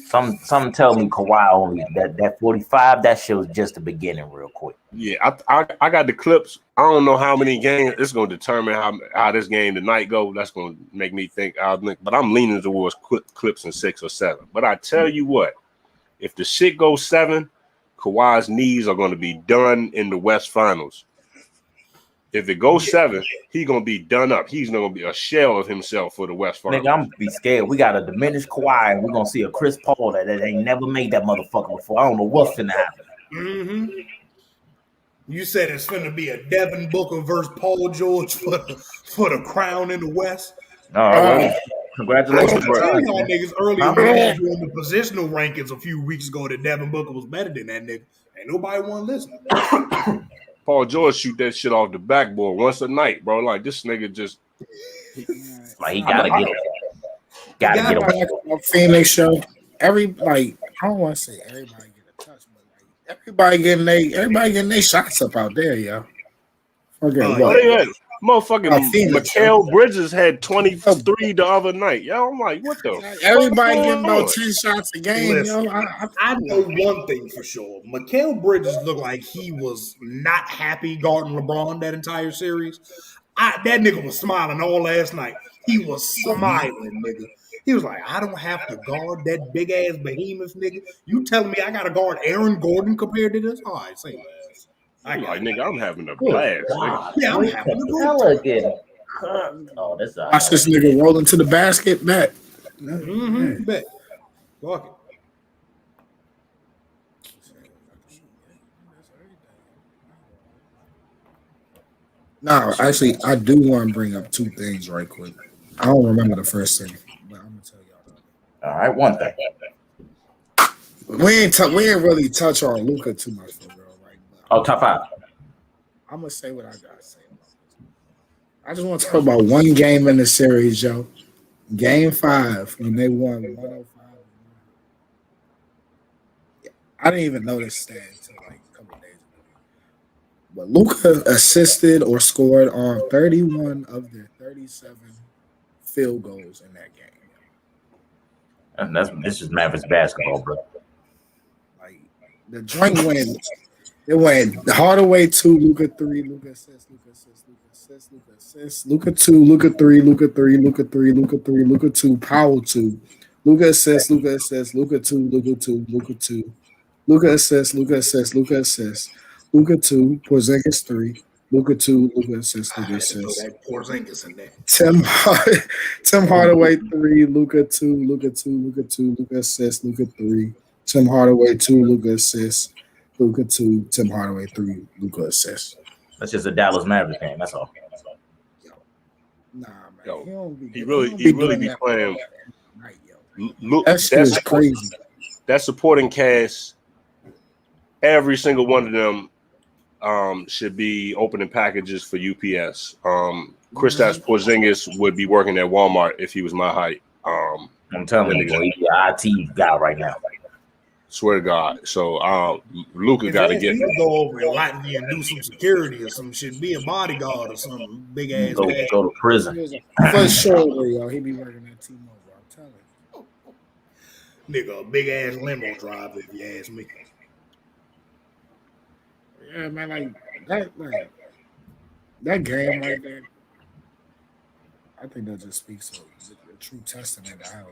Some tell me Kawhi only that 45. That shit was just the beginning, real quick. Yeah, I got the Clips. I don't know how many games. It's going to determine how this game tonight go. That's going to make me think. But I'm leaning towards Clips in 6 or 7. But I tell you what, if the shit goes 7, Kawhi's knees are going to be done in the West Finals. If it goes 7, he's gonna be done up. He's gonna be a shell of himself for the West Finals. Nigga, I'm gonna be scared. We got a diminished Kawhi, and we're gonna see a Chris Paul that ain't never made that motherfucker before. I don't know what's gonna happen. Mm-hmm. You said it's gonna be a Devin Booker versus Paul George for the crown in the West. All right, congratulations, bro. I y'all niggas earlier doing the positional rankings a few weeks ago that Devin Booker was better than that nigga. Ain't nobody want to listen. Paul George shoot that shit off the backboard once a night, bro. Like this nigga just he gotta get it. Gotta get him. Phoenix show. I don't want to say everybody get a touch, but like everybody getting their shots up out there, yo. Okay, motherfucking Mikal Bridges had 23 the other night. Yo, I'm like, what the? Everybody getting about 10 shots a game. Listen, yo, I know one thing for sure. Mikal Bridges looked like he was not happy guarding LeBron that entire series. That nigga was smiling all last night. He was smiling, nigga. He was like, I don't have to guard that big ass behemoth, nigga. You telling me I gotta guard Aaron Gordon compared to this? All right, say that. Nigga, I'm having a blast. Yeah, I'm having a good. Oh, that's watch this nigga roll into the basket. Bet. Mm-hmm. Bet. Fuck it. No, actually, I do want to bring up two things right quick. I don't remember the first thing, but I'm gonna tell y'all the All right, one thing. other. We ain't really touch on Luca too much for real, right? But Oh, top 5. I'm gonna say what I gotta say about this. I just want to talk about one game in the series, Joe. Game 5 when they won 105. I didn't even notice stat until like a couple of days ago. But Luca assisted or scored on 31 of their 37 field goals in that game. And this is Mavericks basketball, bro. Like the joint went, it went Hardaway 2, Luca 3, Luca assist, Luca assist, Luca assist, Luca assist, Luca 2, Luca 3, Luca 3, Luca 3, Luca 3, Luca 2, Powell 2, Luca assist, Luca assist, Luca 2, Luca 2, Luca 2, Luca assist, Luca assist, Luca assist, Luca 2, Porzingis 3, Luca 2, Luca assist, Luca assist. That Porzingis in there. Tim Hardaway 3, Luca 2, Luca 2, Luca 2, Luca assist, Luca 3, Tim Hardaway 2, Luca assist, Luca 2, Tim Hardaway 3, Luca assist. That's just a Dallas Mavericks game. That's all. Nah, man. Yo, He really doing be that playing. night, yo. Look, That shit is crazy. that supporting cast, every single one of them should be opening packages for UPS. Kristaps Porzingis would be working at Walmart if he was my height. I'm telling you, boy, he's the IT guy right now. Swear to God. So Luka got to get you go over in Latvia and do some security or some shit, be a bodyguard or something big ass. Go to prison. For sure, yo. He be working at T-Mobile. I'm telling you. Nigga, a big ass limo driver, if you ask me. Yeah, man, that game right there. I think that just speaks to the true testament to how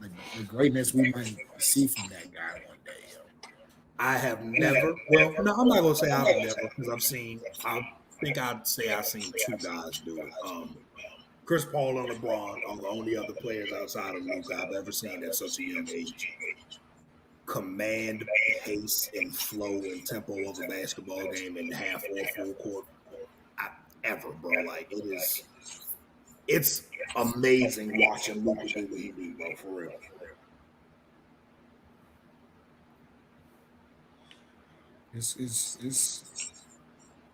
the greatness we might see from that guy one day, yo. I have never. Well, no, I'm not gonna say I've never because I think I'd say I've seen two guys do it. Chris Paul and LeBron are the only other players outside of Luka I've ever seen at such a young age command pace and flow and tempo of a basketball game in half or full court ever, bro. Like it's amazing watching Luka do what he do, bro, for real. It's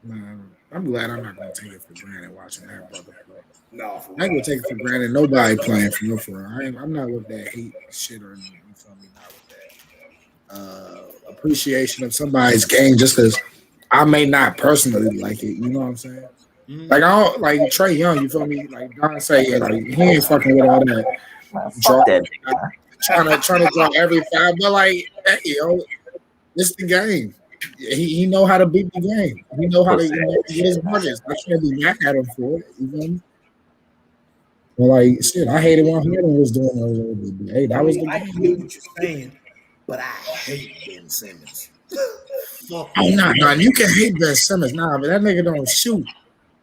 man, I'm glad I'm not gonna take it for granted watching that brother play. No, for I ain't gonna take it for granted. Nobody playing for real. I'm not with that hate shit or anything. You feel me? Not with that appreciation of somebody's game just because I may not personally like it. You know what I'm saying? Like I don't like Trey Young. You feel me? Like Don say, yeah, like he ain't fucking with all that. Trying to draw every foul, but like, hey, yo, it's the game. He know how to beat the game. He know how to get his budgets. I can't be mad at him for it. You know what I mean? Well, like shit, I hated when Harden was doing those. Hey, that was the I game. hear what you're saying, but I hate Ben Simmons. Oh, nah, you can hate Ben Simmons, but that nigga don't shoot.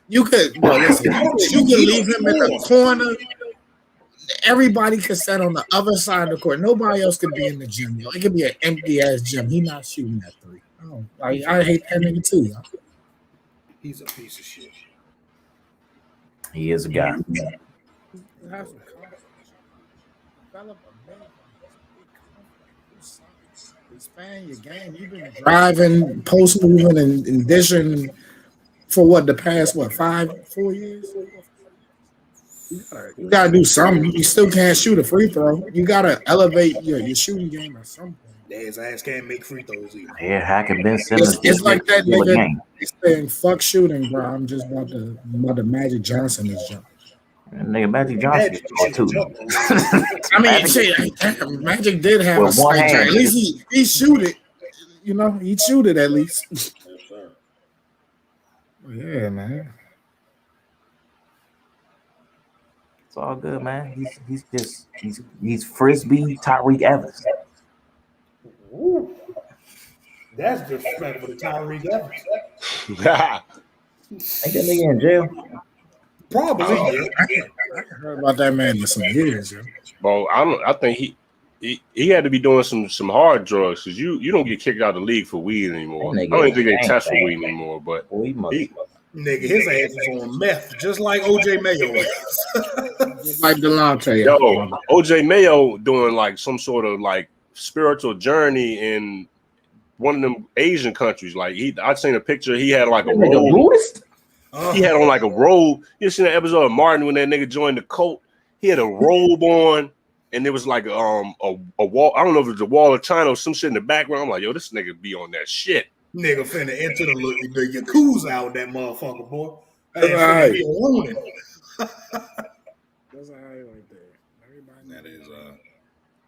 You could, bro, listen, you can leave him in the corner. Everybody could sit on the other side of the court. Nobody else could be in the gym. Yo. It could be an empty ass gym. He not shooting that three. I hate that nigga too. Yo. He's a piece of shit. He is a guy. Have some confidence. Develop a man. Expand your game. You've been driving, post moving, and dishing for what the past 4 years. You gotta do something. You still can't shoot a free throw. You gotta elevate your shooting game at some point. Yeah, his ass can't make free throws either. Yeah, how can Ben Simmons? It's like that nigga saying "fuck shooting, bro." I'm just about to Magic Johnson this jump. Nigga, Magic Johnson too. I mean, shit, Magic did have a slight at least he shoot it. You know, he shoot it at least. Yes, sir. Yeah, man. It's all good, man. He's frisbee Tyreek Evans. Ooh. That's disrespectful to Tyreek Evans. Ain't that nigga in jail? Probably. I heard about that man in some years, yo. Bro, I think he had to be doing some hard drugs because you don't get kicked out of the league for weed anymore. That I nigga don't even think they is test for bang, weed anymore, but Boy, he must. Nigga, his ass was on meth, just like OJ Mayo is. Just like Delonte. yo, OJ Mayo doing like some sort of like spiritual journey in one of them Asian countries. Like I'd seen a picture. He had like a That nigga robe. Buddhist? He had on like a robe. You seen that episode of Martin when that nigga joined the cult? He had a robe on, and there was like a wall. I don't know if it was a wall of China or some shit in the background. I'm like, yo, this nigga be on that shit. Nigga finna enter the Yakuza out that motherfucker, boy. That's Hey, all finna right. be wanted. That's all right right there. Everybody That is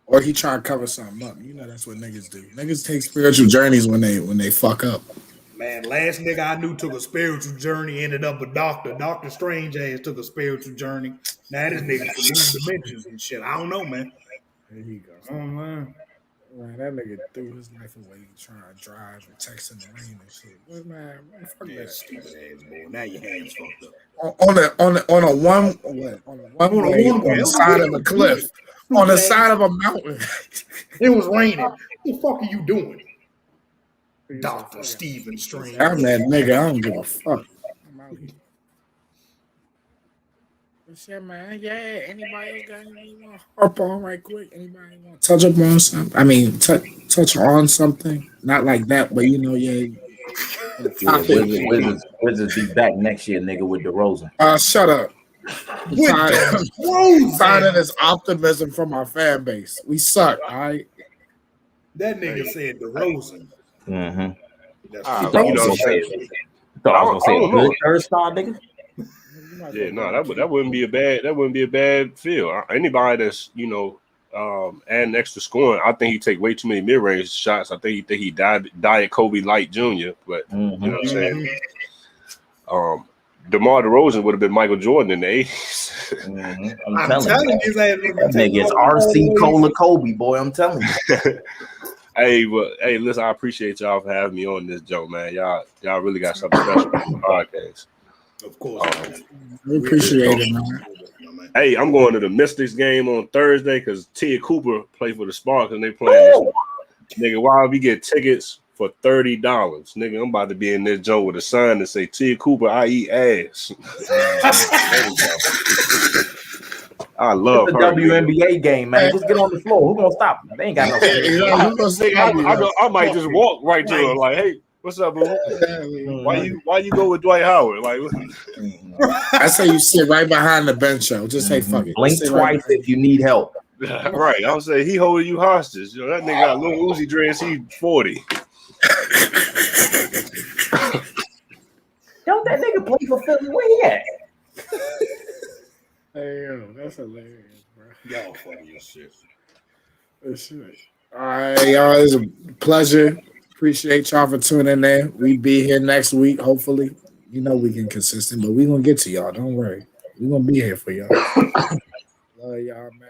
or he try to cover something up. You know that's what niggas do. Niggas take spiritual journeys when they fuck up. man. Last nigga I knew took a spiritual journey, ended up a doctor. Doctor Strange ass took a spiritual journey. Now this nigga can move dimensions and shit. I don't know, man. There he goes. Oh man. Man, that nigga threw his life away trying to drive and text in the rain and shit. What, man, fuck Yeah, that. stupid ass boy. Now your hands fucked up. On a one way on the side of a cliff, on the side of a mountain. It was raining. What the fuck are you doing? Dr. Stephen Strange. I'm that nigga. I don't give a fuck. I'm out here. Shit, man. Yeah. Anybody else got anything you want to harp on right quick? Anybody want to touch up on something? I mean, touch on something. Not like that, but you know, yeah. Wizards be back next year, nigga, with DeRozan. Shut up. Tired of this optimism from our fan base. We suck, all right? That nigga said DeRozan. Mm-hmm. That's You know Thought I what I'm was saying? gonna say I a don't good know. third star, nigga. Yeah, no, that wouldn't be a bad feel. Anybody that's adding extra scoring, I think he take way too many mid range shots. I think he died Kobe Light Jr. But you know what I'm saying. DeMar DeRozan would have been Michael Jordan in the 80s. Mm-hmm. I'm telling you, his ass would have that been nigga is RC Cola Kobe, boy. I'm telling you. Hey, listen, I appreciate y'all for having me on this joke, man. Y'all really got something special on the podcast. Of course. We appreciate it, man. Hey, I'm going to the Mystics game on Thursday because Tia Cooper played for the Sparks and they playing this. Nigga, why we get tickets for $30? Nigga, I'm about to be in this joint with a sign that say Tia Cooper, I eat ass. I love the her. WNBA game, man. Just get on the floor. Who gonna stop them? They ain't got no. I might just walk right to her like, hey, what's up, boo? Why you go with Dwight Howard? Like, I say you sit right behind the bench, though. Just say fuck it. Blink twice if you need help. right. I'll say he holding you hostage. You know, that nigga got little Uzi dreads, he 40. Don't that nigga play for Philly? Where he at? Hey, yo, that's hilarious, bro. Y'all funny as shit. All right, y'all. It's a pleasure. Appreciate y'all for tuning in. We be here next week, hopefully. You know we can consistent, but we gonna get to y'all. Don't worry. We gonna be here for y'all. Love y'all, man.